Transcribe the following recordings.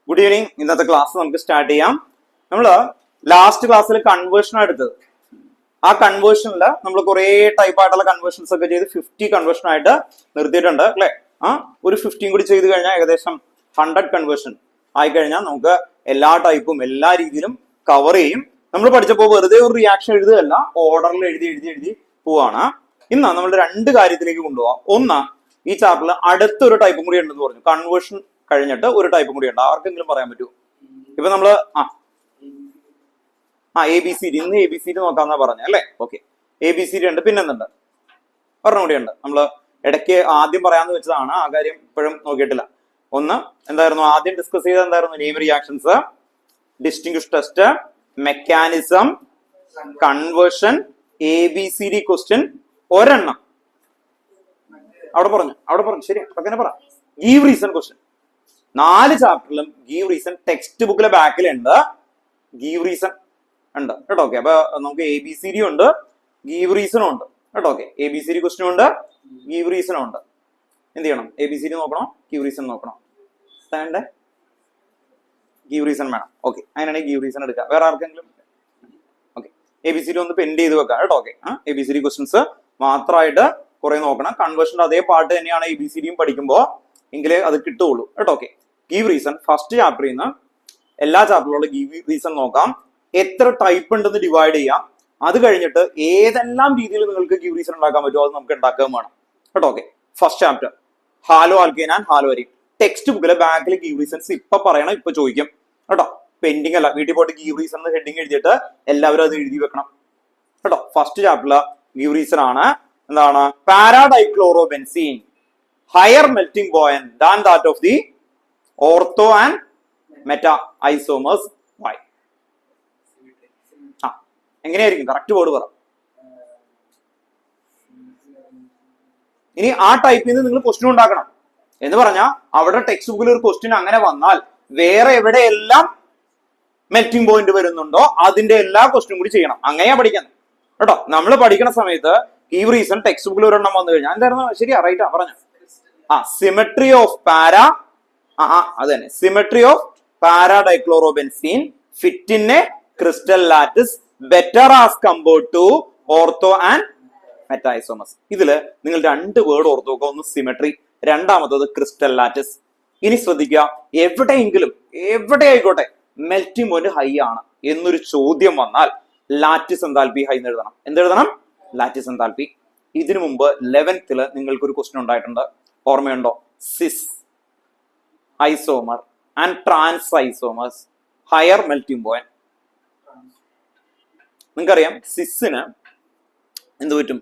Good evening. ഇന്നത്തെ class നമുക്ക് start ചെയ്യാം. നമ്മൾ ലാസ്റ്റ് ക്ലാസ്സിൽ കൺവേർഷൻ എടുത്തത്. ആ കൺവേർഷനിൽ നമ്മൾ കുറെ ടൈപ്പ് ആയിട്ടുള്ള കൺവേർഷൻസ് ഒക്കെ ചെയ്ത് 50 കൺവേർഷൻ ആയിട്ട് നിർത്തിയിട്ടുണ്ട് അല്ലെ. ഒരു 15 കൂടി ചെയ്ത് കഴിഞ്ഞാൽ ഏകദേശം 100 കൺവേർഷൻ ആയി കഴിഞ്ഞാൽ നമുക്ക് എല്ലാ ടൈപ്പും എല്ലാ രീതിയിലും കവർ ചെയ്യും. നമ്മൾ പഠിച്ചപ്പോൾ വെറുതെ ഒരു റിയാക്ഷൻ എഴുതുകയല്ല, ഓർഡറിൽ എഴുതി എഴുതി എഴുതി പോവാണ്. ഇന്ന് നമ്മൾ രണ്ട് കാര്യത്തിലേക്ക് കൊണ്ടുപോകാം. ഒന്ന്, ഈ ചാപ്റ്ററിൽ അടുത്തൊരു ടൈപ്പും കൂടി ഉണ്ടെന്ന് പറഞ്ഞു. കൺവേർഷൻ കഴിഞ്ഞിട്ട് ഒരു ടൈപ്പും കൂടി ഉണ്ട്. ആർക്കെങ്കിലും പറയാൻ പറ്റുമോ? ഇപ്പൊ നമ്മള് ABCD ഇന്ന് ABCD നോക്കാന്നാ പറഞ്ഞ അല്ലെ. ഓക്കെ, ABCD ഉണ്ട്. പിന്നെ എന്തുണ്ട്? ഒരെണ്ണം കൂടി ഉണ്ട്. നമ്മള് ഇടയ്ക്ക് ആദ്യം പറയാന്ന് വെച്ചതാണ്, ആ കാര്യം ഇപ്പോഴും നോക്കിയിട്ടില്ല. ഒന്ന് എന്തായിരുന്നു ആദ്യം ഡിസ്കസ് ചെയ്തത്? എന്തായിരുന്നു? Name reactions, distinguish test, mechanism, conversion, ABCD question. ഒരെണ്ണം അവിടെ പറഞ്ഞു ശരി. അങ്ങനെ പറ. Give reason question. 4 ചാപ്റ്ററിലും ഗീവ് റീസൺ ടെക്സ്റ്റ് ബുക്കിലെ ബാക്കിലുണ്ട്. ഗീവ് റീസൺ ഉണ്ട് കേട്ടോ. ഓക്കെ, അപ്പൊ നമുക്ക് ABCD ഉണ്ട്, ഗീവ് റീസണും ഉണ്ട് കേട്ടോ. ഓക്കെ, ABCD ക്വസ്റ്റ്യൻ ഉണ്ട്, ഗീവ് റീസണും ഉണ്ട്. എന്ത് ചെയ്യണം? ABCD നോക്കണോ, ഗീവ് റീസൺ നോക്കണോ? വേണ്ടേ? ഗീവ് റീസൺ വേണം. ഓക്കെ, അതിനാണെങ്കിൽ ഗീവ് റീസൺ എടുക്കുക. വേറെ ആർക്കെങ്കിലും? ഓക്കെ, ABCD ഒന്ന് പെൻഡ് ചെയ്ത് വെക്കാം കേട്ടോ. ഓക്കെ, ABCD ക്വസ്റ്റ്യൻസ് മാത്രമായിട്ട് കുറെ നോക്കണം. കൺവേർഷന്റെ അതേ പാർട്ട് തന്നെയാണ് ABCDയും പഠിക്കുമ്പോൾ, എങ്കിലേ അത് കിട്ടുള്ളൂ കേട്ടോ. ഓക്കെ, ഗീവ് റീസൺ ഫസ്റ്റ് ചാപ്റ്ററിൽ നിന്ന് എല്ലാ ചാപ്റ്ററിലുള്ള ഗീവ് റീസൺ നോക്കാം. എത്ര ടൈപ്പ് ഉണ്ടെന്ന് ഡിവൈഡ് ചെയ്യാം. അത് കഴിഞ്ഞിട്ട് ഏതെല്ലാം രീതിയിൽ നിങ്ങൾക്ക് ഗീവ് റീസൺ ഉണ്ടാക്കാൻ പറ്റുമോ അത് നമുക്ക് ഉണ്ടാക്കുകയും വേണം കേട്ടോ. Okay, first chapter haloalkane and haloarene. Text ബുക്കിലെ ബാക്കിൽ ഗീവ് റീസൺസ് ഇപ്പൊ പറയണം, ഇപ്പൊ ചോദിക്കും കേട്ടോ. പെൻഡിങ് അല്ല, വീട്ടിൽ പോയിട്ട് ഗീവ് റീസൺ ഹെഡിങ് എഴുതിയിട്ട് എല്ലാവരും അത് എഴുതി വെക്കണം കേട്ടോ. ഫസ്റ്റ് ചാപ്റ്ററിലെ ഗീവ് റീസൺ ആണ് എന്താണ്? പാരാഡൈക്ലോറോബെൻസീൻ higher melting point than that of the ortho and meta isomers. Why? എങ്ങനെയായിരിക്കും? കറക്റ്റ് വേർഡ് പറ. ഇനി ആ ടൈപ്പിൽ നിന്ന് നിങ്ങൾ ക്വസ്റ്റ്യൻ ഉണ്ടാക്കണം എന്ന് പറഞ്ഞാൽ, അവിടെ ടെക്സ്റ്റ് ബുക്കിൽ ഒരു ക്വസ്റ്റ്യൻ അങ്ങനെ വന്നാൽ വേറെ എവിടെയെല്ലാം മെൽറ്റിംഗ് പോയിന്റ് വരുന്നുണ്ടോ അതിന്റെ എല്ലാ ക്വസ്റ്റ്യനും കൂടി ചെയ്യണം. അങ്ങനെയാ പഠിക്കുന്നത് കേട്ടോ. നമ്മൾ പഠിക്കുന്ന സമയത്ത് ഗീവ് റീസൺ ടെക്സ്റ്റ് ബുക്കിൽ ഒരെണ്ണം വന്നു കഴിഞ്ഞാൽ എന്തായിരുന്നു? ശരിയാ, റൈറ്റാ പറഞ്ഞു. സിമെട്രി ഓഫ് പാരാ, അത് തന്നെ, symmetry of paradichlorobenzene fit in a crystal lattice better as compared to ortho and meta isomers. ഇതില് നിങ്ങൾ രണ്ട് വേർഡ് ഓർത്ത് നോക്കുക. ഒന്ന് സിമെട്രി, രണ്ടാമത്തത് ക്രിസ്റ്റൽ ലാറ്റിസ്. ഇനി ശ്രദ്ധിക്കുക, എവിടെയെങ്കിലും എവിടെ ആയിക്കോട്ടെ മെൽറ്റിംഗ് പോയിന്റ് ഹൈ ആണ് എന്നൊരു ചോദ്യം വന്നാൽ ലാറ്റിസ് എൻതാൽപ്പി ഹൈ എന്ന് എഴുതണം. എന്തെഴുതണം? Lattice enthalpy. ഇതിനു മുമ്പ് 11th നിങ്ങൾക്ക് ഒരു ക്വസ്റ്റ്യൻ ഉണ്ടായിട്ടുണ്ട്, ഓർമ്മയുണ്ടോ? Cis isomer and trans isomers higher melting point. നിങ്ങൾക്കറിയാം സിസിന് എന്ത് പറ്റും?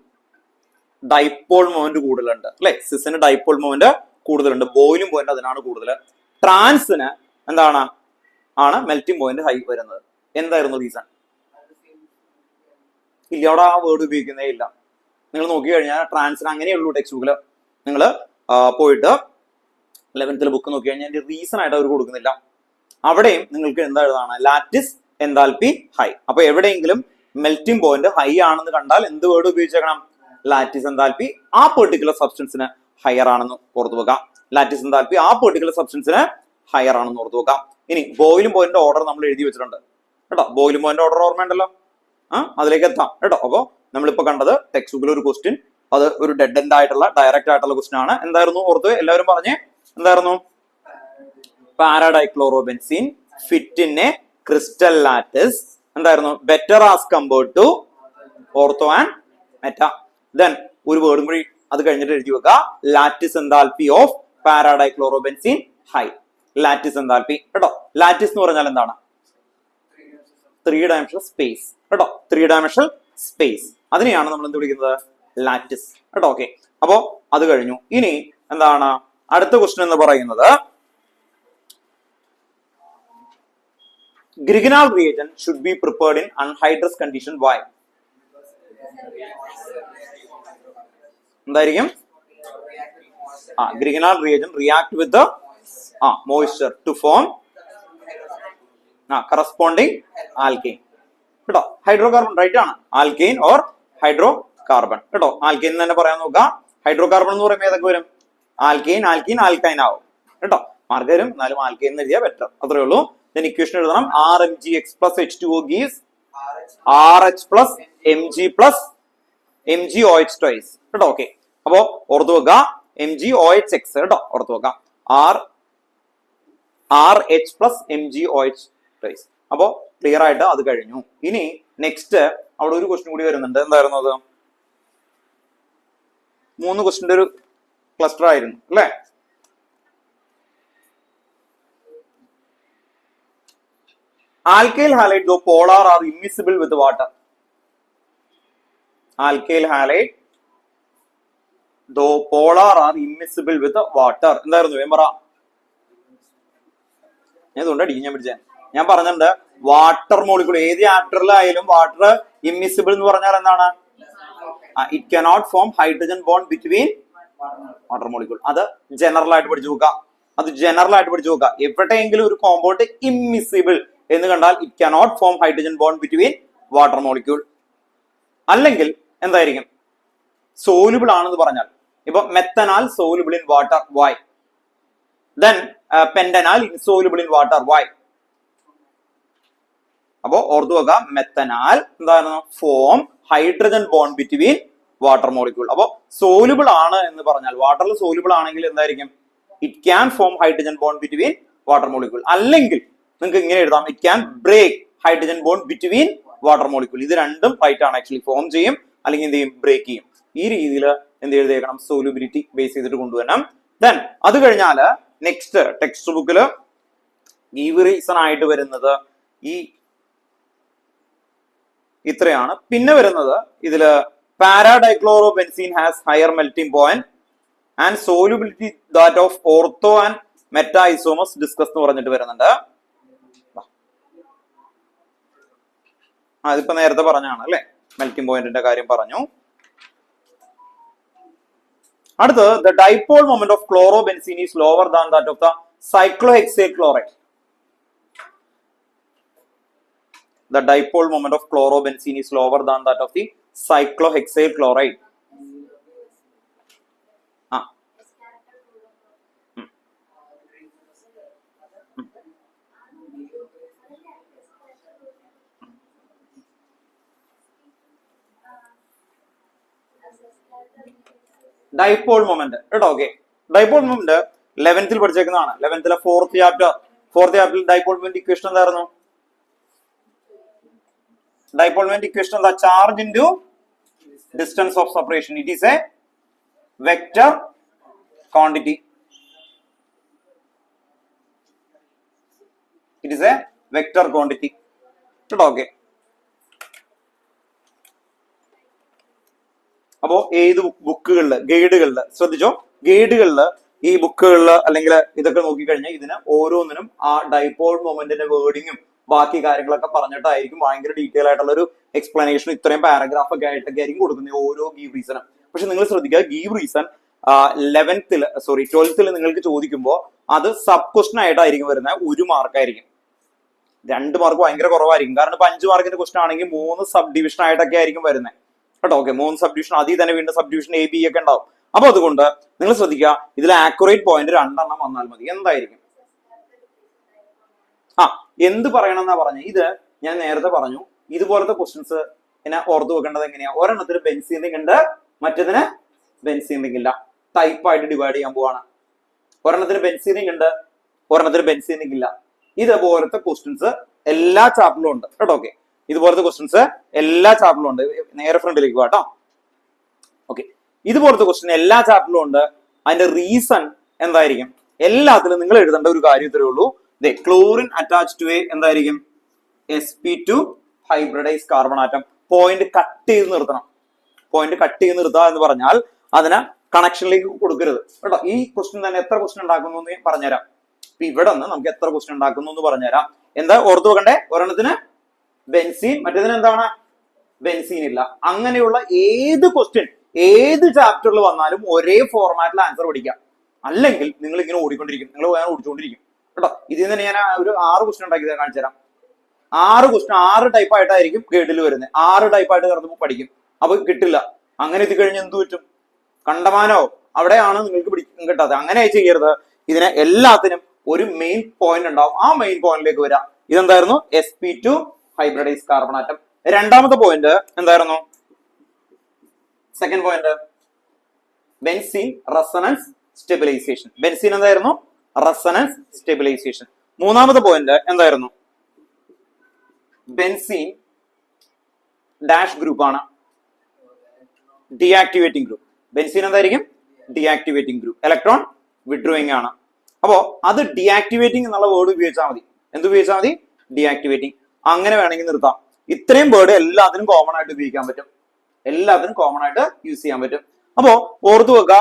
ഡൈപോൾ മൊമെന്റ് കൂടുതലുണ്ട് അല്ലെ. സിസിന് ഡൈപോൾ മൊമെന്റ് കൂടുതലുണ്ട്, ബോയിലിംഗ് പോയിന്റ് അതിനാണ് കൂടുതൽ. ട്രാൻസിന് എന്താണ് മെൽറ്റിംഗ് പോയിന്റ് ഹൈ വരുന്നത്. എന്തായിരുന്നു റീസൺ? ഇല്ല, അവിടെ ആ വേർഡ് ഉപയോഗിക്കുന്നേ ഇല്ല. നിങ്ങൾ നോക്കി കഴിഞ്ഞാൽ ട്രാൻസിന് അങ്ങനെയുള്ളൂ. ടെക്സ്റ്റ് ബുക്കിൽ നിങ്ങൾ പോയിട്ട് 11th ബുക്ക് നോക്കി കഴിഞ്ഞാൽ റീസൺ ആയിട്ട് അവർ കൊടുക്കുന്നില്ല. അവിടെയും നിങ്ങൾക്ക് എന്താ എഴുതാണ്? Lattice enthalpy high. അപ്പൊ എവിടെയെങ്കിലും മെൽറ്റിംഗ് പോയിന്റ് ഹൈ ആണെന്ന് കണ്ടാൽ എന്ത് വേർഡ് ഉപയോഗിച്ചേക്കണം? ലാറ്റിസ് എൻതാൽപ്പി ആ പെർട്ടിക്കുലർ സബ്സ്റ്റൻസിന് ഹയർ ആണെന്ന് ഓർത്തു വെക്കാം. ലാറ്റിസ് എൻതാൽപ്പി ആ പെർട്ടിക്കുലർ സബ്സ്റ്റൻസിന് ഹയർ ആണെന്ന് ഓർത്തു വെക്കാം. ഇനി ബോയിലിംഗ് പോയിന്റ് ഓർഡർ നമ്മൾ എഴുതി വെച്ചിട്ടുണ്ട് കേട്ടോ. ബോയിലിംഗ് പോയിന്റ് ഓർഡർ ഓർമ്മയുണ്ടല്ലോ, അതിലേക്ക് എത്താം കേട്ടോ. അപ്പൊ നമ്മളിപ്പോ കണ്ടത് ടെക്സ്റ്റ് ബുക്കിൽ ഒരു ക്വസ്റ്റ്യൻ, അത് ഒരു ഡെഡ് എൻഡ് ആയിട്ടുള്ള ഡയറക്റ്റ് ആയിട്ടുള്ള ക്വസ്റ്റ്യൻ ആണ്. എന്തായിരുന്നു? ഓർത്ത് എല്ലാവരും പറഞ്ഞേ, എന്തായിരുന്നു? Paradichlorobenzene fit in a crystal lattice എന്തായിരുന്നു? Better as compared to ortho and meta. Then ഒരു വേർഡും കൂടി അത് കഴിഞ്ഞിട്ട് എഴുതി വെക്കുക, lattice enthalpy of paradichlorobenzene high. Lattice enthalpy കേട്ടോ. ലാറ്റിസ് എന്ന് പറഞ്ഞാൽ എന്താണ്? 3 ഡയമെൻഷണൽ സ്പേസ് കേട്ടോ. 3 ഡയമെൻഷണൽ സ്പേസ്, അതിനെയാണ് നമ്മൾ എന്ത് വിളിക്കുന്നത്? ലാറ്റിസ് കേട്ടോ. ഓക്കെ, അപ്പോ അത് കഴിഞ്ഞു. ഇനി എന്താണ് അടുത്ത ക്വസ്റ്റ്യൻ എന്ന് പറയുന്നത്? Grignard reagent should be prepared in anhydrous condition. Why? എന്തായിരിക്കും? Grignard reagent react with moisture to form corresponding alkane കേട്ടോ. ഹൈഡ്രോ കാർബൺ റൈറ്റ് ആണ്. ആൽക്കെയിൻ ഓർ ഹൈഡ്രോ കാർബൺ കേട്ടോ. ആൽക്കെയിൻ തന്നെ പറയാൻ നോക്കാം. ഹൈഡ്രോ കാർബൺ എന്ന് പറയുമ്പോൾ ഏതൊക്കെ വരും? ആൽക്കെയിൻ, ആൽക്കീൻ, ആൽക്കൈൻ ആവും കേട്ടോ. മാർക്ക് തരും, എന്നാലും ആൽക്കെയിൻ എന്ന് എഴുതിയാൽ ബെറ്റർ. അത്രേ ഉള്ളൂ. ഇക്വേഷൻ എഴുതണം. RMgX plus H2O gives RH plus Mg plus MgOH twice കേട്ടോ. ഓക്കെ, അപ്പോ ഓർത്തു വെക്കുക MgOHX കേട്ടോ, ഓർത്തു വെക്കാം RH plus MgOH twice. അപ്പോ ക്ലിയർ ആയിട്ട് അത് കഴിഞ്ഞു. ഇനി നെക്സ്റ്റ് അവിടെ ഒരു ക്വസ്റ്റ്യൻ കൂടി വരുന്നുണ്ട്. എന്തായിരുന്നു അത്? 3 ക്വസ്റ്റ്യന്റെ ഒരു ക്ലസ്റ്റർ ആയിരുന്നു അല്ലെ? Alkyl halide though polar are immiscible with water. Alkyl halide though polar are immiscible with water. എന്തായിരുന്നു വേം പറ? ഞാൻ പറഞ്ഞിട്ടുണ്ട് വാട്ടർ മോളിക്യൂൾ ഏത് ചാപ്റ്ററിലായാലും വാട്ടർ ഇമ്മിസിബിൾ എന്ന് പറഞ്ഞാൽ എന്താണ്? It cannot form hydrogen bond between water molecule. അത് ജനറൽ ആയിട്ട് പഠിച്ചു നോക്കുക. എവിടെയെങ്കിലും ഒരു കോമ്പൗണ്ട് ഇമ്മിസിബിൾ എന്ന് കണ്ടാൽ it cannot form hydrogen bond between water molecule. അല്ലെങ്കിൽ എന്തായിരിക്കും? സോലുബിൾ ആണെന്ന് പറഞ്ഞാൽ, ഇപ്പൊ methanal soluble in water, why? Then pentanal insoluble in water, why? അപ്പോ ഓർത്തു വെക്കുക മെത്തനാൽ എന്താണ്? Form hydrogen bond between water molecule. അപ്പോ സോലുബിൾ ആണ് എന്ന് പറഞ്ഞാൽ, വാട്ടറിൽ സോലുബിൾ ആണെങ്കിൽ എന്തായിരിക്കും? It can form hydrogen bond between water molecule. അല്ലെങ്കിൽ നിങ്ങൾക്ക് ഇങ്ങനെ എഴുതാം, it can break hydrogen bond between water molecule. ഇത് രണ്ടും റൈറ്റ് ആണ്. ആക്ച്വലി ഫോം ചെയ്യും അല്ലെങ്കിൽ എന്ത് ചെയ്യും? ബ്രേക്ക് ചെയ്യും. ഈ രീതിയിൽ എന്ത് എഴുതിയേക്കണം? സോലുബിലിറ്റി ബേസ് ചെയ്തിട്ട് കൊണ്ടുവരണം. ദെൻ അത് കഴിഞ്ഞാല് നെക്സ്റ്റ് ടെക്സ്റ്റ് ബുക്കില് ഗീവ് റീസൺ ആയിട്ട് വരുന്നത് ഈ ഇത്രയാണ്. പിന്നെ വരുന്നത് ഇതില് paradichlorobenzene has higher melting point and solubility that of ortho and meta isomers discuss എന്ന് പറഞ്ഞിട്ട് വരുന്നുണ്ട്. അതിപ്പോ നേരത്തെ പറഞ്ഞാണ് അല്ലെ, മെൽറ്റിംഗ് പോയിന്റിന്റെ കാര്യം പറഞ്ഞു. അടുത്തത് the dipole moment of chlorobenzene is lower than that of the cyclohexyl chloride. The dipole moment of chlorobenzene is lower than that of the cyclohexyl chloride. Dipole moment കേട്ടോ. ഓക്കെ, ഡൈപോൾ മൊമെന്റ് 11th പഠിച്ചേക്കുന്നതാണ്. 11th fourth ചാപ്റ്ററിൽ dipole moment equation എന്തായിരുന്നു? Dipole moment equation എന്താ? Charge into distance of separation. It is a vector quantity. കേട്ടോ. Okay, അപ്പോ ഏത് ബുക്കുകളില് ഗൈഡുകളില് ശ്രദ്ധിച്ചോ, ഗൈഡുകളില് ഈ ബുക്കുകളില് അല്ലെങ്കിൽ ഇതൊക്കെ നോക്കിക്കഴിഞ്ഞാൽ ഇതിന് ഓരോന്നിനും ആ ഡൈപോൾ മൊമെന്റിന്റെ വേർഡിങ്ങും ബാക്കി കാര്യങ്ങളൊക്കെ പറഞ്ഞിട്ടായിരിക്കും ഭയങ്കര ഡീറ്റെയിൽ ആയിട്ടുള്ള ഒരു എക്സ്പ്ലനേഷൻ ഇത്രയും പാരഗ്രാഫ് ഒക്കെ ആയിട്ടൊക്കെ ആയിരിക്കും കൊടുക്കുന്നത് ഓരോ ഗീവ് റീസണും. പക്ഷെ നിങ്ങൾ ശ്രദ്ധിക്കുക, ഗീവ് റീസൺ 12th നിങ്ങൾക്ക് ചോദിക്കുമ്പോൾ അത് സബ് ക്വസ്റ്റൻ ആയിട്ടായിരിക്കും വരുന്നത്. 1 മാർക്കായിരിക്കും. 2 മാർക്ക് ഭയങ്കര കുറവായിരിക്കും. കാരണം ഇപ്പൊ 5 മാർക്കിന്റെ ക്വസ്റ്റൻ ആണെങ്കിൽ 3 സബ് ഡിവിഷൻ ആയിട്ടൊക്കെ ആയിരിക്കും വരുന്നത് കേട്ടോ. ഓക്കെ, 3 സബ് ഡിവിഷൻ, അതിൽ തന്നെ വീണ്ടും സബ് ഡിവിഷൻ A, B ഒക്കെ ഉണ്ടാവും. അപ്പൊ അതുകൊണ്ട് നിങ്ങൾ ശ്രദ്ധിക്കുക, ഇതിൽ ആക്യുറേറ്റ് പോയിന്റ് 2 എണ്ണം വന്നാൽ മതി. എന്തായിരിക്കും? എന്ത് പറയണം എന്നാ പറഞ്ഞത്? ഇത് ഞാൻ നേരത്തെ പറഞ്ഞു, ഇതുപോലത്തെ ക്വസ്റ്റ്യൻസ് എന്നെ ഓർത്ത് വെക്കേണ്ടത് എങ്ങനെയാ? ഒരെണ്ണത്തിന് ബെൻസീൻ റിംഗ് ഉണ്ട്, മറ്റേതിന് ബെൻസീൻ റിംഗ് ഇല്ല. ടൈപ്പായിട്ട് ഡിവൈഡ് ചെയ്യാൻ പോവാണ്. ഒരെണ്ണത്തിന് ബെൻസീൻ റിംഗ് ഉണ്ട്, ഒരെണ്ണത്തിന് ബെൻസീൻ റിംഗ് ഇല്ല. ഇതുപോലത്തെ ക്വസ്റ്റ്യൻസ് എല്ലാ ചാപ്റ്ററിലും ഉണ്ട് കേട്ടോ. ഓക്കെ, ഇതുപോലത്തെ ക്വസ്റ്റ്യൻസ് എല്ലാ ചാപ്റ്ററിലും ഉണ്ട്. നേരെ ഫ്രണ്ടിലേക്ക് പോകാം കേട്ടോ. ഓക്കെ, ഇതുപോലത്തെ ക്വസ്റ്റ്യൻ എല്ലാ ചാപ്റ്ററിലും ഉണ്ട്. അതിന്റെ റീസൺ എന്തായിരിക്കും? എല്ലാത്തിലും നിങ്ങൾ എഴുതേണ്ട ഒരു കാര്യം ഇത്രയേ ഉള്ളൂ. ക്ലോറിൻ അറ്റാച്ച് ടു എ എന്തായിരിക്കും? sp2 hybridise carbon atom. Point cut ചെയ്ത് നിർത്തണം. പോയിന്റ് കട്ട് ചെയ്ത് നിർത്തുക എന്ന് പറഞ്ഞാൽ അതിനെ കണക്ഷനിലേക്ക് കൊടുക്കരുത് കേട്ടോ. ഈ ക്വസ്റ്റ്യൻ തന്നെ എത്ര ക്വസ്റ്റ്യൻ ഉണ്ടാക്കുന്നു എന്ന് പറഞ്ഞുതരാം. ഇപ്പൊ ഇവിടെ നിന്ന് നമുക്ക് എത്ര ക്വസ്റ്റ്യൻ ഉണ്ടാക്കുന്നു എന്ന് പറഞ്ഞുതരാം. എന്താ ഓർത്തു വെക്കണ്ടേ? ഒരെണ്ണത്തിന് ബെൻസീൻ, മറ്റേതിന് എന്താണ്? ബെൻസീൻ ഇല്ല. അങ്ങനെയുള്ള ഏത് ക്വസ്റ്റ്യൻ ഏത് ചാപ്റ്ററിൽ വന്നാലും ഒരേ ഫോർമാറ്റിൽ ആൻസർ പഠിക്കാം. അല്ലെങ്കിൽ നിങ്ങൾ ഇങ്ങനെ ഓടിക്കൊണ്ടിരിക്കും, നിങ്ങൾ ഓടിച്ചുകൊണ്ടിരിക്കും കേട്ടോ. ഇതിൽ നിന്ന് ഞാൻ ഒരു 6 ക്വസ്റ്റ്യൻ ഉണ്ടാക്കി കാണിച്ചു തരാം. 6 ക്വസ്റ്റ്യൻ 6 ടൈപ്പ് ആയിട്ടായിരിക്കും ഗൈഡിൽ വരുന്നത്. 6 ടൈപ്പ് ആയിട്ട് കിടന്ന് പഠിക്കും. അപ്പൊ കിട്ടില്ല. അങ്ങനെ എത്തിക്കഴിഞ്ഞാൽ എന്ത് പറ്റും? കണ്ടമാനോ അവിടെയാണ് നിങ്ങൾക്ക് പിടിക്കും കിട്ടാതെ. അങ്ങനെ ചെയ്യരുത്. ഇതിനെ എല്ലാത്തിനും ഒരു മെയിൻ പോയിന്റ് ഉണ്ടാവും. ആ മെയിൻ പോയിന്റിലേക്ക് വരാം. ഇതെന്തായിരുന്നു? sp2 hybridise carbon atom. രണ്ടാമത്തെ പോയിന്റ് എന്തായിരുന്നു? Second point benzene resonance stabilisation. Benzene എന്തായിരുന്നു? Resonance stabilisation. മൂന്നാമത്തെ പോയിന്റ് എന്തായിരുന്നു? ബെൻസീൻ ഡാഷ് ഗ്രൂപ്പ് ആണ്, ഡിആക്ടിവേറ്റിംഗ് ഗ്രൂപ്പ്. ബെൻസീൻ എന്തായിരിക്കും? ഡിആക്ടിവേറ്റിംഗ് ഗ്രൂപ്പ്, ഇലക്ട്രോൺ വിഡ്രോയിങ് ആണ്. അപ്പോ അത് ഡിആക്ടിവേറ്റിംഗ് എന്നുള്ള വേർഡ് ഉപയോഗിച്ചാൽ മതി. എന്ത് ഉപയോഗിച്ചാൽ മതി? ഡിആക്ടിവേറ്റിംഗ്. അങ്ങനെ വേണമെങ്കിൽ നിർത്താം. ഇത്രയും വേർഡ് എല്ലാത്തിനും കോമൺ ആയിട്ട് ഉപയോഗിക്കാൻ പറ്റും, എല്ലാത്തിനും കോമൺ ആയിട്ട് യൂസ് ചെയ്യാൻ പറ്റും. അപ്പോ ഓർത്തു വെക്കുക,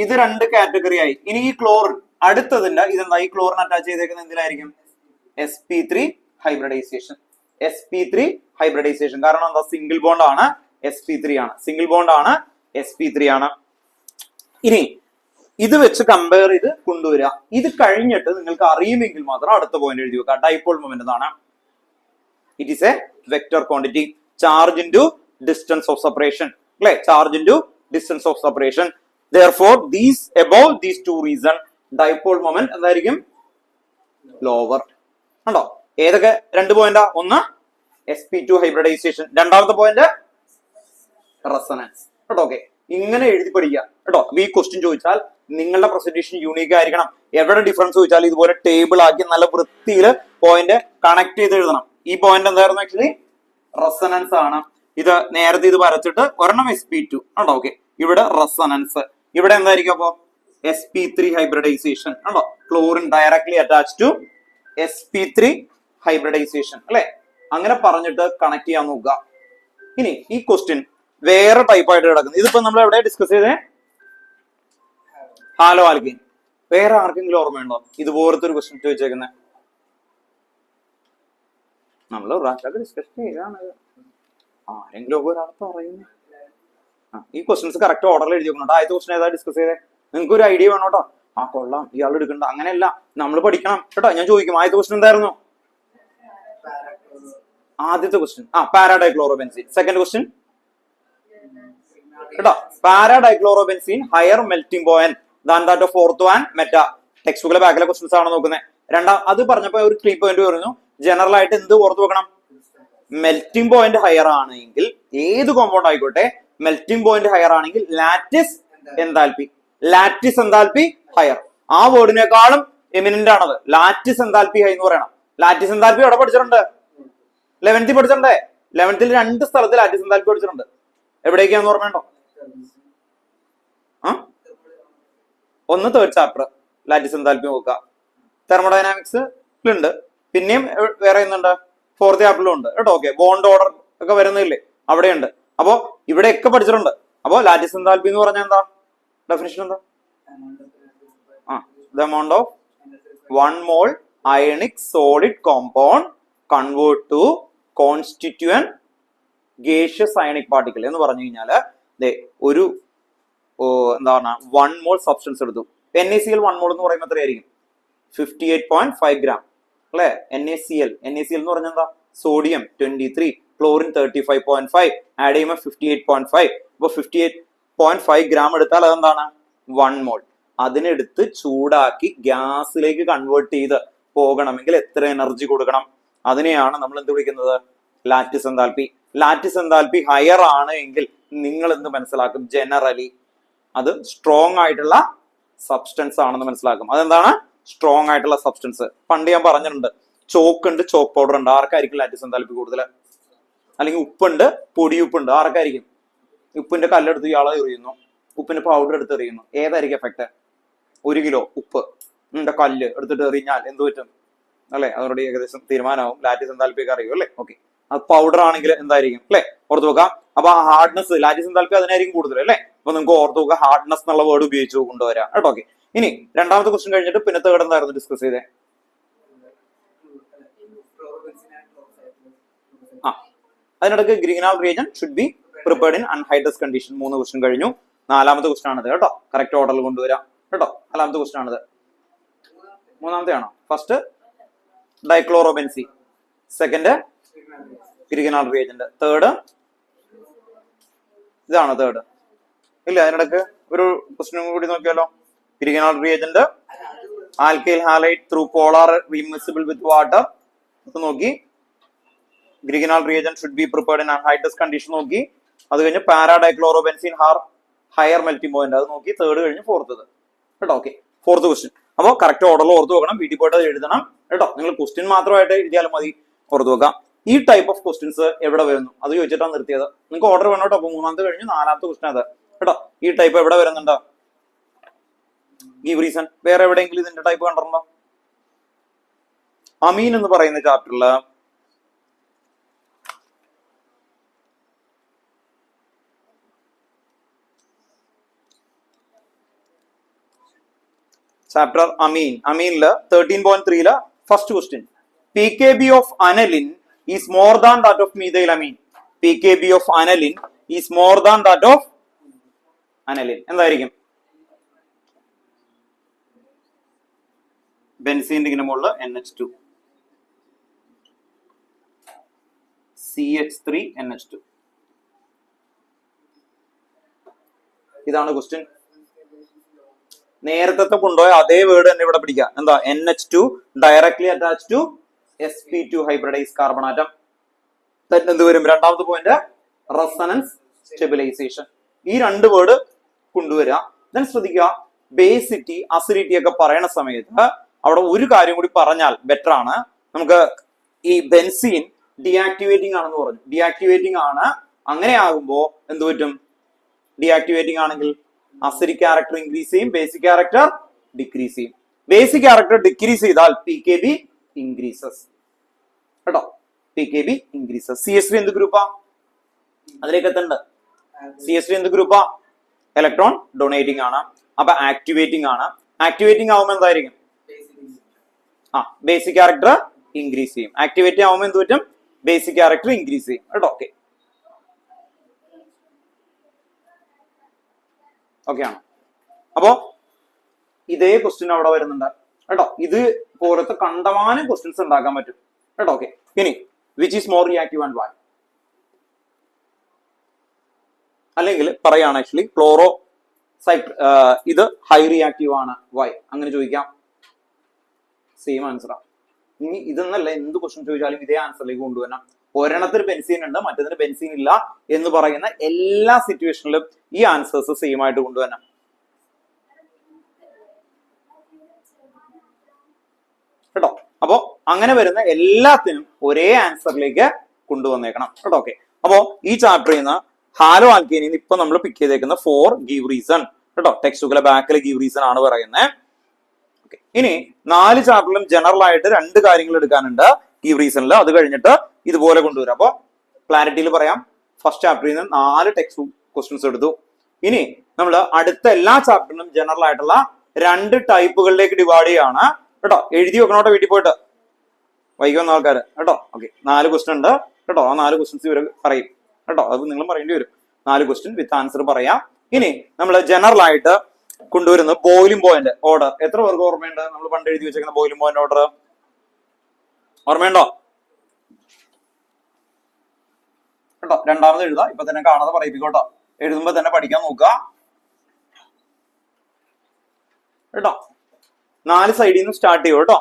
ഇത് രണ്ട് കാറ്റഗറി ആയി. ഇനി ഈ ക്ലോറിൻ അടുത്തതിന്റെ ഇതെന്താ? ഈ ക്ലോറിൻ അറ്റാച്ച് ചെയ്തേക്കുന്നത് എന്തിലായിരിക്കും? sp3 hybridisation. sp3 hybridisation. കാരണം എന്താ? സിംഗിൾ ബോണ്ട് ആണ്, sp3 ആണ്. സിംഗിൾ ബോണ്ട് ആണ്, sp3 ആണ്. ഇനി ഇത് വെച്ച് കമ്പയർ ചെയ്ത് കൊണ്ടുവരിക. ഇത് കഴിഞ്ഞിട്ട് നിങ്ങൾക്ക് അറിയുമെങ്കിൽ മാത്രം അടുത്ത പോയിന്റ് എഴുതി വെക്കുക. ഡൈപോൾ മൊമെന്റ് എന്നാണ്. It is a vector quantity. Charge into distance of separation, അല്ലെ? Charge into distance of separation. Therefore, above these two reasons, dipole moment എന്തായിരിക്കും? ലോവർ. കണ്ടോ? ഏതൊക്കെ രണ്ട് പോയിന്റാ? ഒന്ന് sp2 ഹൈബ്രിഡൈസേഷൻ, രണ്ടാമത്തെ പോയിന്റ് റെസൊണൻസ്. കേട്ടോ? ഓക്കെ, ഇങ്ങനെ എഴുതി പഠിക്കുക കേട്ടോ. അപ്പൊ ഈ ക്വസ്റ്റ്യൻ ചോദിച്ചാൽ നിങ്ങളുടെ പ്രസന്റേഷൻ യൂണീക്ക് ആയിരിക്കണം. എവിടെ ഡിഫറൻസ് ചോദിച്ചാൽ ഇതുപോലെ ടേബിൾ ആക്കി നല്ല വൃത്തിയിൽ പോയിന്റ് കണക്ട് ചെയ്ത് എഴുതണം. ഈ പോയിന്റ് എന്തായിരുന്നു? ആക്ച്വലി റെസൊണൻസ് ആണ്. ഇത് നേരത്തെ ഇത് വരച്ചിട്ട് ഒരെണ്ണം sp2 കേട്ടോ. ഓക്കെ, ഇവിടെ റെസൊണൻസ്. ഇവിടെ എന്തായിരിക്കും? അപ്പോ sp3 ഹൈബ്രിഡൈസേഷൻ. ആണോ? Chlorine directly attach to sp3 hybridisation, അല്ലെ? അങ്ങനെ പറഞ്ഞിട്ട് കണക്ട് ചെയ്യാൻ നോക്കുക. ഇനി ഈ ക്വസ്റ്റ്യൻ വേറെ ടൈപ്പ് ആയിട്ട് കിടക്കുന്നത്, ഇതിപ്പോ നമ്മൾ എവിടെ ഡിസ്കസ് ചെയ്തേ? Halo alkene. വേറെ ആർക്കെങ്കിലും ഓർമ്മയുണ്ടോ ഇതുപോലത്തെ ഒരു ക്വസ്റ്റ്യൻ ചോദിച്ചേക്കുന്നത്? നമ്മൾ ഒരാഴ്ച ഡിസ്കസ് ചെയ്താണ്. ആരെങ്കിലും ഒക്കെ ഒരാൾ പറയുന്നു. ഈ ക്വസ്റ്റ്യൻസ് കറക്റ്റ് ഓർഡറിൽ എഴുതി വെക്കണം. ആദ്യത്തെ ക്വസ്റ്റൻ ഏതാ ഡിസ്കസ് ചെയ്തേ? നിങ്ങൾക്ക് ഒരു ഐഡിയ വേണം കേട്ടോ. ആ കൊള്ളാം, ഇയാൾ എടുക്കണ്ട, അങ്ങനെയല്ല, നമ്മൾ പഠിക്കണം കേട്ടോ. ഞാൻ ചോദിക്കും, ആദ്യത്തെ ക്വസ്റ്റൻ എന്തായിരുന്നു? ആദ്യത്തെ ക്വസ്റ്റൻ പാരാഡൈക്ലോറോബെൻസീൻ. സെക്കൻഡ് ക്വസ്റ്റൻ കേട്ടോ, paradichlorobenzene higher melting point than that of ortho and meta. Text ബുക്കിലെ ബാക്കിലെ ക്വസ്റ്റൻസ് ആണ് നോക്കുന്നത്. രണ്ടാം അത് പറഞ്ഞപ്പോ ഒരു ക്ലീ പോയിന്റ് പറഞ്ഞു. ജനറൽ ആയിട്ട് എന്ത് ഓർത്ത് വെക്കണം? മെൽറ്റിംഗ് പോയിന്റ് ഹയർ ആണെങ്കിൽ ഏത് കോമ്പൗണ്ട് ആയിക്കോട്ടെ, മെൽറ്റിംഗ് പോയിന്റ് ഹയർ ആണെങ്കിൽ lattice enthalpy, lattice enthalpy higher. ആ വേർഡിനേക്കാളും എമിനന്റ് ആണത്. ലാറ്റിസ് എൻതാൽപ്പി ഹൈ എന്ന് പറയണം. ലാറ്റിസ് എൻതാൽപ്പി എവിടെ പഠിച്ചിട്ടുണ്ട്? 11th പഠിച്ചിട്ടുണ്ടേ. 11th രണ്ട് സ്ഥലത്ത് ലാറ്റിസ് എൻതാൽപ്പി പഠിച്ചിട്ടുണ്ട്. എവിടേക്കാന്ന് ഓർമ്മയുണ്ടോ? ഒന്ന് തേർഡ് ചാപ്റ്റർ ലാറ്റിസ് എൻതാൽപ്പി നോക്കുക. തെർമോഡൈനാമിക്സ് ഉണ്ട്. പിന്നെയും വേറെ ഒന്നുണ്ട്, ഫോർത്ത് ചാപ്റ്ററിലും ഉണ്ട് കേട്ടോ. ഓക്കെ, ബോണ്ട് ഓർഡർ ഒക്കെ വരുന്നില്ലേ, അവിടെയുണ്ട്. അപ്പോ ഇവിടെയൊക്കെ പഠിച്ചിട്ടുണ്ട്. അപ്പോ ലാറ്റിസ് എൻതാൽപ്പി എന്ന് പറഞ്ഞാൽ എന്താ? ഡെഫിനിഷൻ എന്താ? The amount of 1 mole ionic solid compound convert to constituent gaseous ionic particle എന്ന് പറഞ്ഞു കഴിഞ്ഞാല് ഒരു എന്താ പറഞ്ഞ 1 mole സബ്സ്റ്റൻസ് എടുത്തു. NaCl 1 mole എന്ന് പറയുമ്പോൾ എത്രയായിരിക്കും? 58.5 gram അല്ലെ? NaCl എന്ന് പറഞ്ഞാൽ എന്താ? സോഡിയം 23, ക്ലോറിൻ 35.5, ആഡ് ചെയ്യുമ്പോൾ 58.5. അപ്പൊ 58.5 gram എടുത്താൽ അതെന്താണ്? 1 mole. അതിനെടുത്ത് ചൂടാക്കി ഗ്യാസിലേക്ക് കൺവേർട്ട് ചെയ്ത് പോകണമെങ്കിൽ എത്ര എനർജി കൊടുക്കണം? അതിനെയാണ് നമ്മൾ എന്ത് വിളിക്കുന്നത്? Lattice enthalpy. Lattice enthalpy higher ആണ് എങ്കിൽ നിങ്ങൾ എന്ത് മനസ്സിലാക്കും? ജനറലി അത് സ്ട്രോങ് ആയിട്ടുള്ള സബ്സ്റ്റൻസ് ആണെന്ന് മനസ്സിലാക്കും. അതെന്താണ്? സ്ട്രോങ് ആയിട്ടുള്ള സബ്സ്റ്റൻസ്. പണ്ട് ഞാൻ പറഞ്ഞിട്ടുണ്ട്, ചോക്ക് ഉണ്ട്, ചോക്ക് പൗഡർ ഉണ്ട്. ആർക്കായിരിക്കും ലാറ്റിസ് എൻതാൽപ്പി കൂടുതൽ? അല്ലെങ്കിൽ ഉപ്പുണ്ട്, പൊടിയുപ്പുണ്ട്. ആർക്കായിരിക്കും? ഉപ്പിന്റെ കല്ലെടുത്ത് ഇയാളെ എറിയുന്നു, ഉപ്പിന്റെ പൗഡർ എടുത്ത് എറിയുന്നു. ഏതായിരിക്കും എഫക്ട്? 1 കിലോ ഉപ്പ് കല്ല് എടുത്തിട്ട് എറിഞ്ഞാൽ എന്ത് പറ്റും? അല്ലെ? അതോടെ ഏകദേശം തീരുമാനമാവും. ലാറ്റിസ് എൻതാൽപ്പി അറിയും അല്ലെ? ഓക്കെ, അത് പൗഡർ ആണെങ്കിൽ എന്തായിരിക്കും അല്ലെ? ഓർത്ത് നോക്കാം. അപ്പൊ ആ ഹാർഡ്നെസ്, ലാറ്റിസ് എൻതാൽപ്പി അതിനായിരിക്കും കൂടുതൽ അല്ലെ? അപ്പൊ നിങ്ങൾക്ക് ഓർത്ത് നോക്കുക, ഹാർഡ്നെസ് എന്നുള്ള വേർഡ് ഉപയോഗിച്ച് കൊണ്ടുവരാം കേട്ടോ. ഓക്കെ, ഇനി രണ്ടാമത്തെ ക്വസ്റ്റ്യൻ കഴിഞ്ഞിട്ട് പിന്നെ തേർഡ് എന്തായിരുന്നു ഡിസ്കസ് ചെയ്തേ? അതിനിടയ്ക്ക് greenhouse reagent should be prepared in anhydrous condition. 3 question കഴിഞ്ഞു. നാലാമത്തെ ക്വസ്റ്റ്യൻ ആണത് കേട്ടോ. കറക്റ്റ് ഓർഡറിൽ കൊണ്ടുവരാം കേട്ടോ. നാലാമത്തെ ക്വസ്റ്റ്യൻ ആണത്. മൂന്നാമത്തെ ആണോ? First dichlorobenzene, second Grignard reagent, third ഇതാണോ തേർഡ്? ഇല്ല, അതിനിടയ്ക്ക് ഒരു ക്വസ്റ്റ്യൻ കൂടി നോക്കിയാലോ. Grignard reagent alkyl halide through polar immiscible with water നോക്കി. Grignard reagent should be prepared in anhydrous condition നോക്കി. അത് കഴിഞ്ഞ് പാരാഡൈക്ലോറോബെൻസീൻ ഹയർ മെൽറ്റിംഗ് പോയിന്റ് അത് നോക്കി. തേർഡ് കഴിഞ്ഞ് ഫോർത്തത് കേട്ടോ. Okay, fourth question. അപ്പോൾ കറക്റ്റ് ഓർഡറിൽ ഓർത്ത് വെക്കണം. വീട്ടിൽ പോയിട്ട് അത് എഴുതണം കേട്ടോ. നിങ്ങൾ ക്വസ്റ്റ്യൻ മാത്രമായിട്ട് എഴുതിയാലും മതി, ഓർത്ത് വെക്കാം. ഈ ടൈപ്പ് ഓഫ് ക്വസ്റ്റ്യൻസ് എവിടെ വരുന്നു അത് ചോദിച്ചിട്ടാണ് നിർത്തിയത്. നിങ്ങൾക്ക് ഓർഡർ വേണം കേട്ടോ. അപ്പൊ മൂന്നാമത്തെ കഴിഞ്ഞ് നാലാമത്തെ ക്വസ്റ്റ്യൻ അത് കേട്ടോ. ഈ ടൈപ്പ് എവിടെ വരുന്നുണ്ടോ? Give reason. വേറെ എവിടെയെങ്കിലും ഇതിന്റെ ടൈപ്പ് കണ്ടിട്ടുണ്ടോ? അമീൻ എന്ന് പറയുന്ന ചാപ്റ്ററിൽ ചാപ്റ്റർ അമീനില് 13.3 first question, PKB of aniline is more than that of methylamine. PKB of aniline is more than that of aniline. എന്തായിരിക്കും? ബെൻസീന്റെ ഇങ്ങനെ മുകളിൽ NH2 CH3 NH2. ഇതാണ് ക്വസ്റ്റ്യൻ. നേരത്തെ കൊണ്ടുപോയ അതേ വേർഡ് തന്നെ ഇവിടെ പിടിക്കുക. എന്താ? NH2 directly attach to sp2 hybridise carbon atom. എന്ത് വരും? രണ്ടാമത്തെ പോയിന്റ് റെസണൻസ് സ്റ്റെബിലൈസേഷൻ. ഈ രണ്ട് വേർഡ് കൊണ്ടുവരിക. ദെൻ ശ്രദ്ധിക്കുക, ബേസിറ്റി അസിഡിറ്റി ഒക്കെ പറയുന്ന സമയത്ത് അവിടെ ഒരു കാര്യം കൂടി പറഞ്ഞാൽ ബെറ്റർ ആണ്. നമുക്ക് ഈ ബെൻസീൻ ഡിആക്ടിവേറ്റിംഗ് ആണെന്ന് പറഞ്ഞു. ഡിആക്ടിവേറ്റിംഗ് ആണ്. അങ്ങനെ ആകുമ്പോ എന്ത് പറ്റും? ഡിആക്ടിവേറ്റിംഗ് ആണെങ്കിൽ അസിഡിക് ക്യാരക്ടർ ഇൻക്രീസ് ചെയ്യും, ബേസിക് ക്യാരക്ടർ ഡിക്രീസ് ചെയ്യും. ബേസിക് ക്യാരക്ടർ ഡിക്രീസ് ചെയ്താൽ PKB ഇൻക്രീസസ് കേട്ടോ. PKB increases. CH3 എന്ത് ഗ്രൂപ്പാ? അതിലേക്ക് എത്തണ്ട്. CH3 എന്ത് ഗ്രൂപ്പാ? ഇലക്ട്രോൺ ഡൊണേറ്റിംഗ് ആണ്. അപ്പൊ ആക്ടിവേറ്റിംഗ് ആണ്. ആക്ടിവേറ്റിംഗ് ആവുമ്പോൾ എന്തായിരിക്കും? ബേസിക് ക്യാരക്ടർ ഇൻക്രീസ് ചെയ്യും. ആക്ടിവേറ്റിംഗ് ആവുമ്പോൾ എന്ത് പറ്റും? ബേസിക് ക്യാരക്ടർ ഇൻക്രീസ് ചെയ്യും കേട്ടോ. ഓക്കെ, ഓക്കെ ആണ്. അപ്പോ ഇതേ ക്വസ്റ്റ്യൻ അവിടെ വരുന്നുണ്ട് കേട്ടോ. ഇത് പോലത്തെ കണ്ടമാനം ക്വസ്റ്റ്യൻസ് ഉണ്ടാക്കാൻ പറ്റും കേട്ടോ. ഓക്കെ, ഇനി which is more reactive and why? അല്ലെങ്കിൽ പറയാണ് ആക്ച്വലി ക്ലോറോ ഇത് ഹൈ റിയാക്റ്റീവ് ആണ്, വൈ? അങ്ങനെ ചോദിക്കാം. സെയിം ആൻസറാ. ഇനി ഇതെന്നല്ല എന്ത് ക്വസ്റ്റ്യൻ ചോദിച്ചാലും ഇതേ ആൻസറിലേക്ക് കൊണ്ടുവരണം. ഒരെണ്ണത്തിന് ബെൻസീൻ ഉണ്ട്, മറ്റേതിന് ബെൻസീൻ ഇല്ല എന്ന് പറയുന്ന എല്ലാ സിറ്റുവേഷനിലും ഈ ആൻസേഴ്സ് സെയിം ആയിട്ട് കൊണ്ടുവരണം കേട്ടോ. അപ്പോ അങ്ങനെ വരുന്ന എല്ലാത്തിനും ഒരേ ആൻസറിലേക്ക് കൊണ്ടുവന്നേക്കണം കേട്ടോ. ഓക്കെ, അപ്പോ ഈ ചാപ്റ്ററിൽ നിന്ന് ഹാലോ ആൽക്കീനിൽ നിന്ന് ഇപ്പൊ നമ്മൾ പിക്ക് ചെയ്തേക്കുന്ന 4 ഗീവ് റീസൺ കേട്ടോ. ടെക്സ്റ്റ് ബുക്കിലെ ബാക്കിലെ ഗീവ് റീസൺ ആണ് പറയുന്നത്. ഇനി 4 ചാപ്റ്ററിലും ജനറൽ ആയിട്ട് 2 കാര്യങ്ങൾ എടുക്കാനുണ്ട് ഗീവ് റീസണിൽ. അത് കഴിഞ്ഞിട്ട് ഇതുപോലെ കൊണ്ടുവരാം. അപ്പൊ ക്ലാരിറ്റിയിൽ പറയാം, ഫസ്റ്റ് ചാപ്റ്ററിൽ നിന്ന് 4 ടെക്സ്റ്റ് ബുക്ക് ക്വസ്റ്റ്യൻസ് എടുത്തു. ഇനി നമ്മൾ അടുത്ത എല്ലാ ചാപ്റ്ററിനും ജനറൽ ആയിട്ടുള്ള 2 ടൈപ്പുകളിലേക്ക് ഡിവൈഡ് ചെയ്യാണ് കേട്ടോ. എഴുതി വെക്കണോട്ടോ വീട്ടിൽ പോയിട്ട്, വൈകുന്ന ആൾക്കാർ കേട്ടോ. ഓക്കെ, 4 ക്വസ്റ്റ്യൻ ഉണ്ട് കേട്ടോ. ആ 4 ക്വസ്റ്റ്യൻസ് ഇവർ പറയും കേട്ടോ. അത് നിങ്ങൾ പറയേണ്ടി വരും. 4 ക്വസ്റ്റ്യൻ വിത്ത് ആൻസർ പറയാം. ഇനി നമ്മൾ ജനറൽ ആയിട്ട് കൊണ്ടുവരുന്നത് ബോയിലിംഗ് പോയിന്റ് ഓർഡർ. എത്ര പേർക്ക് ഓർമ്മയുണ്ട്? നമ്മൾ പണ്ട് എഴുതി വെച്ചേക്കുന്ന ബോയിലിംഗ് പോയിന്റ് ഓർഡർ ഓർമ്മയുണ്ടോ കേട്ടോ? രണ്ടാമത് എഴുതാം. ഇപ്പൊ തന്നെ കാണാതെ പറയിപ്പിക്കോട്ടോ. എഴുതുമ്പോ തന്നെ പഠിക്കാൻ നോക്കുക കേട്ടോ. 4 സൈഡിൽ നിന്ന് സ്റ്റാർട്ട് ചെയ്യും കേട്ടോ.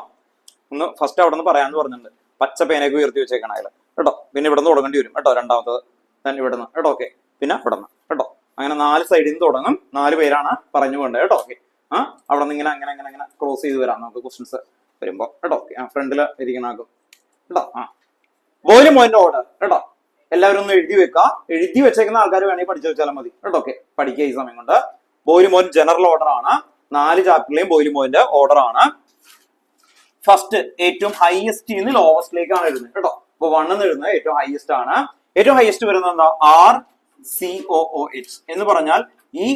ഒന്ന് ഫസ്റ്റ് അവിടെ നിന്ന് പറയാന്ന് പറഞ്ഞിട്ടുണ്ട്. പച്ച പേനയൊക്കെ ഉയർത്തി വെച്ചേക്കണ അതിൽ കേട്ടോ. പിന്നെ ഇവിടെ നിന്ന് തുടങ്ങേണ്ടി വരും കേട്ടോ. രണ്ടാമത്തത് ഞാൻ ഇവിടെ നിന്ന് കേട്ടോ. ഓക്കെ, പിന്നെ ഇവിടെ നിന്ന് കേട്ടോ. അങ്ങനെ 4 സൈഡിൽ നിന്ന് തുടങ്ങും. 4 പേരാണ് പറഞ്ഞു പോകേണ്ടത് കേട്ടോ. ഓക്കെ, അവിടെ നിന്ന് ഇങ്ങനെ അങ്ങനെ അങ്ങനെ അങ്ങനെ ക്രോസ് ചെയ്ത് വരാം നമുക്ക് ക്വസ്റ്റ്യൻസ് വരുമ്പോ കേട്ടോ. ഓക്കെ, ഫ്രണ്ടില് ഇരിക്കണാക്കും കേട്ടോ. ബോയിലിംഗ് പോയിന്റ് ഓർഡർ കേട്ടോ. എല്ലാവരും ഒന്ന് എഴുതി വെക്കുക. എഴുതി വെച്ചേക്കുന്ന ആൾക്കാർ വേണമെങ്കിൽ പഠിച്ചു വെച്ചാലും മതി കേട്ടോ. ഓക്കെ, പഠിക്കുക ഈ സമയം കൊണ്ട്. ബോയിലിംഗ് പോയിന്റ് ജനറൽ ഓർഡർ ആണ്. 4 ചാപ്റ്ററിലെയും ബോയിലിംഗ് പോയിന്റ് ഓർഡർ ആണ്. ഫസ്റ്റ് ഏറ്റവും ഹൈയസ്റ്റ് നിന്ന് ലോവസ്റ്റിലേക്കാണ് എഴുതുന്നത് കേട്ടോ. അപ്പൊ 1 എന്ന് എഴുതുന്നത് ഏറ്റവും ഹൈയസ്റ്റ് ആണ്. ഏറ്റവും ഹൈയസ്റ്റ് വരുന്നത് എന്താ? RCOOH എന്ന് പറഞ്ഞാൽ ഈ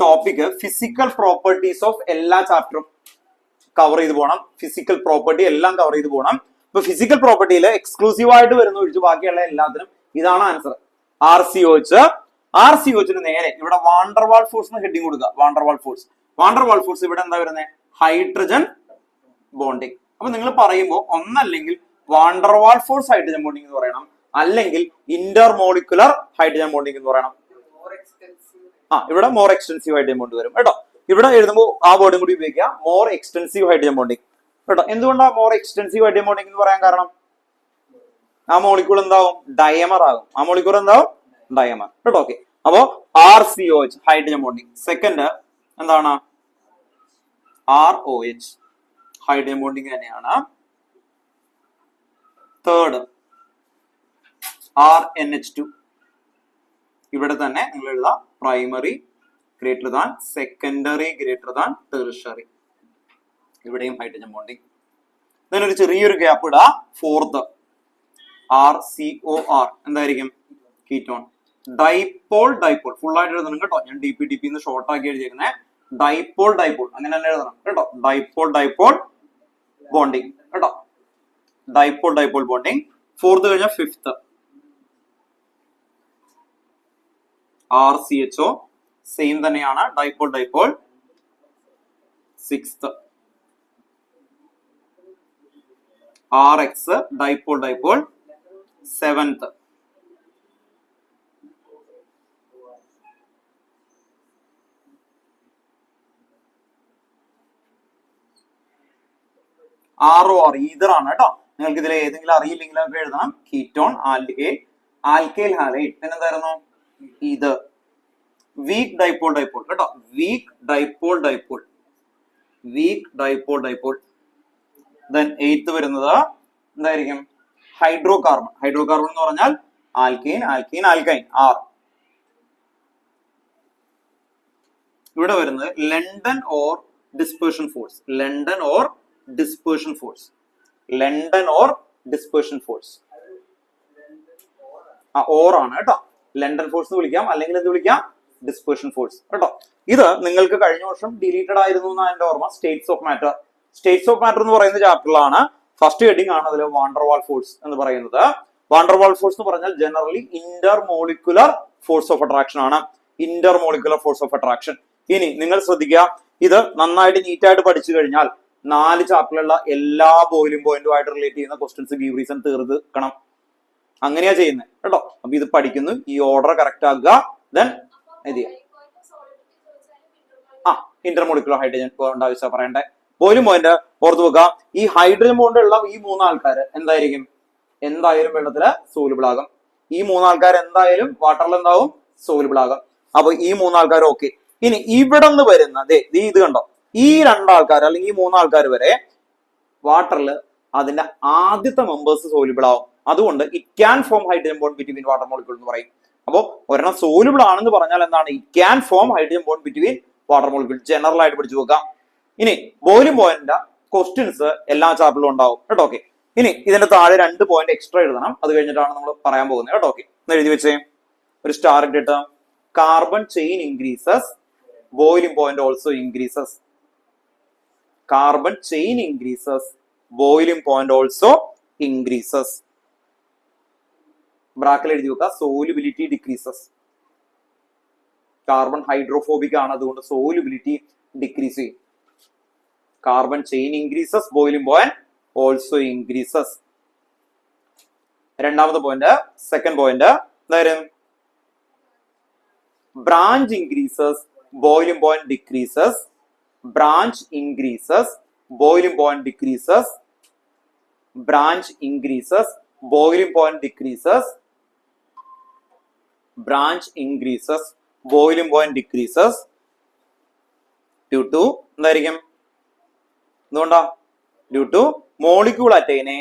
ടോപ്പിക് ഫിസിക്കൽ പ്രോപ്പർട്ടീസ് ഓഫ് എല്ലാ ചാപ്റ്ററും കവർ ചെയ്ത് പോകണം. ഫിസിക്കൽ പ്രോപ്പർട്ടി എല്ലാം കവർ ചെയ്ത് പോകണം. ഇപ്പൊ ഫിസിക്കൽ പ്രോപ്പർട്ടിയിൽ എക്സ്ക്ലൂസീവ് ആയിട്ട് വരുന്ന ഒഴിച്ച് ബാക്കിയുള്ള എല്ലാത്തിനും ഇതാണ് ആൻസർ. RCOH നേരെ ഇവിടെ വാണ്ടർവാൾ ഫോഴ്സ് എന്ന് ഹെഡിങ് കൊടുക്കുക. വാണ്ടർവാൾ ഫോഴ്സ് ഇവിടെ എന്താ വരുന്നത്? Hydrogen bonding. അപ്പൊ നിങ്ങൾ പറയുമ്പോൾ ഒന്നല്ലെങ്കിൽ വാണ്ടർവാൾ ഫോഴ്സ് ഹൈഡ്രജൻ ബോണ്ടിങ് എന്ന് പറയണം, അല്ലെങ്കിൽ ഇന്റർമോളിക്കുലർ ഹൈഡ്രജൻ ബോണ്ടിങ് എന്ന് പറയണം. ഇവിടെ മോർ എക്സ്റ്റൻസീവ് ഹൈഡ്രജൻ ബോണ്ട് വരും കേട്ടോ. ഇവിടെ എഴുതുമ്പോൾ ആ വേർഡും കൂടി ഉപയോഗിക്കുക, മോർ എക്സ്റ്റെൻസീവ് ഹൈഡ്രജൻ ബോണ്ടിങ് കേട്ടോ. എന്തുകൊണ്ടാണ് മോർ എക്സ്റ്റെൻസീവ് ഹൈഡ്രജൻ ബോണ്ടിങ് എന്ന് പറയാൻ കാരണം? ആ മോളിക്യൂൾ എന്താവും? ഡയമർ ആകും. ആ മോളിക്യൂൾ എന്താവും? ഡയമർ കേട്ടോ. ഓക്കെ, അപ്പോ RCOH ഹൈഡ്രജൻ ബോണ്ടിങ്. സെക്കൻഡ് എന്താണ്? ROH ഹൈഡ്രജൻ ബോണ്ടിങ് തന്നെയാണ്. Third RNH2. ഇവിടെ തന്നെ നിങ്ങൾ എഴുതാം primary greater than secondary greater than tertiary. ഇവിടെയും ഹൈഡ്രജൻ ബോണ്ടിങ്. ഇതിനൊരു ചെറിയൊരു ഗ്യാപ്പ് ഇടുക. ഫോർത്ത് RCOR എന്തായിരിക്കും? കീറ്റോൺ. ഡൈപോൾ ഡൈപോൾ ഫുൾ ആയിട്ട് എഴുതണം കേട്ടോ. ഞാൻ DP എന്ന് ഷോർട്ട് ആക്കി എഴുതിയിരിക്കുന്നത്. ഡൈപോൾ ഡൈപോൾ അങ്ങനെ തന്നെ എഴുതണം കേട്ടോ. ഡൈപോൾ ഡൈപോൾ ബോണ്ടിങ് കേട്ടോ. Dipole dipole bonding. ഫോർത്ത് കഴിഞ്ഞാൽ ഫിഫ്ത്ത് RCHO സെയിം തന്നെയാണ്, dipole dipole. Sixth RX dipole dipole. Seventh ROR ether ആണ് കേട്ടോ. നിങ്ങൾക്ക് ഇതിൽ ഏതെങ്കിലും അറിയില്ലെങ്കിൽ ഒക്കെ എഴുതണം. Ketone, aldehyde, alkyl halide. പിന്നെന്തായിരുന്നു? ഈതർ. വീക്ക് ഡൈപോൾ ഡൈപോൾ കേട്ടോ. Weak dipole dipole. Weak dipole dipole. Then eighth വരുന്നത് എന്തായിരിക്കും? Hydro carbon. ഹൈഡ്രോ കാർബൺ എന്ന് പറഞ്ഞാൽ ആൽക്കൈൻ ആൽക്കീൻ ആൽക്കൈൻ R. ഇവിടെ വരുന്നത് London or dispersion force. London or dispersion force. London or dispersion force. Or ആണ് കേട്ടോ. London force എന്ന് വിളിക്കാം, അല്ലെങ്കിൽ എന്ത് വിളിക്കാം? ഡിസ്പേർഷൻ ഫോഴ്സ് കേട്ടോ. ഇത് നിങ്ങൾക്ക് കഴിഞ്ഞ വർഷം ഡിലീറ്റഡ് ആയിരുന്നു എന്നാണ് എന്റെ ഓർമ്മ. States of matter. States of matter എന്ന് പറയുന്ന ചാപ്റ്ററിലാണ്. ഫസ്റ്റ് ഹെഡിങ് ആണ് അതിൽ വാണ്ടർവാൾ ഫോഴ്സ് എന്ന് പറയുന്നത്. വാണ്ടർവാൾ ഫോഴ്സ് എന്ന് പറഞ്ഞാൽ generally intermolecular force of attraction ആണ്. Intermolecular force of attraction. ഇനി നിങ്ങൾ ശ്രദ്ധിക്കുക, ഇത് നന്നായിട്ട് നീറ്റായിട്ട് പഠിച്ചു കഴിഞ്ഞാൽ 4 ചാപ്റ്ററിലുള്ള എല്ലാ ബോയിലിംഗ് പോയിന്റുമായിട്ട് റിലേറ്റ് ചെയ്യുന്ന ക്വസ്റ്റ്യൻസ് ഗീവ് റീസൺ തീർക്കണം. അങ്ങനെയാ ചെയ്യുന്നത് കേട്ടോ. അപ്പൊ ഇത് പഠിക്കുന്നു, ഈ ഓർഡർ കറക്റ്റ് ആക്കുക. ദെൻ ഇന്റർമോളിക്കുലർ ഹൈഡ്രജൻ ബോണ്ട് ആവശ്യം പറയണ്ടേ. ബോയിലിംഗ് പോയിന്റ് ഓർത്ത് വെക്കുക. ഈ ഹൈഡ്രജൻ ബോണ്ട് ഉള്ള ഈ 3 ആൾക്കാർ എന്തായിരിക്കും? എന്തായാലും വെള്ളത്തില് സോലുബിൾ ആകും. ഈ 3 ആൾക്കാർ എന്തായാലും വാട്ടറിൽ എന്താവും? സോലുബിൾ ആകും. അപ്പൊ ഈ 3 ആൾക്കാർ ഓക്കെ. ഇനി ഇവിടെ നിന്ന് വരുന്നത് ഇത് കണ്ടോ, ഈ 2 ആൾക്കാർ അല്ലെങ്കിൽ ഈ 3 ആൾക്കാർ വരെ വാട്ടറിൽ അതിന്റെ ആദ്യത്തെ മെമ്പേഴ്സ് സോലുബിൾ ആവും. അതുകൊണ്ട് it can form hydrogen bond between water molecule എന്ന് പറയും. അപ്പോൾ ഒരെണ്ണം സോലുബിൾ ആണെന്ന് പറഞ്ഞാൽ എന്താണ്? It can form hydrogen bond between water molecule. General ആയിട്ട് പഠിച്ചു വെക്കാം. ഇനി ബോയിലിംഗ് പോയിന്റിന്റെ ക്വസ്റ്റ്യൻസ് എല്ലാ ചാപ്റ്ററിലും ഉണ്ടാവും കേട്ടോ. ഓക്കെ, ഇനി ഇതിന്റെ താഴെ 2 പോയിന്റ് എക്സ്ട്രാ എഴുതണം. അത് കഴിഞ്ഞിട്ടാണ് നമ്മൾ പറയാൻ പോകുന്നത് കേട്ടോ. ഓക്കെ, എഴുതി വെച്ചേ. ഒരു സ്റ്റാർ ഇട്ടിട്ട് carbon chain increases, boiling point also increases. Carbon chain increases, boiling point also increases. ബ്രാക്കറ്റിൽ എഴുതി വെക്കുക സോലുബിലിറ്റി ഡിക്രീസസ്. കാർബൺ ഹൈഡ്രോഫോബിക് ആണ്, അതുകൊണ്ട് സോലുബിലിറ്റി ഡിക്രീസ് ചെയ്യും. Carbon chain increases, boiling point also increases. രണ്ടാമത്തെ പോയിന്റ്, സെക്കൻഡ് പോയിന്റ് എന്തായാലും branch increases, boiling point decreases. Branch increases, boiling point decreases. Branch increases, boiling point decreases. Branch increases, boiling point decreases. Due to എന്തായിരിക്കും? എന്തുകൊണ്ടാ? Due to molecule attain A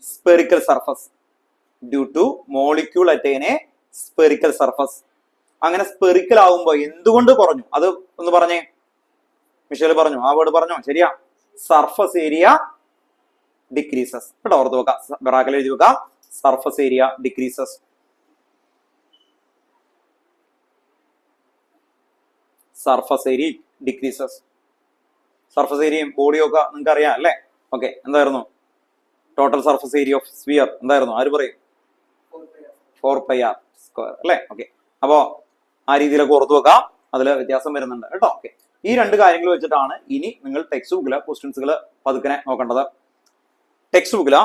spherical surface. Due to molecule attain A spherical surface. അങ്ങനെ spherical ആവുമ്പോ എന്തുകൊണ്ട് കുറഞ്ഞു? അത് ഒന്ന് പറഞ്ഞേ. Michel പറഞ്ഞു, ആ വേർഡ് പറഞ്ഞോ? ശരിയാ, സർഫസ് ഏരിയ ഡിക്രീസസ് കേട്ടോ. ഓർത്ത് വെക്കാം, ബ്രാക്കറ്റിൽ എഴുതി വെക്കാം surface area decreases. Surface area decreases. Surface ഏരിയയും ബോഡിയും ഒക്കെ നിങ്ങൾക്ക് അറിയാം അല്ലേ? ഓക്കെ, എന്തായിരുന്നു total surface area of sphere? എന്തായിരുന്നു? ആര് പറയും? 4πr² അല്ലേ? ഓക്കെ, അപ്പോ ആ രീതിയിലൊക്കെ ഓർത്തു വെക്കാം. അതിൽ വ്യത്യാസം വരുന്നുണ്ട് കേട്ടോ. ഓക്കെ, ഈ 2 കാര്യങ്ങൾ വെച്ചിട്ടാണ് ഇനി നിങ്ങൾ ടെക്സ്റ്റ് ബുക്കിലെ ക്വസ്റ്റ്യൻസുകൾ പതുക്കനെ നോക്കേണ്ടത്. ടെക്സ്റ്റ് ബുക്കില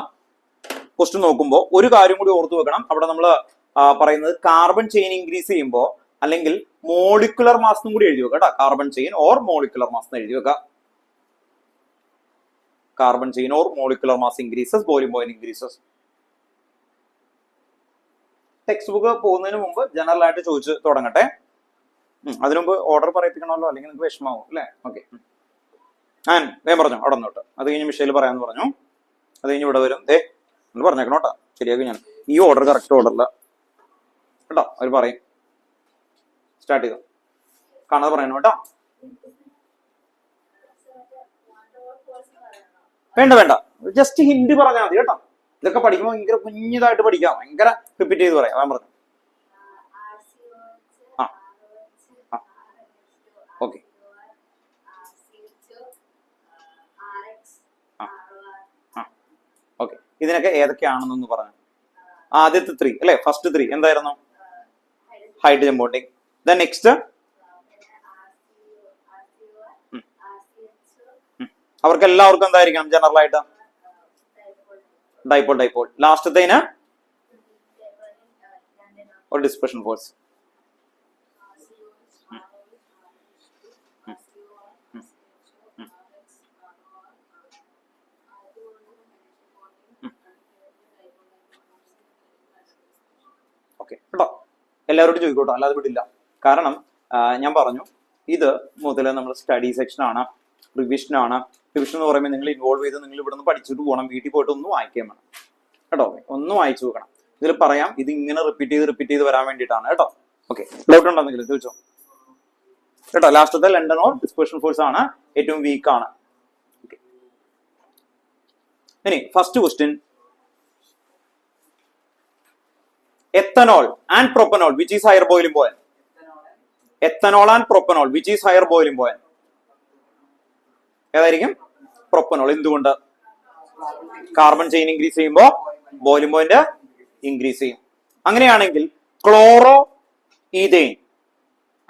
ക്വസ്റ്റ്യൻ നോക്കുമ്പോൾ ഒരു കാര്യം കൂടി ഓർത്തു വെക്കണം. അവിടെ നമ്മൾ പറയുന്നത് കാർബൺ ചെയിൻ ഇൻക്രീസ് ചെയ്യുമ്പോൾ അല്ലെങ്കിൽ മോളിക്കുലർ മാസ് എന്നും കൂടി എഴുതി വെക്കുക കേട്ടോ. Carbon chain or molecular mass എന്ന് എഴുതി വെക്കുക. Carbon chain or molecular mass increases, boiling point increases. Text book പോകുന്നതിന് മുമ്പ് ജനറൽ ആയിട്ട് ചോദിച്ച് തുടങ്ങട്ടെ. അതിനു മുമ്പ് ഓർഡർ പറയിപ്പിക്കണമല്ലോ, അല്ലെങ്കിൽ നിങ്ങൾക്ക് വിഷമാവും അല്ലേ? ഓക്കെ, ഞാൻ വേഗം പറഞ്ഞു അവിടെ നിന്നോട്ട്. അത് കഴിഞ്ഞ് മിഷേൽ പറയാന്ന് പറഞ്ഞു. അത് കഴിഞ്ഞ് ഇവിടെ വരും. എന്ന് പറഞ്ഞേക്കണോട്ടാ, ശരിയാക്കി ഞാൻ. ഈ ഓർഡർ കറക്റ്റ് ഓർഡറില്ല കേട്ടോ, അവർ പറയും. സ്റ്റാർട്ട് ചെയ്തോ, കാണാതെ പറയണം കേട്ടോ. വേണ്ട വേണ്ട, ജസ്റ്റ് ഹിന്റ് പറഞ്ഞാൽ മതി കേട്ടോ. ഇതൊക്കെ പഠിക്കുമ്പോൾ ഭയങ്കര കുഞ്ഞിതായിട്ട് പഠിക്കാം, ഭയങ്കര റിപ്പീറ്റ് ചെയ്ത് പറയാം. ഞാൻ പറഞ്ഞു ഓക്കെ. ഓക്കെ, ഇതിനൊക്കെ ഏതൊക്കെയാണെന്നൊന്ന് പറഞ്ഞു. ആദ്യത്തെ 3 അല്ലെ, ഫസ്റ്റ് 3 എന്തായിരുന്നു? Hydrogen bonding. ദെൻ നെക്സ്റ്റ് അവർക്ക് എല്ലാവർക്കും എന്തായിരിക്കണം ജനറൽ ആയിട്ട്? Dipole dipole. ലാസ്റ്റത്തേന് ഒരു ഡിസ്പെർഷൻ ഫോഴ്സ്. ഓക്കെ കേട്ടോ, എല്ലാവരോടും ചോദിക്കോട്ടോ, അല്ലാതെ വിടില്ല. കാരണം ഞാൻ പറഞ്ഞു ഇത് മുതൽ നമ്മൾ സ്റ്റഡി സെക്ഷൻ ആണ്, റിവിഷൻ ആണ്. റിവിഷൻ എന്ന് പറയുമ്പോൾ നിങ്ങൾ ഇൻവോൾവ് ചെയ്ത് നിങ്ങൾ ഇവിടെ നിന്ന് പഠിച്ചിട്ട് പോകണം, വീട്ടിൽ പോയിട്ട് ഒന്ന് വായിക്കാൻ വേണം കേട്ടോ. ഒന്ന് വായിച്ചു നോക്കണം. ഇതിൽ പറയാം, ഇത് ഇങ്ങനെ റിപ്പീറ്റ് ചെയ്ത് വരാൻ വേണ്ടിയിട്ടാണ് കേട്ടോ. ഓക്കെ, ഡൗട്ട് ഉണ്ടെന്നെങ്കിലും ചോദിച്ചോ കേട്ടോ. ലാസ്റ്റത്തെ ലണ്ടൻ ഓർ ഡിസ്പെർഷൻ ഫോഴ്സ് ആണ് ഏറ്റവും വീക്ക് ആണ്. ഇനി first question, ethanol and propanol which is higher boiling point? ethanol and propanol which is higher boiling point? ഏതായിരിക്കും? പ്രൊപ്പനോൾ. എന്തുകൊണ്ട്? കാർബൺ ചെയിൻ ഇൻക്രീസ് ചെയ്യുമ്പോൾ ബോയിലിംഗ് പോയിന്റ് ഇൻക്രീസ് ചെയ്യും. അങ്ങനെയാണെങ്കിൽ chloroethane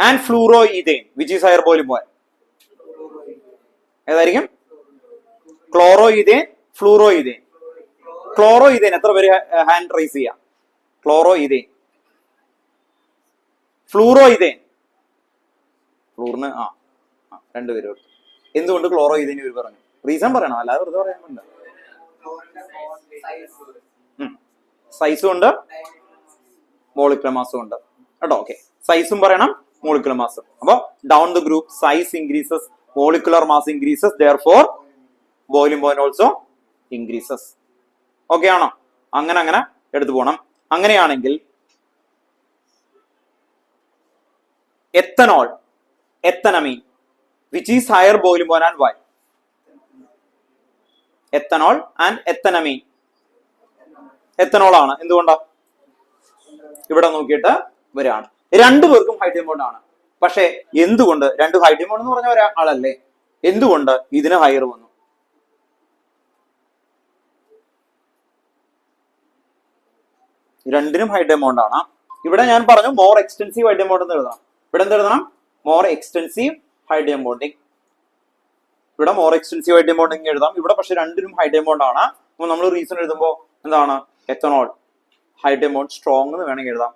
and fluoroethane which is higher boiling point? ഏതായിരിക്കും? Chloroethane, fluoroethane. Chloroethane എത്ര പേര് hand raise ചെയ്യാം? Chloroethane. Fluoroethane, ഫ്ലൂറിന് രണ്ടുപേരും. എന്തുകൊണ്ട് ക്ലോറോ ഈഥെയിൻ ഇവർ പറഞ്ഞു? റീസൺ പറയണം, അല്ലാതെ വെറുതെ പറയാനുണ്ട്. സൈസും ഉണ്ട്, മോളിക്കുലർ മാസും ഉണ്ട് കേട്ടോ. ഓക്കെ, സൈസും പറയണം, മോളിക്കുലർ മാസും. അപ്പൊ down the group size increases, molecular mass increases, therefore boiling point also increases. Okay ആണോ? അങ്ങനെ എടുത്തു പോകണം. അങ്ങനെയാണെങ്കിൽ ethanol, ethanamine which is higher boiling point and why? ethanol and ethanamine. ethanol ആണ്. എന്തുകൊണ്ടാ? ഇവിടെ നോക്കിയിട്ട് വരാണ്. രണ്ടുപേർക്കും ഹൈഡ്രജൻ ബോണ്ട് ആണ്. പക്ഷെ എന്തുകൊണ്ട്? രണ്ട് ഹൈഡ്രജൻ ബോണ്ട് എന്ന് പറഞ്ഞ ഒരാളല്ലേ, എന്തുകൊണ്ട് ഇതിന് ഹയർ വന്നു? രണ്ടിനും ഹൈഡ്രജൻ ബോണ്ട് ആണ്. ഇവിടെ ഞാൻ പറഞ്ഞു മോർ എക്സ്റ്റെൻസീവ് ഹൈഡ്രജൻ ബോണ്ട് എന്ന് എഴുതണം. ഇവിടെ എന്ത് എഴുതണം? More extensive hydrogen bonding. ഇവിടെ മോർ എക്സ്റ്റെൻസീവ് ഹൈഡ്രജൻ ബോണ്ടിങ് എഴുതാം. ഇവിടെ പക്ഷെ രണ്ടിനും ഹൈഡ്രജൻ ബോണ്ട് ആണ്. അപ്പൊ നമ്മൾ റീസൺ എഴുതുമ്പോൾ എന്താണ്? എത്തനോൾ ഹൈഡ്രജൻ ബോണ്ട് സ്ട്രോങ് എന്ന് വേണമെങ്കിൽ എഴുതാം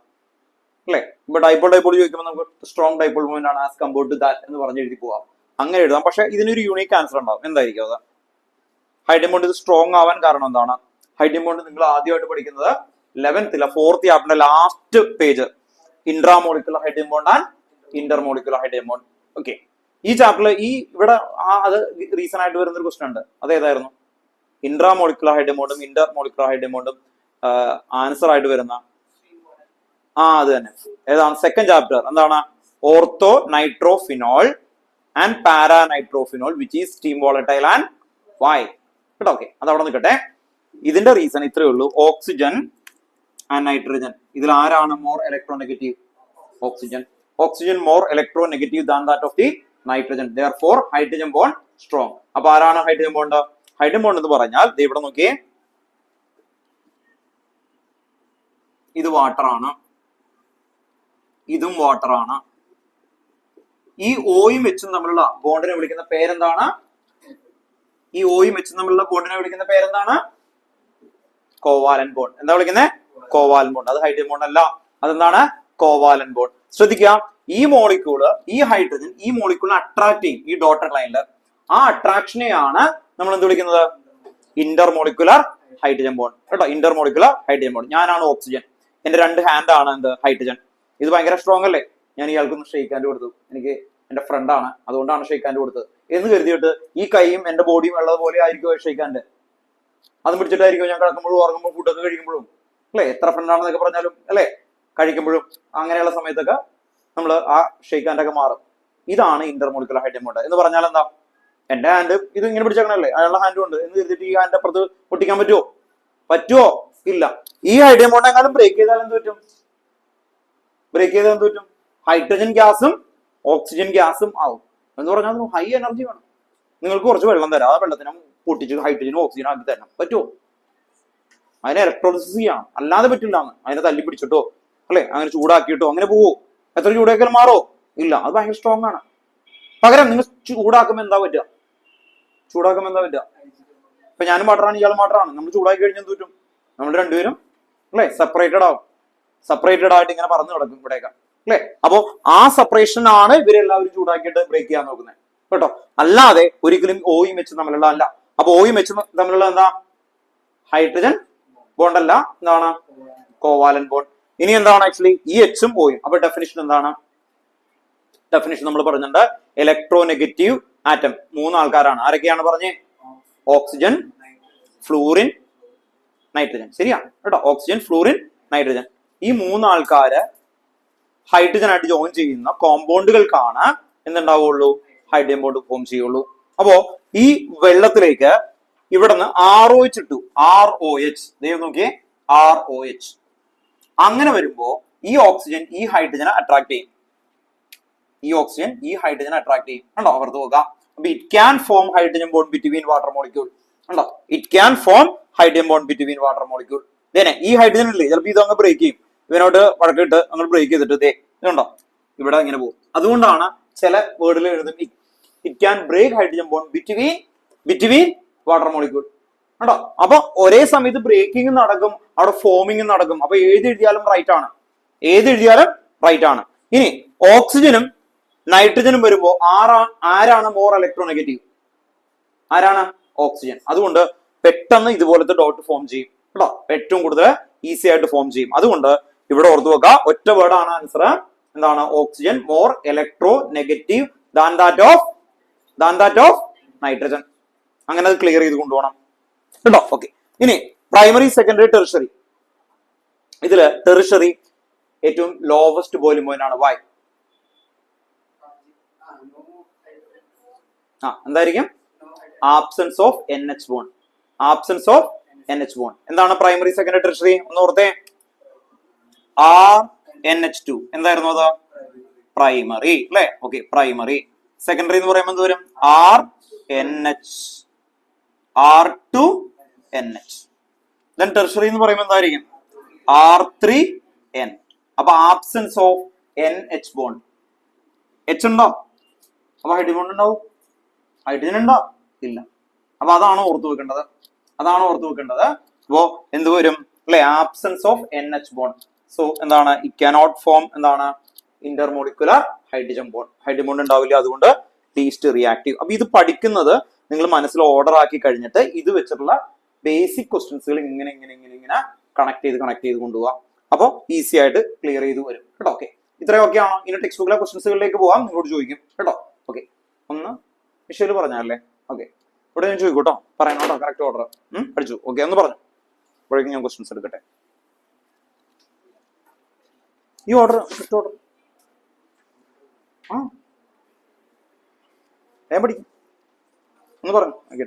അല്ലെ. ഇപ്പൊ ഡൈപോൾ ചോദിക്കുമ്പോൾ നമുക്ക് സ്ട്രോങ് ഡൈപോൾ ബോണ്ട് ആണ് ആസ് കമ്പയർഡ് ടു ദാറ്റ് എന്ന് പറഞ്ഞ് എഴുതി പോവാം. അങ്ങനെ എഴുതാം. പക്ഷെ ഇതിനൊരു യൂണീക്ക് ആൻസർ ഉണ്ടാവും. എന്തായിരിക്കും അത്? ഹൈഡ്രജൻ ബോണ്ട് ഇത് സ്ട്രോങ് ആവാൻ കാരണം എന്താണ്? ഹൈഡ്രജൻ ബോണ്ട് നിങ്ങൾ ആദ്യമായിട്ട് പഠിക്കുന്നത് 11th 4th ചാപ്റ്ററിന്റെ last page, intramolecular hydrogen bond and intermolecular hydrogen bond. Okay, ഈ ചാപ്റ്ററിൽ ഇവിടെ അത് റീസൺ ആയിട്ട് വരുന്ന ഒരു ക്വസ്റ്റൻ ഉണ്ട്. അത് ഏതായിരുന്നു? ഇൻട്രാമോളിക്കുലർ ഹൈഡ്രജൻ ബോണ്ടും ഇന്റർമോളിക്കുലർ ഹൈഡ്രജൻ ബോണ്ടും ആൻസർ ആയിട്ട് വരുന്ന അത് തന്നെ. ഏതാണ്? Second chapter. എന്താണ്? Ortho nitrophenol and para nitrophenol which is steam volatile and why കേട്ടോ. ഓക്കെ, അത് അവിടെ നിൽക്കട്ടെ. ഇതിന്റെ റീസൺ ഇത്രയേ ഉള്ളൂ. ഓക്സിജൻ ആൻഡ് നൈട്രജൻ, ഇതിൽ ആരാണ് more electronegative? Oxygen. Oxygen more electronegative than that of the nitrogen, therefore hydrogen bond strong. അപ്പൊ ആരാണ് ഹൈഡ്രജൻ ബോണ്ട്? ഹൈഡ്രജൻ ബോണ്ട് എന്ന് പറഞ്ഞാൽ ഇവിടെ നോക്കിയേ, ഇത് വാട്ടർ ആണ്, ഇതും വാട്ടർ ആണ്. ഈ ഓയും വെച്ചും തമ്മിലുള്ള ബോണ്ടിനെ വിളിക്കുന്ന പേരെന്താണ്? ഈ ഓയും വെച്ചും തമ്മിലുള്ള ബോണ്ടിനെ വിളിക്കുന്ന പേരെന്താണ്? Covalent bond. എന്താ വിളിക്കുന്നത്? Covalent bond. അത് ഹൈഡ്രജൻ ബോണ്ട് അല്ല. അതെന്താണ്? Covalent bond. ശ്രദ്ധിക്കുക, ഈ മോളിക്യൂള് ഈ ഹൈഡ്രജൻ ഈ മോളിക്യൂളിനെ അട്രാക്ട് ചെയ്യും ഈ ഡോട്ടഡ് ലൈനിൽ. ആ അട്രാക്ഷനെയാണ് നമ്മൾ എന്ത് വിളിക്കുന്നത്? ഇന്റർമോളിക്കുലർ ഹൈഡ്രജൻ ബോണ്ട് കേട്ടോ. Intermolecular hydrogen bond. ഞാനാണ് ഓക്സിജൻ, എന്റെ 2 ഹാൻഡ് ആണ് എന്ത് ഹൈഡ്രജൻ. ഇത് ഭയങ്കര സ്ട്രോങ് അല്ലേ? ഞാൻ ഇയാൾക്കൊന്ന് ഷെയ്ക്ക് ഹാൻഡ് കൊടുത്തു, എനിക്ക് എന്റെ ഫ്രണ്ട് ആണ് അതുകൊണ്ടാണ് ഷെയ്ക്ക് ഹാൻഡ് കൊടുത്തത് എന്ന് കരുതിയിട്ട് ഈ കൈയും എന്റെ ബോഡിയും ഉള്ളത് പോലെ ആയിരിക്കും ഷെയ്ക്ക് ഹാൻഡ്. അത് പിടിച്ചിട്ടായിരിക്കും ഞാൻ കിടക്കുമ്പോഴും ഉറങ്ങുമ്പോൾ ഫുഡൊക്കെ കഴിക്കുമ്പോഴും അല്ലെ, എത്ര ഫ്രണ്ട് ആണെന്നൊക്കെ പറഞ്ഞാലും അല്ലെ, കഴിക്കുമ്പോഴും അങ്ങനെയുള്ള സമയത്തൊക്കെ നമ്മൾ ആ ഷെയ്ക്ക് ഹാൻഡ് ഒക്കെ മാറും. ഇതാണ് ഇന്റർമോളിക്കുലർ ഹൈഡ്രജൻ ബോണ്ട് എന്ന് പറഞ്ഞാൽ എന്താ? എന്റെ ഹാൻഡ് ഇത് ഇങ്ങനെ പിടിച്ചേക്കണല്ലേ, അയാളുടെ ഹാൻഡും ഉണ്ട് എന്ന് കരുതിയിട്ട് ഈ ഹാൻഡ് അപ്പുറത്ത് പൊട്ടിക്കാൻ പറ്റുമോ? ഇല്ല. ഈ ഹൈഡ്രജൻ ബോണ്ട് എങ്ങാനും ബ്രേക്ക് ചെയ്താൽ എന്ത് പറ്റും? ഹൈഡ്രജൻ ഗ്യാസും ഓക്സിജൻ ഗ്യാസും ആവും. എന്ന് പറഞ്ഞാൽ ഹൈ എനർജി വേണം. നിങ്ങൾക്ക് കുറച്ച് വെള്ളം തരാം, ആ വെള്ളത്തിനെ പൊട്ടിച്ച് ഹൈഡ്രജനും ഓക്സിജനും ആക്കി തരണം. പറ്റുമോ? അതിനെ ഇലക്ട്രോളിസിസ് ചെയ്യണം, അല്ലാതെ പറ്റില്ല. അതിനെ തല്ലി പിടിച്ചിട്ടോ അല്ലെ അങ്ങനെ ചൂടാക്കിയിട്ടോ അങ്ങനെ പോവോ? എത്ര ചൂടാക്കിയാലും മാറോ? ഇല്ല. അത് ഭയങ്കര സ്ട്രോങ് ആണ്. പകരം നിങ്ങൾ ചൂടാക്കുമ്പോൾ എന്താ പറ്റുക? ഇപ്പൊ ഞാനും വാട്ടറാണ്, ഇയാൾ വാട്ടറാണ്. നമ്മൾ ചൂടാക്കി കഴിഞ്ഞാൽ എന്ത് പറ്റും? നമ്മൾ രണ്ടുപേരും അല്ലെ സെപ്പറേറ്റഡ് ആവും. സെപ്പറേറ്റഡ് ആയിട്ട് ഇങ്ങനെ പറന്ന് കിടക്കും ഇവിടെയൊക്കെ അല്ലെ. അപ്പോ ആ സെപ്പറേഷൻ ആണ് ഇവരെല്ലാവരും ചൂടാക്കിയിട്ട് ബ്രേക്ക് ചെയ്യാൻ നോക്കുന്നത് കേട്ടോ. അല്ലാതെ ഒരിക്കലും ഓയും വെച്ച് തമ്മിലുള്ള അല്ല. അപ്പൊ ഓയും വെച്ച് തമ്മിലുള്ള എന്താ? ഹൈഡ്രജൻ ബോണ്ട് അല്ല, എന്താണ്? Covalent bond. ഇനി എന്താണ് ആക്ച്വലി ഈ എച്ചും ഓയും? അപ്പൊ ഡെഫിനിഷൻ എന്താണ്? ഡെഫിനിഷൻ നമ്മൾ പറഞ്ഞിട്ടുണ്ട്, ഇലക്ട്രോനെഗറ്റീവ് ആറ്റം 3 ആൾക്കാരാണ്. ആരൊക്കെയാണ് പറഞ്ഞേ? Oxygen, fluorine, nitrogen. ശരിയാ കേട്ടോ. Oxygen, fluorine, nitrogen. ഈ 3 ആൾക്കാര് ഹൈഡ്രജൻ ആയിട്ട് ജോയിൻ ചെയ്യുന്ന കോമ്പൗണ്ടുകൾക്കാണ് എന്തുണ്ടാവുള്ളൂ? ഹൈഡ്രജൻ ബോണ്ട് ഫോം ചെയ്യുള്ളൂ. അപ്പോ ഈ വെള്ളത്തിലേക്ക് ഇവിടുന്ന് ROH ഇട്ടു. ROH ദൈവം നോക്കിയേ, ROH. അങ്ങനെ വരുമ്പോ ഈ ഓക്സിജൻ ഈ ഹൈഡ്രജനെ അട്രാക്ട് ചെയ്യും. കണ്ടോ? അവർത്ത് നോക്കാം. അപ്പൊ it can form hydrogen bond between water molecule. കണ്ടോ? It can form hydrogen bond between water molecule. ഇതന്നെ ഈ ഹൈഡ്രജൻ ഇല്ലേ, ചിലപ്പോൾ ഇത് അങ്ങ് ബ്രേക്ക് ചെയ്യും. ഇവനോട് വഴക്കിട്ട് അങ്ങ് ബ്രേക്ക് ചെയ്തിട്ട് ഇതുണ്ടോ ഇവിടെ ഇങ്ങനെ പോകും. അതുകൊണ്ടാണ് ചില വേർഡിൽ എഴുതും it can break hydrogen bond between water molecule. കേട്ടോ? അപ്പൊ ഒരേ സമയത്ത് ബ്രേക്കിംഗ് നടക്കും, അവിടെ ഫോമിംഗ് നടക്കും. അപ്പൊ ഏത് എഴുതിയാലും റൈറ്റ് ആണ്. ഇനി ഓക്സിജനും നൈട്രജനും വരുമ്പോ ആരാണ് മോർ ഇലക്ട്രോനെഗറ്റീവ്? ആരാണ്? ഓക്സിജൻ. അതുകൊണ്ട് പെട്ടെന്ന് ഇതുപോലത്തെ ഡോട്ട് ഫോം ചെയ്യും കേട്ടോ. ഏറ്റവും കൂടുതൽ ഈസി ആയിട്ട് ഫോം ചെയ്യും. അതുകൊണ്ട് ഇവിടെ ഓർത്തു വെക്കുക, ഒറ്റ വേർഡാണ് ആൻസർ. എന്താണ്? Oxygen more electro negative than that of nitrogen. അങ്ങനെ അത് ക്ലിയർ ചെയ്ത് കൊണ്ടുപോകണം കേട്ടോ. ഓക്കെ. ഇനി പ്രൈമറി, സെക്കൻഡറി, ടെറിഷറി. ഇതില് ടെറിഷറി ഏറ്റവും ലോവസ്റ്റ് ബോയിലിംഗ് പോയിന്റ് ആണ്. വൈ? എന്തായിരിക്കും? Absence of NH bond. എന്താണ് പ്രൈമറി, സെക്കൻഡറി, ടെറിഷറി? ഒന്ന് ഓർത്തേ. RNH2 എന്തായിരുന്നു അത്? പ്രൈമറി അല്ലെ? Okay, primary. സെക്കൻഡറി എന്ന് പറയുമ്പോൾ എന്ത് വരും? R2NH. ദെൻ ടെറിഷറി എന്ന് പറയുമ്പോൾ എന്തായിരിക്കും? R3N. അപ്പൊ absence of NH bond. H ഉണ്ടോ? അപ്പൊ ഹൈഡ്രജൻ ബോണ്ട് ഉണ്ടാവും. ഹൈഡ്രജൻ ഉണ്ടോ? ഇല്ല. അപ്പൊ അതാണ് ഓർത്തു വെക്കേണ്ടത്. അപ്പോ എന്ത് വരും അല്ലെ? Absence of NH bond. So എന്താണ്? ഇറ്റ് കാനോട്ട് ഫോം എന്താണ്? ഇന്റർമോളിക്കുലർ ഹൈഡ്രജൻ ബോണ്ട് ഉണ്ടാവില്ല. അതുകൊണ്ട് ലീസ്റ്റ് റിയാക്റ്റീവ്. അപ്പൊ ഇത് പഠിക്കുന്നത് നിങ്ങൾ മനസ്സിൽ ഓർഡർ ആക്കി കഴിഞ്ഞിട്ട് ഇത് വെച്ചിട്ടുള്ള ബേസിക് ക്വസ്റ്റ്യൻസുകൾ ഇങ്ങനെ കണക്ട് ചെയ്ത് കൊണ്ടുപോകാം. അപ്പോൾ ഈസി ആയിട്ട് ക്ലിയർ ചെയ്ത് വരും കേട്ടോ. ഓക്കെ, ഇത്രയൊക്കെ ആണോ? ഇനി ടെക്സ്റ്റ് ബുക്കിലെ ക്വസ്റ്റ്യൻസുകളിലേക്ക് പോകാം. നിങ്ങളോട് ചോദിക്കും കേട്ടോ. ഓക്കെ, ഒന്ന് വിഷയം പറഞ്ഞല്ലേ? ഓക്കെ, ഇവിടെ ഞാൻ ചോദിക്കൂട്ടോ, പറയണോട്ടോ കറക്റ്റ് ഓർഡർ പഠിച്ചു. ഓക്കെ, ഒന്ന് പറഞ്ഞു അപ്പോഴേക്കും ഞാൻ ക്വസ്റ്റ്യൻസ് എടുക്കട്ടെ. ഈ ഓർഡർ കറക്റ്റ് ഓർഡർ ഞാൻ പഠിക്കും. ഒന്ന് പറഞ്ഞു. ഓക്കെ,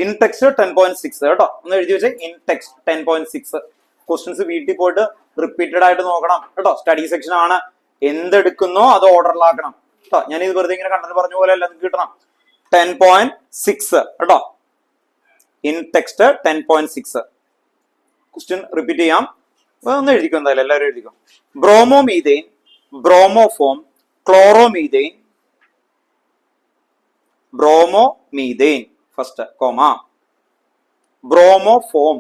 ഇൻ ടെക്സ്റ്റ് 10.6 കേട്ടോ. ഒന്ന് എഴുതി വെച്ചേ. ഇൻ ടെക്സ്റ്റ് 10.6 ക്വസ്റ്റ്യൻസ് വീട്ടിൽ പോയിട്ട് റിപ്പീറ്റഡ് ആയിട്ട് നോക്കണം കേട്ടോ. സ്റ്റഡി സെക്ഷൻ ആണ്. എന്തെടുക്കുന്നോ അത് ഓർഡറിലാക്കണം കേട്ടോ. ഞാൻ ഇത് വെറുതെ ഇങ്ങനെ കണ്ടത് പറഞ്ഞ പോലെ അല്ല, നിങ്ങൾക്ക് കിട്ടണം. 10.6 കേട്ടോ. ഇൻ ടെക്സ്റ്റ് 10.6 ക്വസ്റ്റ്യൻ റിപ്പീറ്റ് ചെയ്യാം. ഒന്ന് എഴുതിക്കും, എന്തായാലും എല്ലാവരും എഴുതിക്കും. Bromomethane, bromoform, chloromethane, bromomethane first comma, bromoform,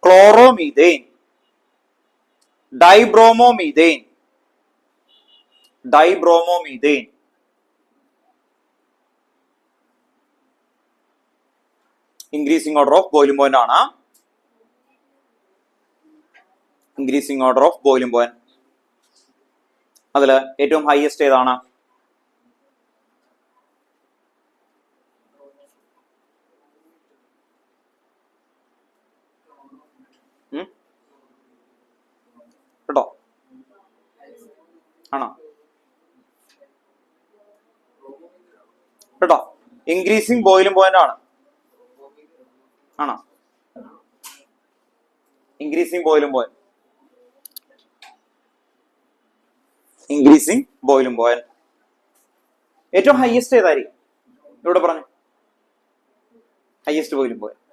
chloromethane, dibromomethane, dibromomethane, increasing order of boiling point ആണ്. ഇൻക്രീസിംഗ് ഓർഡർ ഓഫ് ബോയിലിംഗ് പോയിന്റ്. അതിൽ ഏറ്റവും ഹൈയസ്റ്റ് ഏതാണ്? കേട്ടോ, ആണോ? കേട്ടോ, ഇൻക്രീസിംഗ് ബോയിലിംഗ് പോയിന്റ് ആണ്. ആണോ? Increasing boiling point, increasing boiling point. ഏറ്റവും ഹൈയസ്റ്റ് ഏതായിരിക്കും? ഇവിടെ പറഞ്ഞു ഹൈയസ്റ്റ് ബോയിലിംഗ് പോയിന്റ്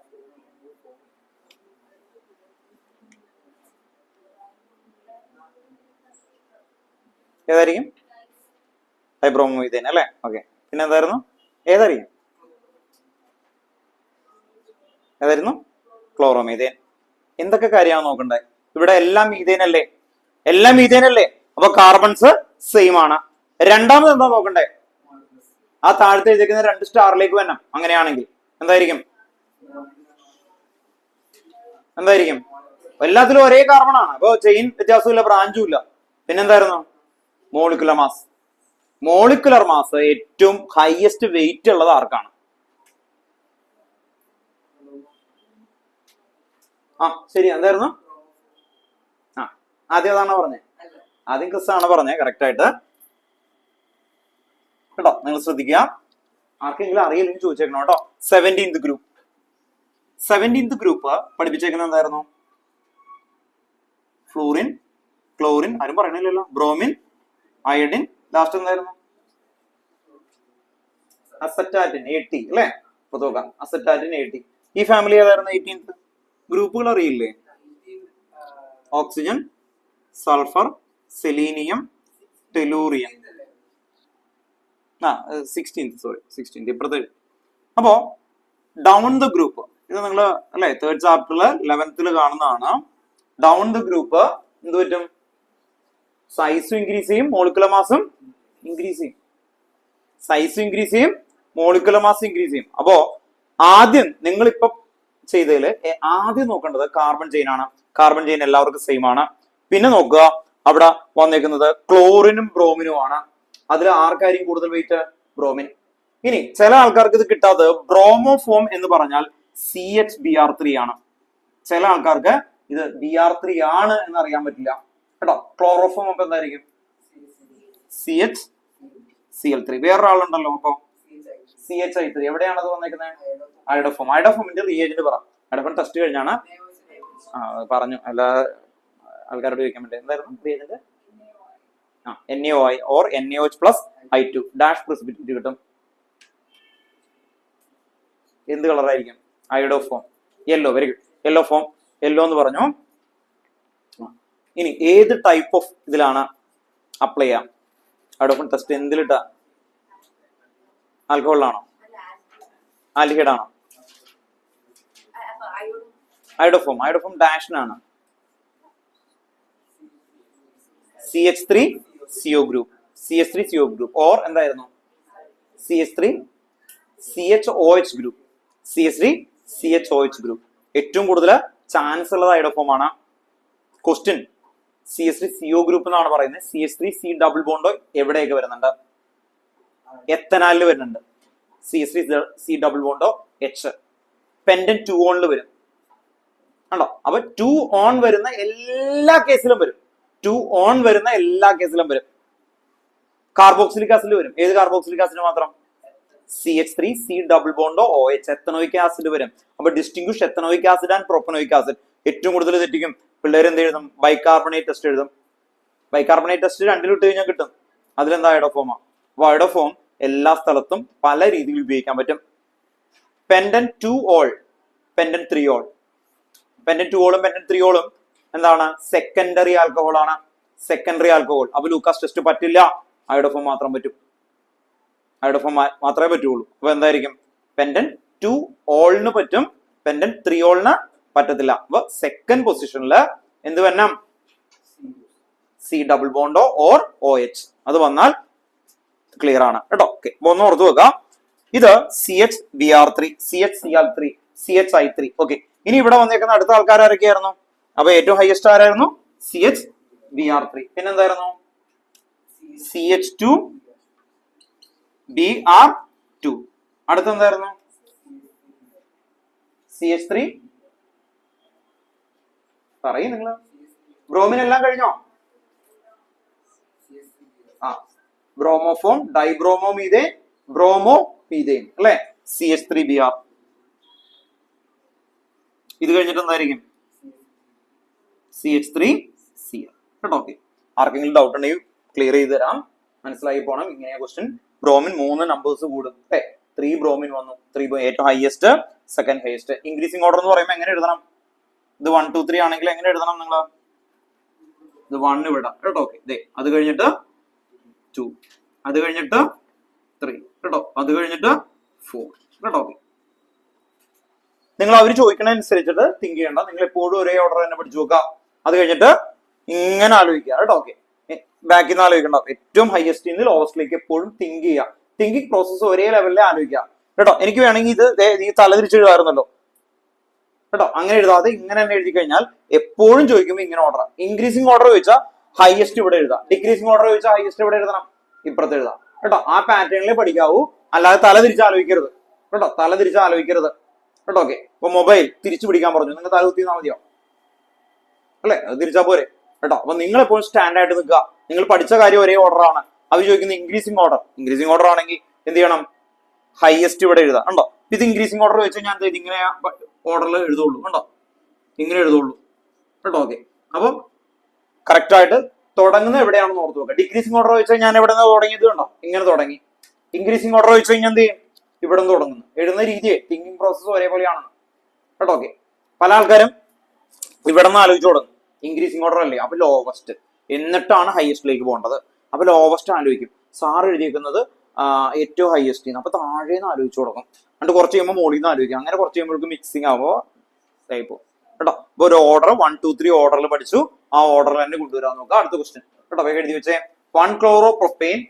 ഏതായിരിക്കും? ഡൈബ്രോമോമീഥെയിൻ അല്ലേ? ഓക്കെ. പിന്നെ എന്തായിരുന്നു? ഏതായിരിക്കും? ഏതായിരുന്നു? ക്ലോറോമീഥെയിൻ. എന്തൊക്കെ കാര്യമാണ് നോക്കണ്ടേ? ഇവിടെ എല്ലാം മീഥെയിൻ അല്ലേ? എല്ലാം മീഥെയിൻ അല്ലേ? അപ്പൊ കാർബൺസ് സെയിം ആണ്. രണ്ടാമത് എന്താ നോക്കണ്ടേ? ആ താഴത്തെ എഴുതിക്കുന്ന 2 സ്റ്റാറിലേക്ക് വരണം. അങ്ങനെയാണെങ്കിൽ എന്തായിരിക്കും? എന്തായിരിക്കും? എല്ലാത്തിലും ഒരേ കാർബൺ ആണ്. അപ്പൊ ചെയിൻ വ്യത്യാസമില്ല, ബ്രാഞ്ചും ഇല്ല. പിന്നെന്തായിരുന്നു? Molecular mass. മോളിക്കുലർ മാസ് ഏറ്റവും ഹൈയസ്റ്റ് വെയിറ്റ് ഉള്ളത് ആർക്കാണ്? ശരി, എന്തായിരുന്നു? ആദ്യം അതാണ് പറഞ്ഞത്. ആദ്യം ക്രിസ് ആണ് പറഞ്ഞത് കറക്റ്റ് ആയിട്ട്. കേട്ടോ, നിങ്ങൾ ശ്രദ്ധിക്കുക. ആർക്കെങ്കിലും അറിയില്ലെങ്കിൽ ചോദിച്ചേക്കണം കേട്ടോ. 17th group. 17th ഗ്രൂപ്പ് പഠിപ്പിച്ചേക്കുന്നത് എന്തായിരുന്നു? ഫ്ലൂറിൻ, ക്ലോറിൻ, ആരും പറയണില്ലല്ലോ. ബ്രോമിൻ, അയഡിൻ, ലാസ്റ്റ് എന്തായിരുന്നു? അസറ്റാറ്റിൻ, 80 അല്ലേ? അപ്പൊ നോക്കാം. അസറ്റാറ്റിൻ 80. ഈ ഫാമിലി ഏതായിരുന്നു? 18th. ഗ്രൂപ്പുകൾ അറിയില്ലേ? Oxygen, sulphur, selenium, tellurium. 16th ഇപ്പുറത്തെ. അപ്പോ ഡൗൺ ദ ഗ്രൂപ്പ്, ഇത് നിങ്ങൾ അല്ലെ 3rd ചാപ്റ്ററില് 11th കാണുന്നതാണ്. ഡൗൺ ദ ഗ്രൂപ്പ് എന്ത് പറ്റും? സൈസും ഇൻക്രീസ് ചെയ്യും, മോളിക്കുലർ മാസും ഇൻക്രീസ് ചെയ്യും. സൈസും ഇൻക്രീസ് ചെയ്യും, മോളിക്കുലർ മാസ് ഇൻക്രീസ് ചെയ്യും. അപ്പോ ആദ്യം നിങ്ങൾ ഇപ്പൊ ചെയ്തതിൽ ആദ്യം നോക്കേണ്ടത് കാർബൺ ചെയിൻ ആണ്. കാർബൺ ചെയിൻ എല്ലാവർക്കും സെയിം ആണ്. പിന്നെ നോക്കുക, അവിടെ വന്നേക്കുന്നത് ക്ലോറിനും ബ്രോമിനും ആണ്. അതിൽ ആർക്കായിരിക്കും കൂടുതൽ വെയിറ്റ്? ബ്രോമിൻ. ഇനി ചില ആൾക്കാർക്ക് ഇത് കിട്ടാത്തത് ബ്രോമോഫോം എന്ന് പറഞ്ഞാൽ CHBr3 ആണ്. ചില ആൾക്കാർക്ക് ഇത് Br3 ആണ് എന്ന് അറിയാൻ പറ്റില്ല കേട്ടോ. ക്ലോറോഫോം അപ്പൊ എന്തായിരിക്കും? CHCl3. വേറൊരാളുണ്ടല്ലോ അപ്പൊ CHI3. എവിടെയാണ് അത് വന്നേക്കുന്നത്? ഐഡോഫോം. ഐഡോഫോമിന്റെ റിയേജന്റ് പറ. ഐഡോഫോം ടെസ്റ്റ് കഴിഞ്ഞാണ് പറഞ്ഞു. എല്ലാ ആൾക്കാരോട് ചോദിക്കാൻ പറ്റില്ല. എന്തായിരുന്നു reagent? NaOI or NaOH plus I2 dash precipitate കിട്ടും. എന്ത് കളറായിരിക്കും? Iodoform. Yellow. Very good. Yellow form. Yellow എന്ന് പറഞ്ഞു. ഇനി ഏത് ടൈപ്പ് ഓഫ് ഇതിലാണ് അപ്ലൈ ചെയ്യാം? ഐഡോഫോം ടെസ്റ്റ് എന്തിലിട്ടാ? ആൽക്കഹോളിലാണോ? ആൽഡിഹൈഡ് ആണോ? ഐഡോഫോം. ഐഡോഫോം ഡാഷിനാണ്. CH3CO group. CH3CO group or എന്തായിരുന്നു? CH3CHOH group. CH3CHOH group. ഏറ്റവും കൂടുതൽ ചാൻസ് ഉള്ളത് ഐഡോഫോം ആണ്. ക്വസ്റ്റ്യൻ CH3CO ഗ്രൂപ്പ് എന്നാണ് പറയുന്നത്. CH3C ഡബിൾ ബോണ്ട് എവിടെയൊക്കെ വരുന്നുണ്ട്? എത്തനാലിൽ വരുന്നുണ്ട്. CH3C double ബോണ്ടോ H. പെൻഡൻ 2 ഓണിൽ വരും. ആണോ? അപ്പൊ 2 ഓൺ വരുന്ന എല്ലാ കേസിലും വരും. 2 ഓൺ വരുന്ന എല്ലാ കേസിലും വരും. കാർബോക്സിലിക് ആസിഡ് വരും. ഏത് കാർബോക്സിലിക് ആസിഡ് മാത്രം? CH3C ഡബിൾ ബോണ്ടോ OH. എത്തനോയിക് ആസിഡ് വരും. അപ്പൊ distinguish ethanoic acid and propanoic acid. ഏറ്റവും കൂടുതൽ തെറ്റിക്കും പിള്ളേർ. എന്ത് എഴുതും? ബൈകാർബണേറ്റ് ടെസ്റ്റ് എഴുതും. ബൈകാർബണേറ്റ് ടെസ്റ്റ് 2 ഇട്ട് കഴിഞ്ഞാൽ കിട്ടും. അതിലെന്താ? ഐഡോഫോമാ. അപ്പൊ ഐഡോഫോം എല്ലാ സ്ഥലത്തും പല രീതിയിൽ ഉപയോഗിക്കാൻ പറ്റും. പെൻഡൻ 2 ഓൾ, പെൻഡൻ 3 ഓൾ. പെൻഡൻ 2 പെൻഡൻ 3 എന്താണ് സെക്കൻഡറി ആൽക്കഹോൾ ആണ്, സെക്കൻഡറി ആൽക്കഹോൾ. അപ്പൊ ലൂക്കാസ് ടെസ്റ്റ് പറ്റില്ല, അയോഡോഫോം മാത്രം പറ്റും, അയോഡോഫോം മാത്രമേ പറ്റുള്ളൂ. അപ്പൊ എന്തായിരിക്കും പെൻഡൻ 2 പറ്റും, പെൻഡൻ 3 പറ്റത്തില്ല. അപ്പൊ സെക്കൻഡ് പൊസിഷനിൽ എന്ത് വരണം, സി ഡബിൾ ബോണ്ടോ ഓർ OH അത് വന്നാൽ ക്ലിയർ ആണ് കേട്ടോ. ഓക്കെ, ഒന്ന് ഓർത്ത് വെക്കാം, ഇത് CHBr3, CHCl3, CHI3. ഓക്കെ, ഇനി ഇവിടെ വന്നേക്കുന്ന അടുത്ത ആൾക്കാർ ആരൊക്കെയായിരുന്നു? അപ്പൊ ഏറ്റവും ഹയസ്റ്റ് ആരായിരുന്നു? CHBr3. പിന്നെന്തായിരുന്നു? CH2Br2. അടുത്തെന്തായിരുന്നു? CH3. പറയും നിങ്ങള്. ബ്രോമിൻ എല്ലാം കഴിഞ്ഞോ? ആ, ബ്രോമോഫോൺ, ഡൈബ്രോമോമീഥേൻ, ബ്രോമോമീഥേൻ അല്ലെ, CH3Br. ഇത് കഴിഞ്ഞിട്ട് എന്തായിരിക്കും? CH3Cl കേട്ടോ. ഓക്കെ, ആർക്കെങ്കിലും ഡൗട്ട് ഉണ്ടെങ്കിൽ ക്ലിയർ ചെയ്ത് തരാം, മനസ്സിലായി പോണം. ഇങ്ങനെയാ ക്വസ്റ്റ്യൻ. ബ്രോമിൻ 3 നമ്പേഴ്സ് കൂടും അല്ലെ, 3 ബ്രോമിൻ വന്നു, 3 ഏറ്റവും highest, second highest. Increasing order എന്ന് പറയുമ്പോൾ എങ്ങനെ എഴുതണം? ഇത് 1 2 3 ആണെങ്കിൽ എങ്ങനെ എഴുതണം നിങ്ങൾ? ഇത് 1 വിടാം കേട്ടോ. ഓക്കെ, അത് കഴിഞ്ഞിട്ട് 2, അത് കഴിഞ്ഞിട്ട് 3 കേട്ടോ, അത് കഴിഞ്ഞിട്ട് 4 കേട്ടോ. ഓക്കെ, നിങ്ങൾ അവർ ചോദിക്കണ അനുസരിച്ചിട്ട് തിങ്ക് ചെയ്യണ്ട, നിങ്ങൾ എപ്പോഴും ഒരേ ഓർഡർ തന്നെ പഠിച്ചു നോക്കുക. അത് കഴിഞ്ഞിട്ട് ഇങ്ങനെ ആലോചിക്കുക കേട്ടോ. ഓക്കെ, ബാക്കിൽ നിന്ന് ആലോചിക്കണ്ട, ഏറ്റവും ഹയസ്റ്റ് നിന്ന് ലോവസ്റ്റിലേക്ക് എപ്പോഴും തിങ്ക് ചെയ്യുക. തിങ്കിങ് പ്രോസസ്സ് ഒരേ ലെവലിൽ ആലോചിക്കുക കേട്ടോ. എനിക്ക് വേണമെങ്കിൽ ഇത് ഈ തലതിരിച്ച് എഴുതാറുന്നല്ലോ കേട്ടോ, അങ്ങനെ എഴുതാതെ ഇങ്ങനെ തന്നെ എഴുതി കഴിഞ്ഞാൽ എപ്പോഴും ചോദിക്കുമ്പോൾ ഇങ്ങനെ ഓർഡർ. ഇൻക്രീസിംഗ് ഓർഡർ ചോദിച്ചാൽ ഹയസ്റ്റ് ഇവിടെ എഴുതാം, ഡിക്രീസിംഗ് ഓർഡർ ചോദിച്ചാൽ ഹയസ്റ്റ് ഇവിടെ എഴുതണം, ഇപ്പുറത്ത് എഴുതാം കേട്ടോ. ആ പാറ്റേണിൽ പഠിക്കാവൂ, അല്ലാതെ തല തിരിച്ച് ആലോചിക്കരുത് കേട്ടോ, തല തിരിച്ച് ആലോചിക്കരുത് കേട്ടോ. ഓക്കെ, ഇപ്പൊ മൊബൈൽ തിരിച്ചു പിടിക്കാൻ പറഞ്ഞു, നിങ്ങൾ തല കുത്തിന്നാ മതിയോ അല്ലെ, അത് തിരിച്ചാ പോരെ കേട്ടോ. അപ്പൊ നിങ്ങൾ എപ്പോഴും സ്റ്റാൻഡ് ആയിട്ട് നിൽക്കുക. നിങ്ങൾ പഠിച്ച കാര്യം ഒരേ ഓർഡർ ആണ്, അവർ ചോദിക്കുന്ന ഇൻക്രീസിംഗ് ഓർഡർ. ഇൻക്രീസിംഗ് ഓർഡർ ആണെങ്കിൽ എന്ത് ചെയ്യണം? ഹയസ്റ്റ് ഇവിടെ എഴുതാം കണ്ടോ. ഇത് ഇൻക്രീസിംഗ് ഓർഡർ വെച്ച് ഞാൻ ഇങ്ങനെ ഓർഡറിൽ എഴുതുള്ളൂ കണ്ടോ, ഇങ്ങനെ എഴുതുള്ളൂ കേട്ടോ. ഓക്കെ, അപ്പം കറക്റ്റ് ആയിട്ട് തുടങ്ങുന്നത് എവിടെയാണെന്ന് ഓർത്ത് നോക്കുക. ഡിക്രീസിംഗ് ഓർഡർ വെച്ചാൽ ഞാൻ എവിടെ നിന്ന് തുടങ്ങിയത് കണ്ടോ, ഇങ്ങനെ തുടങ്ങി. ഇൻക്രീസിംഗ് ഓർഡർ വെച്ച് കഴിഞ്ഞാൽ എന്ത് ചെയ്യും? ഇവിടെ നിന്ന് തുടങ്ങുന്നു. എഴുതുന്ന രീതിയെ തിങ്കിങ് പ്രോസസ്സ് ഒരേപോലെയാണെന്ന് കേട്ടോ. ഓക്കെ, പല ആൾക്കാരും ഇവിടെ നിന്ന് ആലോചിച്ച് തുടങ്ങും, ഇൻക്രീസിംഗ് ഓർഡർ അല്ലേ, അപ്പൊ ലോവസ്റ്റ്, എന്നിട്ടാണ് ഹയസ്റ്റിലേക്ക് പോകേണ്ടത്. അപ്പൊ ലോവസ്റ്റ് ആലോചിക്കും, സാർ എഴുതിയിരിക്കുന്നത് ഏറ്റവും ഹയസ്റ്റ്, അപ്പൊ താഴേന്ന് ആലോചിച്ച് തുടങ്ങും. എന്നിട്ട് കുറച്ച് കഴിയുമ്പോൾ മുകളിൽ നിന്ന് ആലോചിക്കും, അങ്ങനെ കുറച്ച് കഴിയുമ്പോഴേക്കും മിക്സിംഗ് ആവുമ്പോൾ ടൈപ്പോ കേട്ടോ. ഇപ്പൊ ഒരു ഓർഡർ 1 2 3 ഓർഡറിൽ പഠിച്ചു, ആ ഓർഡറിൽ തന്നെ കൊണ്ടുവരാൻ നോക്കുക. അടുത്ത ക്വസ്റ്റ്യൻ കേട്ടോ, വേഗം എഴുതി വെച്ചേ. 1-chloropropane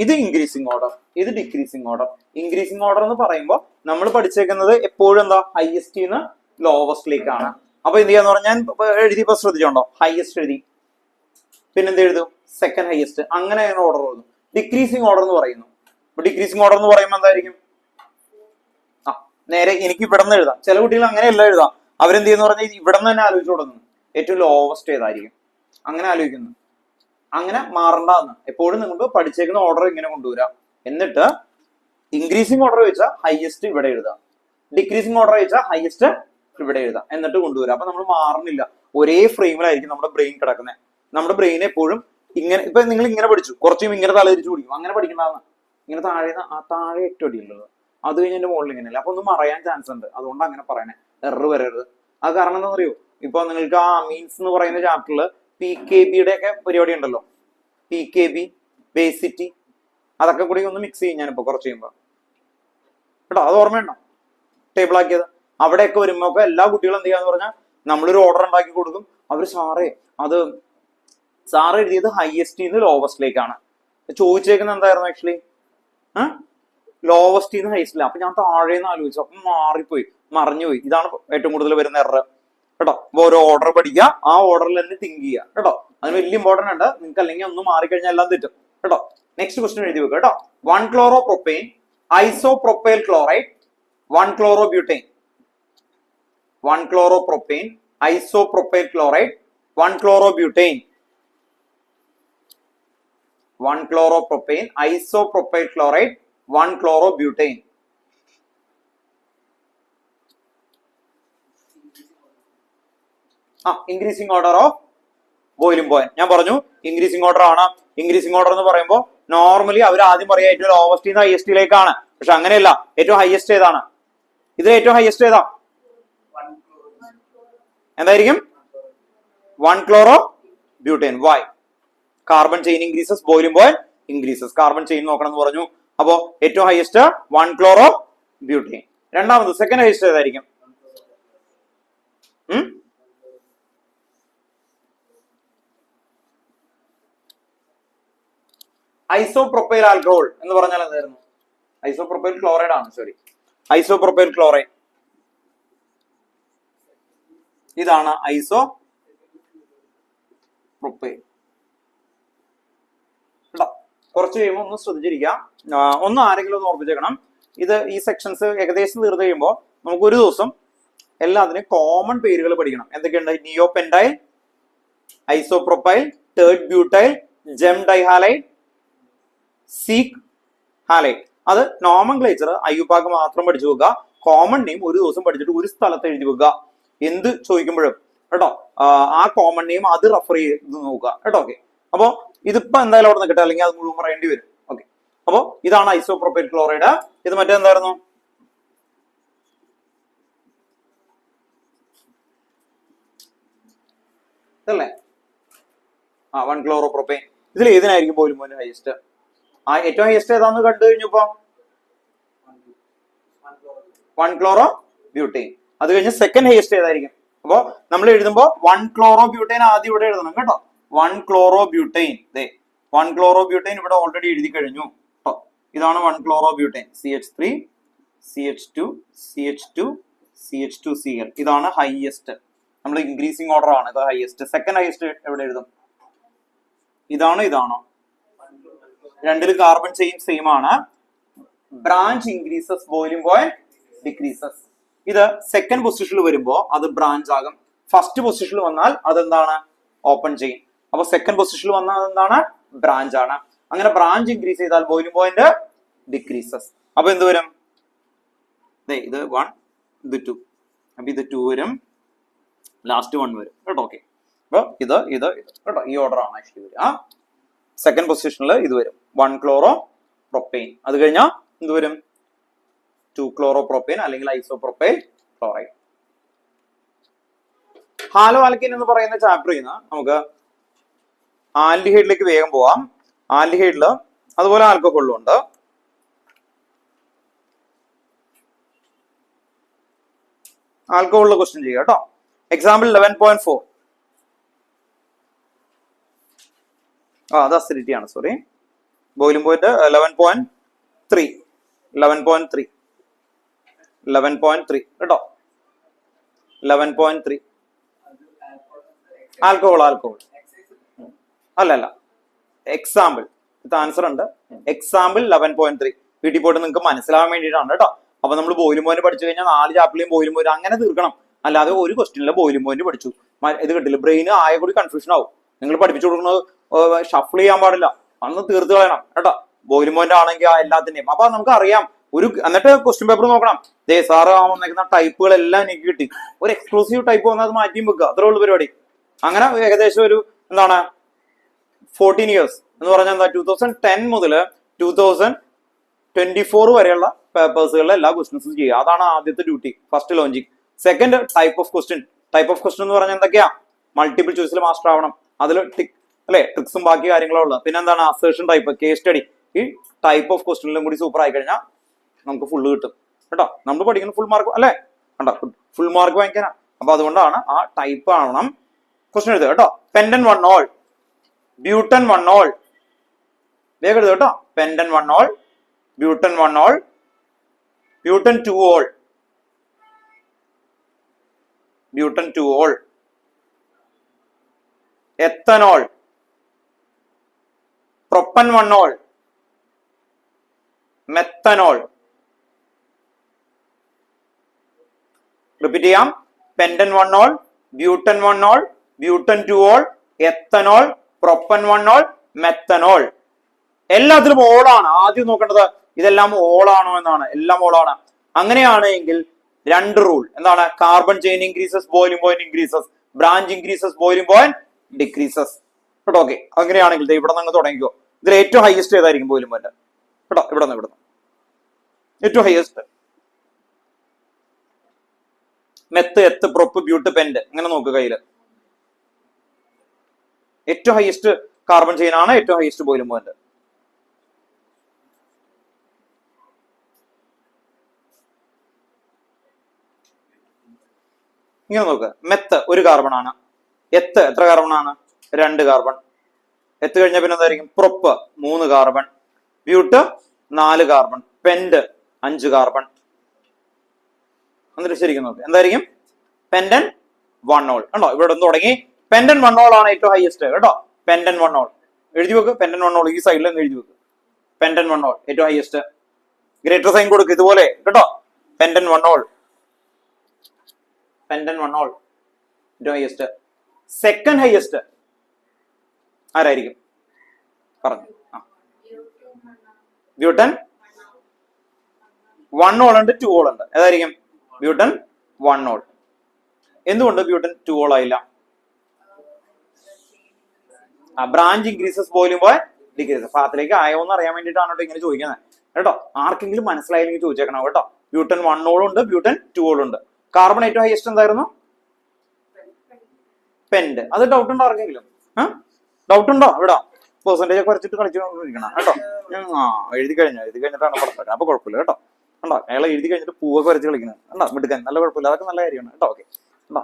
ഇത് ഇൻക്രീസിംഗ് ഓർഡർ, ഇത് ഡിക്രീസിംഗ് ഓർഡർ. ഇൻക്രീസിംഗ് ഓർഡർ എന്ന് പറയുമ്പോൾ നമ്മൾ പഠിച്ചേക്കുന്നത് എപ്പോഴും എന്താ, ഹയസ്റ്റിന്ന് ലോവസ്റ്റിലേക്കാണ്. അപ്പൊ എന്ത് ചെയ്യാന്ന് പറഞ്ഞാൽ എഴുതിയപ്പോ ശ്രദ്ധിച്ചോണ്ടോ, ഹയസ്റ്റ് എഴുതി, പിന്നെന്ത് എഴുതും? സെക്കൻഡ് ഹയസ്റ്റ്, അങ്ങനെ ഓർഡർ എഴുതും. ഡിക്രീസിംഗ് ഓർഡർ എന്ന് പറയുന്നു. അപ്പൊ ഡിക്രീസിംഗ് ഓർഡർ എന്ന് പറയുമ്പോൾ എന്തായിരിക്കും? നേരെ എനിക്ക് ഇവിടെ നിന്ന് എഴുതാം. ചില കുട്ടികൾ അങ്ങനെയല്ല എഴുതാം, അവരെന്ത് ചെയ്യുന്ന പറഞ്ഞാൽ ഇവിടെ നിന്ന് തന്നെ ആലോചിച്ചു തുടങ്ങുന്നു, ഏറ്റവും ലോവസ്റ്റ് ഏതായിരിക്കും, അങ്ങനെ ആലോചിക്കുന്നു. അങ്ങനെ മാറണ്ടെന്ന് എപ്പോഴും നിങ്ങൾക്ക് പഠിച്ചേക്കുന്ന ഓർഡർ ഇങ്ങനെ കൊണ്ടുവരാം. എന്നിട്ട് ഇൻക്രീസിംഗ് ഓർഡർ വെച്ചാൽ ഹയസ്റ്റ് ഇവിടെ എഴുതാം, ഡിക്രീസിംഗ് ഓർഡർ വെച്ചാൽ ഹയസ്റ്റ് ഇവിടെ എഴുതാം, എന്നിട്ട് കൊണ്ടുവരാം. അപ്പൊ നമ്മൾ മാറുന്നില്ല, ഒരേ ഫ്രെയിമിലായിരിക്കും നമ്മുടെ ബ്രെയിൻ കിടക്കുന്നത്. നമ്മുടെ ബ്രെയിൻ എപ്പോഴും ഇങ്ങനെ, ഇപ്പൊ നിങ്ങൾ ഇങ്ങനെ പഠിച്ചു, കുറച്ചും ഇങ്ങനെ തലതിരിച്ചു പിടിക്കും, അങ്ങനെ പഠിക്കണ്ടാന്ന്. ഇങ്ങനെ താഴെ ഏറ്റവും അടിയുള്ളത്, അത് കഴിഞ്ഞ് എന്റെ മുകളിൽ ഇങ്ങനെയല്ല. അപ്പൊ ഒന്ന് മറയാൻ ചാൻസ് ഉണ്ട്, അതുകൊണ്ട് അങ്ങനെ പറയണേ, എറർ വരരുത്. അത് കാരണം എന്താണെന്ന് അറിയോ, ഇപ്പൊ നിങ്ങൾക്ക് ആ മീൻസ് എന്ന് പറയുന്ന ചാപ്റ്ററിൽ PKB ഒക്കെ പരിപാടി ഉണ്ടല്ലോ, PKB, ബേസിറ്റി, അതൊക്കെ കൂടി ഒന്ന് മിക്സ് ചെയ്യും ഞാനിപ്പോ കുറച്ച് ചെയ്യുമ്പോ കേട്ടോ. അത് ഓർമ്മയുണ്ടോ ടേബിൾ ആക്കിയത്? അവിടെയൊക്കെ വരുമ്പോ എല്ലാ കുട്ടികളും എന്ത് ചെയ്യാന്ന് പറഞ്ഞാൽ നമ്മളൊരു ഓർഡർ ഉണ്ടാക്കി കൊടുക്കും. അവര് സാറ് എഴുതിയത് ഹയസ്റ്റിന്ന് ലോവസ്റ്റിലേക്കാണ്. ചോദിച്ചേക്കുന്നത് എന്തായിരുന്നു ആക്ച്വലി? ലോവസ്റ്റിന്ന് ഹയസ്റ്റില്ല. അപ്പൊ ഞാൻ താഴേന്ന് ആലോചിച്ചു, അപ്പൊ മറിഞ്ഞുപോയി. ഇതാണ് ഏറ്റവും കൂടുതൽ വരുന്ന എറർ കേട്ടോ. അപ്പൊ ഒരു ഓർഡർ പഠിക്കുക, ആ ഓർഡറിൽ തന്നെ തിങ്ക് ചെയ്യുക കേട്ടോ. അതിന് വലിയ ഇമ്പോർട്ടന്റ് ഉണ്ട്. നിങ്ങൾക്ക് അല്ലെങ്കിൽ ഒന്ന് മാറിക്കഴിഞ്ഞാൽ എല്ലാം തെറ്റും കേട്ടോ. നെക്സ്റ്റ് ക്വസ്റ്റ്യൻ എഴുതി വെക്കുക കേട്ടോ. 1-chloropropane, isopropyl chloride, 1-chlorobutane. 1-chloropropane, isopropyl chloride, 1-chlorobutane. 1-chloropropane, isopropyl chloride, 1-chlorobutane. Increasing order of boiling point ഞാൻ പറഞ്ഞു, ഇൻക്രീസിംഗ് ഓർഡർ ആണ്. ഇൻക്രീസിംഗ് ഓർഡർ എന്ന് പറയുമ്പോൾ നോർമലി അവർ ആദ്യം പറയാ ഏറ്റവും ലോവസ്റ്റ് ഹയസ്റ്റിലേക്കാണ്. പക്ഷെ അങ്ങനെയല്ല, ഏറ്റവും ഹയസ്റ്റ് ഏതാണ്? ഇതിൽ ഏറ്റവും ഹയസ്റ്റ് ഏതാ? എന്തായിരിക്കും? 1 chlorobutane. Why? Carbon chain increases, boiling point increases. Carbon chain നോക്കണം എന്ന് പറഞ്ഞു. അപ്പോ ഏറ്റവും ഹയസ്റ്റ് 1 chlorobutane. രണ്ടാമത് സെക്കൻഡ് ഹയസ്റ്റ് ഏതായിരിക്കും? ഐസോപ്രൊപ്പൈൽ ആൽക്കഹോൾ എന്ന് പറഞ്ഞാൽ എന്തായിരുന്നു? ഐസോപ്രൊപ്പൈൽ ക്ലോറൈഡ് ആണ്, സോറി, ഐസോപ്രൊപ്പൈൽ ക്ലോറൈഡ്. ഇതാണ് ഐസോപ്രൊപ്പൈൽ. കുറച്ച് കഴിയുമ്പോൾ ഒന്ന് ശ്രദ്ധിച്ചിരിക്കാം. ഒന്ന് ആരെങ്കിലും ഒന്ന് ഓർമ്മിച്ചേക്കണം. ഈ സെക്ഷൻസ് ഏകദേശം തീർന്നു കഴിയുമ്പോൾ നമുക്ക് ഒരു ദിവസം എല്ലാത്തിനും കോമൺ പേരുകൾ പഠിക്കണം. എന്തൊക്കെയുണ്ട്? Neopentyl, isopropyl, third butyl, gem dihalide, sec halide. അത് നോമൻക്ലേച്ചർ അയ്യൂപ്പാക്ക് മാത്രം പഠിച്ചു വെക്കുക. കോമൺ നെയിം ഒരു ദിവസം പഠിച്ചിട്ട് ഒരു സ്ഥലത്ത് എഴുതി വെക്കുക. എന്ത് ചോദിക്കുമ്പോഴും കേട്ടോ ആ കോമൺ നെയിം അത് റെഫർ ചെയ്ത് നോക്കുക കേട്ടോ. ഓക്കെ, അപ്പോ ഇതിപ്പോ എന്തായാലും അവിടെ നിൽക്കട്ടെ, അല്ലെങ്കിൽ അത് മുഴുവൻ പറയേണ്ടി വരും. ഓക്കെ, അപ്പോ ഇതാണ് ഐസോപ്രൊപ്പൈൽ ക്ലോറൈഡ്. ഇത് മറ്റെന്തായിരുന്നു? ഇതല്ലേ? 1 chloropropaine. ഇതിൽ ഏതിനായിരിക്കും ബോയിലിംഗ് പോയിന്റ് ഹയസ്റ്റ്? ഏറ്റവും ഹയസ്റ്റ് ഏതാന്ന് കണ്ടു കഴിഞ്ഞപ്പോ 1 chlorobutane. അത് കഴിഞ്ഞ് സെക്കൻഡ് ഹയസ്റ്റ് ഏതായിരിക്കും? അപ്പോ നമ്മൾ എഴുതുമ്പോ 1 chlorobutane ആദ്യം ഇവിടെ എഴുതണം കേട്ടോ. 1 chlorobutane. 1 chlorobutane ഇവിടെ ഓൾറെഡി എഴുതി കഴിഞ്ഞു കേട്ടോ. ഇതാണ് 1 chlorobutane. CH3, CH2, CH2, CH2Cl. ഇതാണ് ഹയസ്റ്റ്. നമ്മൾ ഇൻക്രീസിംഗ് ഓർഡർ ആണ്. ഇത് ഹയസ്റ്റ്. സെക്കൻഡ് ഹയസ്റ്റ് എവിടെ എഴുതും? ഇതാണോ? രണ്ടിൽ കാർബൺ ചെയിൻ സെയിം ആണ്. Branch increases, boiling point decreases. ഇത് സെക്കൻഡ് പൊസിഷനിൽ വരുമ്പോ അത് ബ്രാഞ്ച് ആകും. ഫസ്റ്റ് പൊസിഷനിൽ വന്നാൽ അതെന്താണ്? Open chain. അപ്പൊ സെക്കൻഡ് പൊസിഷനിൽ വന്നാൽ അതെന്താണ്? ബ്രാഞ്ച് ആണ്. അങ്ങനെ ബ്രാഞ്ച് ഇൻക്രീസ് ചെയ്താൽ ബോയിലിംഗ് പോയിന്റ് ഡിക്രീസസ്. അപ്പൊ എന്ത് വരും? ഇത് 1, ഇത് 2. അപ്പൊ ഇത് 2 വരും, ലാസ്റ്റ് 1 വരും കേട്ടോ. ഓക്കെ, അപ്പൊ ഇത് കേട്ടോ, ഈ ഓർഡർ ആണ് ആക്ച്വലി വരിക. സെക്കൻഡ് പൊസിഷനിൽ ഇത് വരും 1 chloropropane. അത് കഴിഞ്ഞാൽ എന്ത് വരും? 2 chloropropane അല്ലെങ്കിൽ ഐസോപ്രൊപ്പൈൽ ക്ലോറൈഡ്. ഹാലോ ആൽക്കീൻ എന്ന് പറയുന്ന ചാപ്റ്ററിൽ നിന്ന് നമുക്ക് ആൽഡിഹൈഡിലേക്ക് വേഗം പോവാം. ആൽഡിഹൈഡില് അതുപോലെ ആൽക്കഹോളിലും ഉണ്ട്. ആൽക്കഹോളിലെ ക്വസ്റ്റ്യൻ ചെയ്യുക കേട്ടോ. എക്സാമ്പിൾ 11.4. അത് അസിഡിറ്റി ആണ്, സോറി. ബോയിലിംഗ് പോയിന്റ് 11.3 കേട്ടോ. 11.3 ആൽക്കഹോൾ അല്ല, എക്സാമ്പിൾ. ഇത് ആൻസർ ഉണ്ട്. എക്സാമ്പിൾ 11.3 വീട്ടിൽ പോയിട്ട് നിങ്ങൾക്ക് മനസ്സിലാവാൻ വേണ്ടിയിട്ടാണ് കേട്ടോ. അപ്പൊ നമ്മൾ ബോയിലിംഗ് പോയിന്റ് പഠിച്ചു കഴിഞ്ഞാൽ 4 ചാപ്റ്ററിലെയും ബോയിലിംഗ് പോയിന്റ് അങ്ങനെ തീർക്കണം. അല്ലാതെ ഒരു ക്വസ്റ്റ്യനിലെ ബോയിലിംഗ് പോയിന്റ് പഠിച്ചു ഇത് കിട്ടില്ല. ബ്രെയിന് ആയ കൂടി കൺഫ്യൂഷൻ ആവും. നിങ്ങൾ പഠിപ്പിച്ചു കൊടുക്കുന്നത് ഷഫിൾ ചെയ്യാൻ പാടില്ല, അന്ന് തീർത്ത് കളയണം കേട്ടോ. ബോയിലിംഗ് പോയിന്റ് ആണെങ്കിൽ എല്ലാത്തിന്റെയും അപ്പൊ നമുക്ക് അറിയാം. എന്നിട്ട് ക്വസ്റ്റ്യൻ പേപ്പർ നോക്കണം. സാറ് വന്നേക്കുന്ന ടൈപ്പുകളെല്ലാം എനിക്ക് കിട്ടി. ഒരു എക്സ്ക്ലൂസീവ് ടൈപ്പ് വന്നാൽ അത് മാറ്റിയും വെക്കുക. അത്രേ ഉള്ളൂ പരിപാടി. അങ്ങനെ ഏകദേശം ഒരു 14 years എന്ന് പറഞ്ഞാൽ എന്താ, 2010 മുതൽ 2024 വരെയുള്ള പേപ്പേഴ്സുകളിലെ എല്ലാ ക്വസ്റ്റ്യൻസും ചെയ്യുക. അതാണ് ആദ്യത്തെ duty, first launching. Second type of question എന്ന് പറഞ്ഞാൽ എന്തൊക്കെയാ? മൾട്ടിപ്പിൾ ചോയ്സിൽ മാസ്റ്റർ ആവണം. അതിൽ ട്രിക്സും ബാക്കി കാര്യങ്ങളും ഉള്ളത്. പിന്നെ എന്താണ്? Assertion type, case study. ഈ ടൈപ്പ് ഓഫ് ക്വസ്റ്റ്യനിലും കൂടി സൂപ്പർ ആയി കഴിഞ്ഞാൽ നമുക്ക് ഫുള്ള് കിട്ടും കേട്ടോ. നമ്മൾ പഠിക്കുന്ന ഫുൾ മാർക്ക് അല്ലേ? കണ്ടോ, ഫുൾ മാർക്ക് വാങ്ങിക്കാനാ. അപ്പൊ അതുകൊണ്ടാണ് ആ ടൈപ്പ് ആവണം. ക്വസ്റ്റ്യൻ എഴുതുക കേട്ടോ. Pentan 1 ol, butan 1 ol. വേഗം എഴുതുക കേട്ടോ. Pentan 1 ol, butan 1 ol, butan 2 ol, butan 2 ol, ethanol, propan 1 ol, methanol. Repeat ചെയ്യാം. Pentan 1 ol, butan 1 ol, butan 2 ol, ethanol, propan 1 ol, methanol. എല്ലാത്തിലും ഓളാണ് ആദ്യം നോക്കേണ്ടത്. ഇതെല്ലാം ഓളാണോ എന്നാണ്. എല്ലാം ഓളാണ്. അങ്ങനെയാണ് എങ്കിൽ 2 റൂൾ എന്താണ്? Carbon chain increases, boiling point increases. Branch increases, boiling point decreases കേട്ടോ. ഓക്കെ, അങ്ങനെയാണെങ്കിൽ ഇവിടെ നിന്ന് തുടങ്ങിക്കോ. ഇതിൽ ഏറ്റവും ഹയസ്റ്റ് ഏതായിരിക്കും ബോയിലിംഗ് പോയിന്റ് കേട്ടോ? ഇവിടെ നിന്ന് ഏറ്റവും highest meth, eth, prop, but, pent. ഇങ്ങനെ നോക്കുക കയ്യില്. ഏറ്റവും ഹയസ്റ്റ് കാർബൺ ചെയിൻ ആണ് ഏറ്റവും ഹയസ്റ്റ് ബോയിലിംഗ് പോയിന്റ്. ഇങ്ങനെ നോക്കുക. മെത്ത് ഒരു കാർബൺ ആണ്. എത്ത് എത്ര കാർബൺ ആണ്? 2 കാർബൺ. എത്ത് കഴിഞ്ഞാൽ പിന്നെ എന്തായിരിക്കും? Prop 3 carbon, ബ്യൂട്ട് 4 carbon, pent 5 carbon. എന്നിട്ട് ശരിക്കും നോക്കുക എന്തായിരിക്കും? പെന്റൻ 1 ഓൾ. കണ്ടോ ഇവിടെ ഒന്ന് തുടങ്ങി. പെന്റൻ 1 ഓൾ ആണ് ഏറ്റവും ഹയസ്റ്റ് കേട്ടോ. പെന്റൻ 1 ഓൾ എഴുതി വെക്ക്. പെന്റൻ 1 ഓൾ ഈ സൈഡിൽ എഴുതി വെക്ക്. പെന്റൻ 1 ഓൾ ഏറ്റവും ഹയസ്റ്റ്. ഗ്രേറ്റർ സൈൻ കൊടുക്ക് ഇതുപോലെ കേട്ടോ. പെന്റൻ 1 ഓൾ, പെന്റൻ 1 ഓൾ ഏറ്റവും ഹയസ്റ്റ്. സെക്കൻഡ് ഹയസ്റ്റ് ആരായിരിക്കും? പറഞ്ഞു. ബ്യൂട്ടൻ 1 ഓൾ ഉണ്ട്, 2 ഓൾ ഉണ്ട്. ഏതായിരിക്കും? Butan 1 ol. എന്തുകൊണ്ട് ബ്യൂട്ടൻ 2 ഓൾ ആയില്ല? Branch increases boiling point decreases. പാത്തിലേക്ക് ആയോ എന്ന് അറിയാൻ വേണ്ടിയിട്ടാണ് കേട്ടോ ഇങ്ങനെ ചോദിക്കുന്നത് കേട്ടോ. ആർക്കെങ്കിലും മനസ്സിലായില്ലെങ്കിൽ ചോദിച്ചേക്കണം കേട്ടോ. ബ്യൂട്ടൻ 1 ഓൾ ഉണ്ട്, ബ്യൂട്ടൻ 2 ഓൾ ഉണ്ട്. കാർബൺ ഏറ്റവും ഹയസ്റ്റ് എന്തായിരുന്നു? പെന്റ്. അത് ഡൗട്ട് ഉണ്ടോ ആർക്കെങ്കിലും? ഡൗട്ട് ഉണ്ടോ? ഇവിടെ പെർസെന്റേജ് ഒക്കെ വരച്ചിട്ട് കളിച്ചോണ്ടിരിക്കണം കേട്ടോ. എഴുതി കഴിഞ്ഞിട്ടാണ് പറഞ്ഞത്. അപ്പൊ കുഴപ്പമില്ല കേട്ടോ. കണ്ടോ അയാളെ എഴുതി കഴിഞ്ഞിട്ട് പൂവൊക്കെ വരച്ച് കളിക്കുന്നത് കണ്ടോ. മിടുക്കൻ, നല്ല കുഴപ്പമില്ല. അതൊക്കെ നല്ല കാര്യമാണ് കേട്ടോ. ഓക്കെ കണ്ടോ,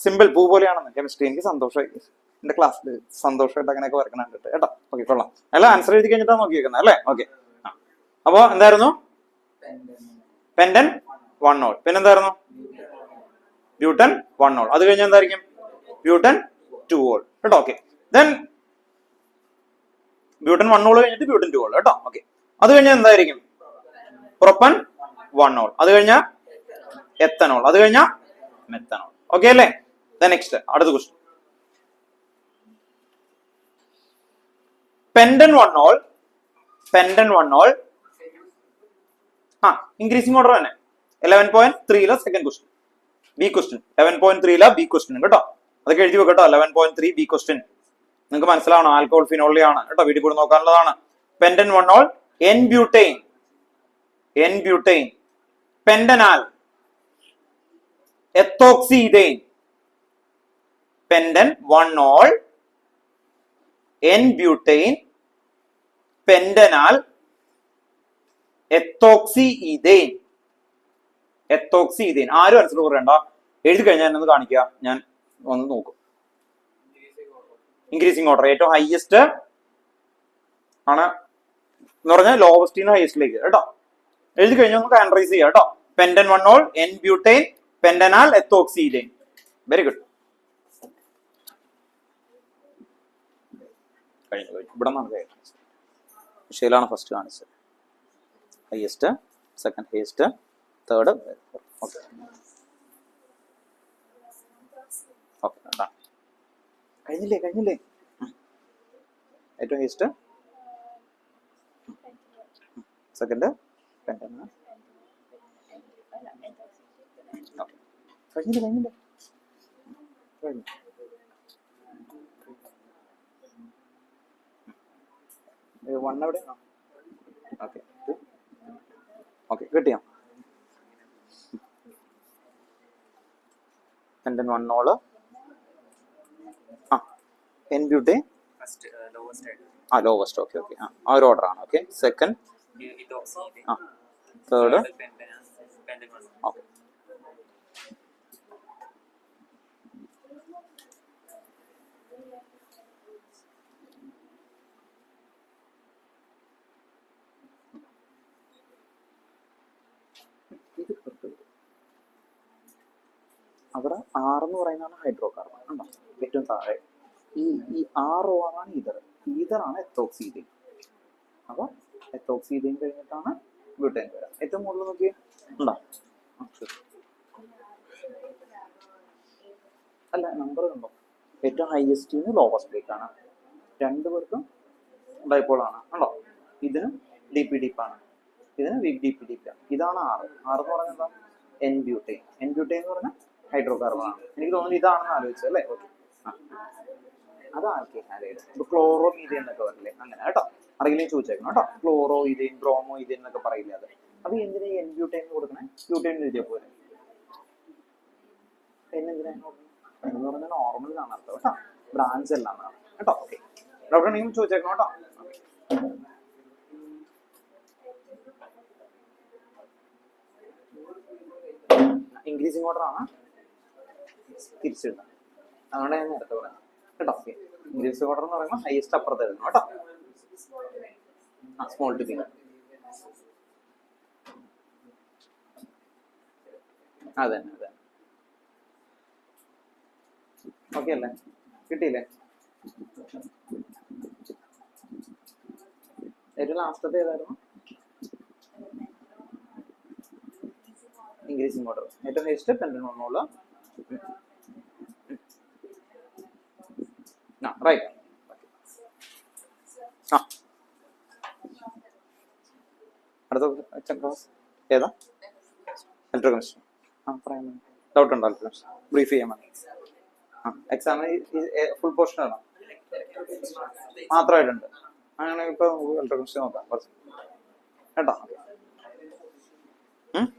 സിമ്പിൾ പൂ പോലെയാണെന്ന് കെമിസ്ട്രി. എനിക്ക് സന്തോഷമായി എന്റെ ക്ലാസ്സിൽ സന്തോഷമായിട്ട് അങ്ങനെയൊക്കെ വരക്കണം കണ്ടിട്ട് കേട്ടോ. ഓക്കെ കൊള്ളാം. അയാൾ ആൻസർ എഴുതി കഴിഞ്ഞിട്ടാണ് നോക്കി വെക്കുന്നത് അല്ലേ? ഓക്കെ. അപ്പൊ എന്തായിരുന്നു? Pentan 1 ol. പിന്നെന്തായിരുന്നു? Butan 1 ol. അത് കഴിഞ്ഞാൽ എന്തായിരിക്കും? ബ്യൂട്ടൻ 2 ഓൾ കേട്ടോ. ഓക്കെ. ദെൻ ബ്യൂട്ടൻ 1 ഓൾ കഴിഞ്ഞിട്ട് ബ്യൂട്ടൻ 2 ഓൾ കേട്ടോ. ഓക്കെ. അത് കഴിഞ്ഞാൽ എന്തായിരിക്കും? Propan 1 ol. അത് കഴിഞ്ഞാൽ എത്തനോൾ. അത് കഴിഞ്ഞാൽ മെത്തനോൾ. ഓക്കെ അല്ലേ? നെക്സ്റ്റ് അടുത്ത question. Pentan 1 ol, pentan 1 ol increasing order തന്നെ. 11.3 second question, B question. 11.3 B question കേട്ടോ. അതൊക്കെ എഴുതി വെക്കട്ടോ. 11.3 ബി ക്വസ്റ്റ്യൻ നിങ്ങൾക്ക് മനസ്സിലാവണം. ആൽക്കഹോൾ ഫിനോളി ആണ് കേട്ടോ. വീട്ടിൽ കൂടി നോക്കാനുള്ളതാണ്. Pentan 1 ol, n butyne, n butyne, pentanal, ethoxyethyne. Pentan 1 ol, n butyne, pentanal, ethoxyethyne. Ethoxyethyne. ആരും ആൻസർ പറയണ്ട. എഴുതി കഴിഞ്ഞാൽ എന്നെ ഒന്ന് കാണിക്കുക, ഞാൻ ഒന്ന് നോക്കും. ഇൻക്രീസിംഗ് ഓർഡർ ഏറ്റവും ഹയസ്റ്റ് ആണ് എന്ന് പറഞ്ഞാൽ ലോവസ്റ്റ് നിന്ന് ഹയസ്റ്റിലേക്ക് കേട്ടോ. എഴുതി കഴിഞ്ഞാൽ നമുക്ക് ആൻഡ്രൈസ് ചെയ്യാം കേട്ടോ. Pentan 1 ol, n butyne, pentanal, ethoxyethyne. Very good. ഇവിടെ നിന്നാണ് ഫസ്റ്റ് കാണിച്ചത്. Highest, second highest, third. Okay okay കഴിഞ്ഞില്ലേ? ഏറ്റവും ഹയസ്റ്റ് സെക്കൻഡ് പെന്റനാൽ. ഓക്കെ കഴിഞ്ഞില്ലേ? കഴിഞ്ഞു. 1 എവിടെ? ഓക്കെ ഓക്കെ കിട്ടിയോ? പെന്റൻ 1 ol, n butyne lowest. Okay okay ആ ഒരു ഓർഡർ ആണ്. ഓക്കെ. Second, third. ഓക്കെ അവിടെ 6 എന്ന് പറയുന്നതാണ് ഹൈഡ്രോ കാർബൺ ഉണ്ടോ. ഏറ്റവും താഴെ ഈ 6 ആണ് ഈതർ. ഈതറാണ് എത്തോക്സിഇഥൈൻ. അപ്പൊ എത്തോക്സിഇഥൈൻ കഴിഞ്ഞിട്ടാണ് ബ്യൂട്ടൈൻ വരാം. ഏറ്റവും മുകളിൽ നോക്കി ഉണ്ടോ? അല്ല നമ്പർ കണ്ടോ? ഏറ്റവും ഹയസ്റ്റ് ലോവസ്റ്റിലേക്കാണ്. രണ്ടുപേർക്കും ഡൈപോൾ ആണ് ഉണ്ടോ. ഇതിന് ഡി പി ആണ്, ഇതിന് ഡി പി ഇതാണ് 6. 6 എന്ന് പറഞ്ഞാൽ എന്താ? N butyne. എൻ ബ്യൂട്ടൈൻ എന്ന് പറഞ്ഞാൽ ഹൈഡ്രോ കാർബൺ ആണ്. എനിക്ക് തോന്നുന്നു ഇതാണെന്ന് ആലോചിച്ചത് അല്ലേ? ഓക്കെ. അത് ആൽക്കഹൈഡ്. ഇപ്പൊ ക്ലോറോ മീഥൈൻ എന്നൊക്കെ പറയില്ലേ, അങ്ങനെ കേട്ടോ. അറിയില്ലേ ചോദിച്ചേക്കണം കേട്ടോ. ക്ലോറോ ഇഥൈൻ, ബ്രോമോ ഇഥൈൻ എന്നൊക്കെ പറയില്ലേ. അത് അപ്പൊ എന്തിനാ എൻ ബ്യൂട്ടൈൻ കൊടുക്കണേ? ബ്യൂട്ടൈൻ എഴുതിയാൽ പോലെ എന്ന് പറഞ്ഞാൽ നോർമൽ എന്നാണ് അർത്ഥം കേട്ടോ, ബ്രാഞ്ച് അല്ല എന്നാണ് കേട്ടോ. ഓക്കെ, ഡൗട്ട് ഉണ്ടെങ്കിൽ ചോദിച്ചേക്കണം കേട്ടോ. ഇൻക്രീസിങ് ഓർഡർ ആണ് തിരിച്ചിടുന്നത്, അതുകൊണ്ട് ഞാൻ നേരത്തെ പറയാം കേട്ടോ. ഓക്കെ, ഇൻക്രീസിങ് ഓർഡർ എന്ന് പറയുമ്പോൾ ഹൈയസ്റ്റ് അപ്പുറത്ത് എഴുതണം കേട്ടോ. സ്മോൾ ടു ബിഗ്, അതെ അതെ. ഓക്കെ അല്ലേ, കിട്ടിയില്ലേ? ഏറ്റവും ലാസ്റ്റത്തെ ഏതായിരുന്നു? Increasing order. ഏറ്റവും ഹൈസ്റ്റ് പെൻഡന്റ് വന്നോളൂ. റൈറ്റ്. അടുത്ത ക്ലാസ് ഏതാ? ഇലക്ട്രോകെമിസ്ട്രി. പറയാൻ ഡൗട്ട് ഉണ്ടോ? ഇലക്ട്രോകെമിസ്ട്രി ബ്രീഫ് ചെയ്യാൻ മതി. എക്സാമിന് ഫുൾ പോർഷൻ ആണോ മാത്രമായിട്ടുണ്ട്? അങ്ങനെ ഇപ്പൊ ഇലക്ട്രോകെമിസ്ട്രി നോക്കാം കുറച്ച് കേട്ടോ.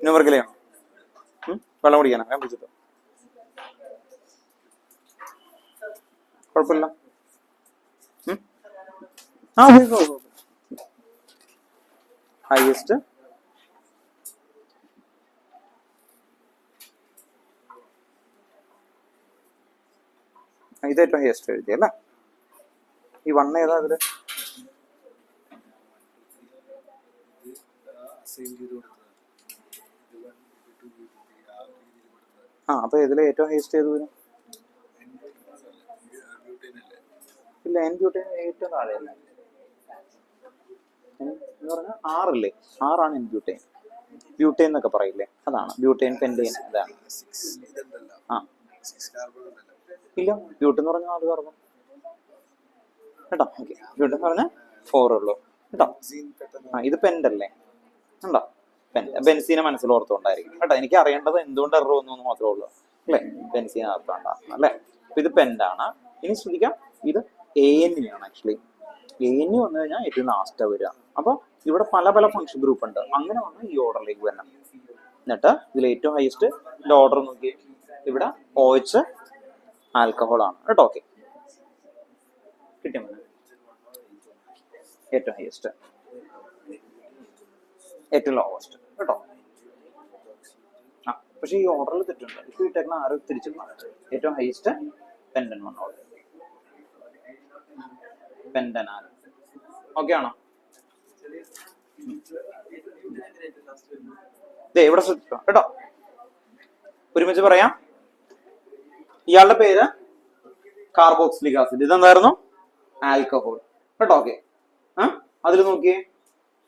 ന്യൂമറിക്കൽ ചെയ്യണം. വെള്ളം കുടിക്കാനാ ഞാൻ പിടിച്ചിട്ട് കുഴപ്പമില്ല. ഹൈയസ്റ്റ് ഇത് ഏറ്റവും ഹൈയസ്റ്റ് എഴുതി അല്ലേ? ഈ 1 ഏതാ അതില്? അപ്പൊ ഇതില് ഏറ്റവും ഹൈയസ്റ്റ് ഏത് വരും? ഇല്ല, എൻ ബ്യൂട്ടൈൻ ഏറ്റവും താഴെയല്ല എന്ന് പറഞ്ഞാൽ 6 6 എൻ ബ്യൂട്ടൈൻ. ബ്യൂട്ടൈൻ എന്നൊക്കെ പറയില്ലേ, അതാണ് ബ്യൂട്ടൈൻ പെൻറ്റൈൻ. അതാണ്. ഇല്ല, ബ്യൂട്ടൈൻ എന്ന് പറഞ്ഞാൽ 4 കാർബൺ കേട്ടോ. ഓക്കെ, ബ്യൂട്ടൈൻ എന്ന് പറഞ്ഞാൽ 4 ഉള്ളൂ കേട്ടോ. ഇത് പെൻഡല്ലേ ഉണ്ടോ? ബെൻസീനെ മനസ്സിൽ ഓർത്തുകൊണ്ടായിരിക്കും കേട്ടോ. എനിക്ക് അറിയേണ്ടത് എന്തുകൊണ്ട് എറർ വന്നു എന്ന് മാത്രമേ ഉള്ളൂ അല്ലേ? ബെൻസീനെ ഓർത്തുകൊണ്ടാണ് അല്ലേ? അപ്പൊ ഇത് പെൻഡാണ്. ഇനി ശ്രദ്ധിക്കാം, ഇത് ANE ആണ്. ആക്ച്വലി ANE വന്നു കഴിഞ്ഞാൽ ഏറ്റവും ലാസ്റ്റ് വരിക. അപ്പൊ ഇവിടെ പല പല ഫംഗ്ഷൻ ഗ്രൂപ്പ് ഉണ്ട്. അങ്ങനെ വന്ന് ഈ ഓർഡറിലേക്ക് വരണം. എന്നിട്ട് ഇതിൽ ഏറ്റവും ഹൈയസ്റ്റ് ഓർഡർ നോക്കി, ഇവിടെ OH ആൽക്കഹോൾ ആണ് കേട്ടോ. ഓക്കെ, കിട്ടിയ ഏറ്റവും ഹൈയസ്റ്റ്, ഏറ്റവും ലോവസ്റ്റ് കേട്ടോ. പക്ഷെ ഈ ഓർഡറിൽ തെറ്റുണ്ട്. ഇപ്പോൾ ഇട്ടേക്കുന്ന 6 തിരിച്ചിട്ടുണ്ട്. ഏറ്റവും ഹൈയസ്റ്റ് പെൻഡൻ വന്നോൾ, പെൻഡനാൽ. ഓക്കെ ആണോ? ഇവിടെ ശ്രദ്ധിക്കണം കേട്ടോ. ഒരുമിച്ച് പറയാം. ഇയാളുടെ പേര് കാർബോക്സിലിക് ആസിഡ്. ഇതെന്തായിരുന്നു? ആൽക്കഹോൾ കേട്ടോ. ഓക്കെ, അതിൽ നോക്കിയേ,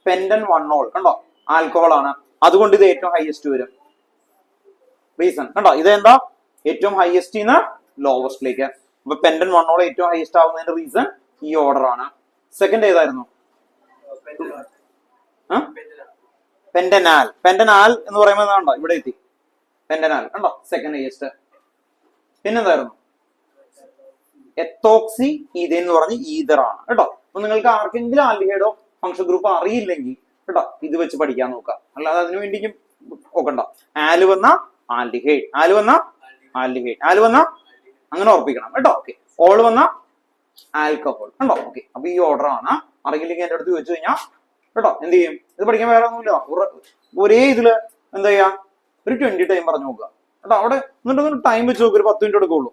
പെൻഡൻ 1 കണ്ടോ, ആൽക്കഹോൾ ആണ്. അതുകൊണ്ട് ഇത് ഏറ്റവും ഹൈയസ്റ്റ് വരും. റീസൺ കണ്ടോ, ഇതെന്താ ഏറ്റവും ഹൈയസ്റ്റ് ലോവസ്റ്റിലേക്ക്. അപ്പൊ പെൻഡൻ 1 ഏറ്റവും ഹൈയസ്റ്റ് ആവുന്നതിന്റെ റീസൺ ഈ ഓർഡർ ആണ്. സെക്കൻഡ് ഏതായിരുന്നു? പെൻഡനാൽ. പെൻഡനാൽ എന്ന് പറയുമ്പോൾ കണ്ടോ, ഇവിടെ എത്തി പെൻഡനാൽ കണ്ടോ, സെക്കൻഡ് ഹൈയസ്റ്റ്. പിന്നെന്തായിരുന്നു? എത്തോക്സി ഈഥൈൻ എന്ന് പറഞ്ഞ് ഈതർ ആണ് കേട്ടോ. അപ്പൊ നിങ്ങൾക്ക് ആർക്കെങ്കിലും ആൽഡിഹൈഡോ ഫംഗ്ഷൻ ഗ്രൂപ്പ് അറിയില്ലെങ്കിൽ കേട്ടോ, ഇത് വെച്ച് പഠിക്കാൻ നോക്കാം. അല്ലാതെ അതിനു വേണ്ടിക്കും നോക്കണ്ട. ആല് വന്ന ആൽഡിഹൈഡ്, ആല് വന്ന ആൽഡിഹൈഡ്, ആല് വന്ന അങ്ങനെ ഉറപ്പിക്കണം കേട്ടോ. ഓക്കെ, ഓൾ വന്ന ആൽക്കഹോൾ കണ്ടോ. ഓക്കെ, അപ്പൊ ഈ ഓർഡർ ആണ്. അറിയില്ലെങ്കിൽ എന്റെ അടുത്ത് ചോദിച്ചു കഴിഞ്ഞാൽ കേട്ടോ എന്ത് ചെയ്യും? ഇത് പഠിക്കാൻ വേറെ ഒന്നുമില്ല. ഒരേ ഇതില് എന്താ ചെയ്യാ, ഒരു 20 ടൈം പറഞ്ഞു നോക്കുക കേട്ടോ. അവിടെ എന്നിട്ട് ടൈം വെച്ച് നോക്കുക, ഒരു 10 മിനിറ്റ് എടുക്കുള്ളൂ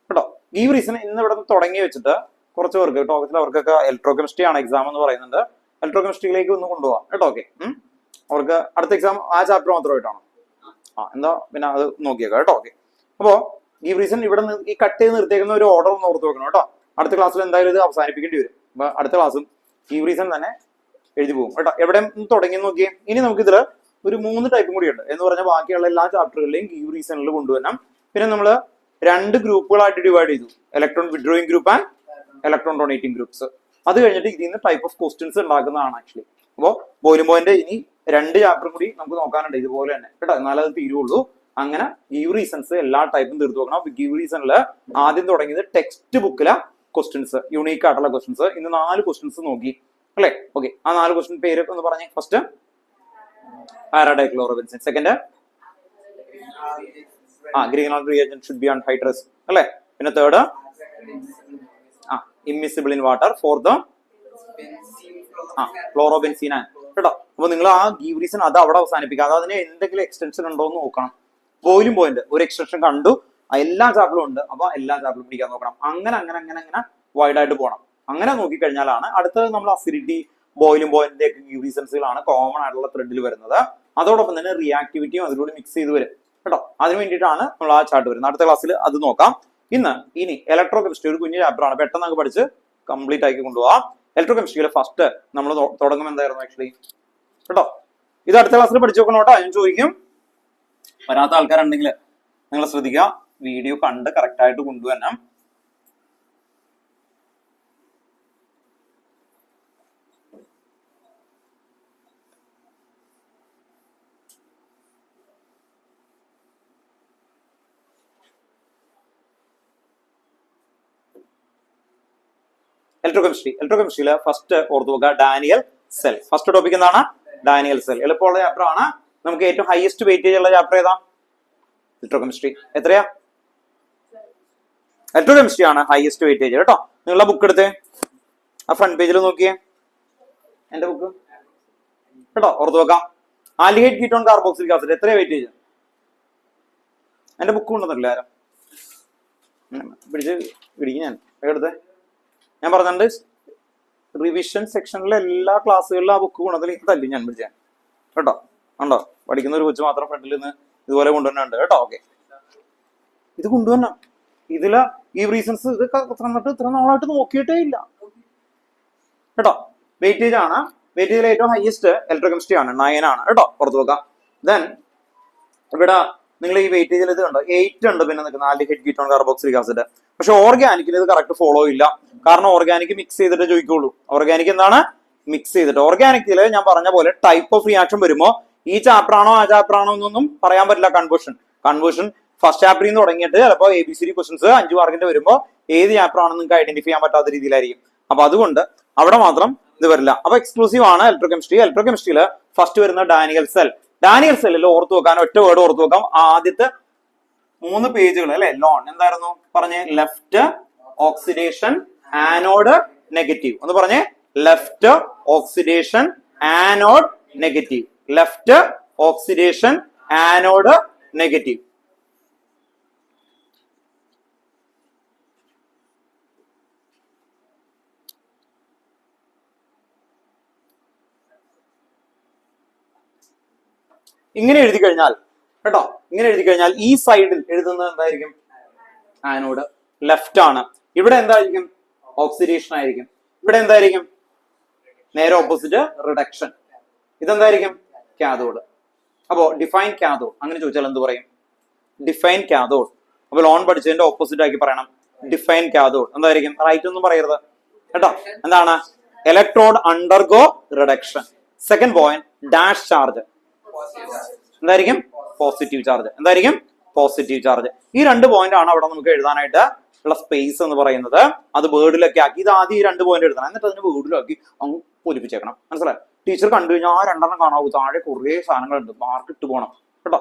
കേട്ടോ. ഈ റീസൺ ഇന്ന് ഇവിടെ തുടങ്ങി വെച്ചിട്ട് കുറച്ച് പേർക്ക് കേട്ടോ, അവർക്കൊക്കെ ഇലക്ട്രോകെമിസ്ട്രി ആണ് എക്സാം എന്ന് പറയുന്നുണ്ട്. ഇലക്ട്രോകെമിസ്ട്രിയിലേക്ക് ഒന്ന് കൊണ്ടുപോകാം കേട്ടോ. ഓക്കെ, അവർക്ക് അടുത്ത എക്സാം ആ ചാപ്റ്റർ മാത്രമായിട്ടാണ്. എന്താ പിന്നെ അത് നോക്കിയേക്കാം കേട്ടോ. ഓക്കെ, അപ്പോ ഈ റീസൺ ഇവിടെ ഈ കട്ട് ചെയ്ത് നിർത്തിയേക്കുന്ന ഒരു ഓർഡർ ഒന്ന് ഓർത്ത് വെക്കണം കേട്ടോ. അടുത്ത ക്ലാസ്സിൽ എന്തായാലും ഇത് അവസാനിപ്പിക്കേണ്ടി വരും. അപ്പൊ അടുത്ത ക്ലാസ്സും ഈ റീസൺ തന്നെ എഴുതി പോകും കേട്ടോ. എവിടെ തുടങ്ങി നോക്കിയേ. ഇനി നമുക്ക് ഇതിൽ ഒരു 3 ടൈപ്പും കൂടി ഉണ്ട് എന്ന് പറഞ്ഞാൽ ബാക്കിയുള്ള എല്ലാ ചാപ്റ്ററുകളിലെയും ഈ റീസണിൽ കൊണ്ടുവരണം. പിന്നെ നമ്മൾ 2 ഗ്രൂപ്പുകളായിട്ട് ഡിവൈഡ് ചെയ്തു, electron withdrawing group and electron donating groups. അത് കഴിഞ്ഞിട്ട് ഇതിൽ നിന്ന് ടൈപ്പ് ഓഫ് ക്വസ്റ്റ്യൻസ് ഉണ്ടാക്കുന്നതാണ് ആക്ച്വലി. അപ്പോൾ ബോയിലിംഗ് പോയിന്റ് ഇനി 2 ചാപ്റ്റർ കൂടി നമുക്ക് നോക്കാനുണ്ട് ഇതുപോലെ തന്നെ കേട്ടോ, എന്നാലേ അത് തീരുള്ളൂ. അങ്ങനെ ഗീവ് റീസൺസ് എല്ലാ ടൈപ്പും തീർത്ത് നോക്കണം. ഗീവ് റീസണിൽ ആദ്യം തുടങ്ങിയത് ടെക്സ്റ്റ് ബുക്കിലെ ക്വസ്റ്റ്യൻസ്, യൂണീക്ക് ആയിട്ടുള്ള ക്വസ്റ്റ്യൻസ്. ഇന്ന് 4 ക്വസ്റ്റ്യൻസ് നോക്കി അല്ലേ? ഓക്കെ, ആ 4 ക്വസ്റ്റ്യൻ പേര് ഒന്ന് പറഞ്ഞേ. First paradichlorobenzene, second Grignard reagent should be anhydrous അല്ലെ. പിന്നെ third immiscible in water. Fourth chlorobenzene കേട്ടോ. അപ്പൊ നിങ്ങൾ ആ ഗീവ് റീസൺ അത് അവിടെ അവസാനിപ്പിക്കുക. അത് അതിന് എന്തെങ്കിലും എക്സ്റ്റൻഷൻ ഉണ്ടോ എന്ന് നോക്കണം. ബോയിലിംഗ് പോയിന്റ് ഒരു എക്സ്റ്റൻഷൻ കണ്ടു, എല്ലാ ചാപ്റ്ററും ഉണ്ട്, അപ്പൊ എല്ലാ ചാപ്റ്ററും പിടിക്കാൻ നോക്കണം. അങ്ങനെ അങ്ങനെ അങ്ങനെ അങ്ങനെ വൈഡ് ആയിട്ട് പോകണം. അങ്ങനെ നോക്കിക്കഴിഞ്ഞാലാണ് അടുത്തത് നമ്മൾ അസിഡിറ്റി ബോയിലിംഗ് പോയിന്റിന്റെ ഒക്കെ ഗീവ് റീസൺസുകളാണ് കോമൺ ആയിട്ടുള്ള ത്രെഡിൽ വരുന്നത്. അതോടൊപ്പം തന്നെ റിയാക്ടിവിറ്റിയും അതിലൂടെ മിക്സ് ചെയ്ത് വരും കേട്ടോ. അതിന് വേണ്ടിയിട്ടാണ് നമ്മൾ ആ ചാർട്ട് വരുന്നത്. അടുത്ത ക്ലാസ്സിൽ അത് നോക്കാം. ഇനി ഇലക്ട്രോ കെമിസ്ട്രി ഒരു കുഞ്ഞു ചാപ്റ്റർ ആണ്, പെട്ടെന്ന് നമുക്ക് പഠിച്ച് കംപ്ലീറ്റ് ആക്കി കൊണ്ടുപോകാം. ഇലക്ട്രോ കെമിസ്ട്രിയിലെ ഫസ്റ്റ് നമ്മൾ തുടങ്ങും എന്തായിരുന്നു ആക്ച്വലി കേട്ടോ. ഇത് അടുത്ത ക്ലാസ്സിൽ പഠിച്ചു നോക്കണം കേട്ടോ. ഞാൻ ചോദിക്കും, വരാത്ത ആൾക്കാരുണ്ടെങ്കിൽ നിങ്ങൾ ശ്രദ്ധിക്കുക, വീഡിയോ കണ്ട് കറക്റ്റ് ആയിട്ട് കൊണ്ടുവരണം. ഇലക്ട്രോകെമിസ്ട്രിയിലെ ഫസ്റ്റ് ഓർത്ത് നോക്കുക, ഡാനിയൽ സെൽ. ഫസ്റ്റ് ടോപ്പിക് എന്താണ്? Daniel cell. എളുപ്പമുള്ള ചാപ്റ്റർ ആണ്. നമുക്ക് ഏറ്റവും ഹയസ്റ്റ് വെയിറ്റേജ് ഉള്ള ചാപ്റ്റർ ഏതാ? ഇലക്ട്രോകെമിസ്ട്രി. എത്രയാ? ഇലക്ട്രോകെമിസ്ട്രി ആണ് ഹയസ്റ്റ് വെയിറ്റേജ് കേട്ടോ. നിങ്ങളുടെ ബുക്ക് എടുത്തേ, ആ ഫ്രണ്ട് പേജിൽ നോക്കിയേ, എന്റെ ബുക്ക് കേട്ടോ. ഓർത്ത് വെക്കാം. ആൽഡിഹൈഡ് കീറ്റോൺ കാർബോക്സിലിക് ആസിഡ് എത്രയാ വെയിറ്റേജ്? എന്റെ ബുക്ക് കൊണ്ടുവന്നിട്ടില്ല ആരും? പിടിക്കും ഞാൻ എടുത്തേ. ഞാൻ പറഞ്ഞിട്ടുണ്ട് റിവിഷൻ സെക്ഷനിലെ എല്ലാ ക്ലാസ്സുകളിലും ആ ബുക്ക് കൊണ്ടുവന്നില്ല. തല്ലി ഞാൻ പിടിച്ചാൽ കേട്ടോ. ഉണ്ടോ? പഠിക്കുന്ന ഒരു കൊച്ചു മാത്രം ഫ്രണ്ടിൽ നിന്ന് ഇതുപോലെ കൊണ്ടുവരുന്നുണ്ട് കേട്ടോ. ഓക്കെ, ഇത് കൊണ്ടുവരണം. ഇതില് ഈ റീസൺസ് ഇത് തന്നിട്ട് ഇത്ര നാളായിട്ട് നോക്കിയിട്ടേ ഇല്ല കേട്ടോ. വെയിറ്റേജ് ആണ്. വെയിറ്റേജിൽ ഏറ്റവും ഹയസ്റ്റ് ഇലക്ട്രോകെമിസ്ട്രി ആണ്, 9 ആണ് കേട്ടോ. പുറത്ത് വെക്കാം. ദെൻ ഇവിടെ നിങ്ങൾ ഈ വെയിറ്റേജിൽ ഇത് കണ്ടോ, 8 ഉണ്ട്. പിന്നെ നിൽക്കുന്ന ആൽഡിഹൈഡ് കീറ്റോൺ കാർബോക്സിലിക് ആസിഡ്. പക്ഷെ ഓർഗാനിക്കിന് ഇത് കറക്റ്റ് ഫോളോ ഇല്ല. കാരണം ഓർഗാനിക് മിക്സ് ചെയ്തിട്ട് ചോദിക്കുള്ളൂ. ഓർഗാനിക് എന്താണ്? മിക്സ് ചെയ്തിട്ട്. ഓർഗാനിക്കില് ഞാൻ പറഞ്ഞ പോലെ ടൈപ്പ് ഓഫ് റിയാക്ഷൻ വരുമ്പോ ഈ ചാപ്റ്റർ ആണോ ആ ചാപ്റ്റർ ആണോ എന്നൊന്നും പറയാൻ പറ്റില്ല. കൺവേർഷൻ ഫസ്റ്റ് ചാപ്റ്ററിൽ നിന്ന് തുടങ്ങിയിട്ട് ചിലപ്പോൾ ABCD ക്വസ്റ്റൻസ് 5 മാർക്കിന്റെ വരുമ്പോ ഏത് ചാപ്റ്റർ ആണെന്ന് നിങ്ങൾക്ക് ഐഡന്റിഫൈ ചെയ്യാൻ പറ്റാത്ത രീതിയിലായിരിക്കും. അപ്പൊ അതുകൊണ്ട് അവിടെ മാത്രം ഇത് വരില്ല. അപ്പൊ എക്സ്ക്ലൂസീവ് ആണ് ഇലക്ട്രോകെമിസ്ട്രി. ഇലക്ട്രോകെമിസ്ട്രിയിൽ ഫസ്റ്റ് വരുന്ന ഡാനിയൽ സെൽ. ഡാനിയൽ സെല്ലിൽ ഓർത്ത് വെക്കാൻ ഒറ്റ വേർഡ് ഓർത്ത് വെക്കാം. ആദ്യത്തെ 3 പേജുകൾ അല്ലെ, ലോൺ എന്തായിരുന്നു പറഞ്ഞേ? Left oxidation anode negative. ഒന്ന് പറഞ്ഞേ, left oxidation anode negative. Left oxidation anode negative. ഇങ്ങനെ എഴുതി കഴിഞ്ഞാൽ കേട്ടോ, ഇങ്ങനെ എഴുതി കഴിഞ്ഞാൽ ഈ സൈഡിൽ എഴുതുന്നത് എന്തായിരിക്കും? ആനോഡ്. ലെഫ്റ്റ് ആണ്. ഇവിടെ എന്തായിരിക്കും? ഓക്സിഡേഷൻ ആയിരിക്കും. ഇവിടെ എന്തായിരിക്കും? നേരെ ഓപ്പോസിറ്റ് റിഡക്ഷൻ. ഇതെന്തായിരിക്കും? കാഥോഡ്. അപ്പോ ഡിഫൈൻ കാഥോഡ് അങ്ങനെ ചോദിച്ചാൽ എന്ത് പറയും? Define cathode. അപ്പൊ ലോൺ പഠിച്ചതിന്റെ ഓപ്പോസിറ്റ് ആക്കി പറയണം. ഡിഫൈൻ കാഥോഡ് എന്തായിരിക്കും? റൈറ്റ് ഒന്നും പറയരുത് കേട്ടോ. എന്താണ്? Electrode undergo reduction. Second point dash charge എന്തായിരിക്കും? Positive charge. എന്തായിരിക്കും? Positive charge. ഈ 2 പോയിന്റ് ആണ് അവിടെ നമുക്ക് എഴുതാനായിട്ട് ഉള്ള സ്പേസ് എന്ന് പറയുന്നത്. അത് വേർഡിലൊക്കെ ആക്കി ഇത് ആദ്യം ഈ 2 പോയിന്റ് എഴുതണം. എന്നിട്ട് അതിന് വേർഡിലാക്കി അങ്ങ് പൊലിപ്പിച്ചേക്കണം. മനസ്സിലായി? ടീച്ചർ കണ്ടു കഴിഞ്ഞാൽ ആ 2 കാണാവൂ. താഴെ കുറേ സാധനങ്ങളുണ്ട്, മാർക്ക് ഇട്ട് പോകണം കേട്ടോ.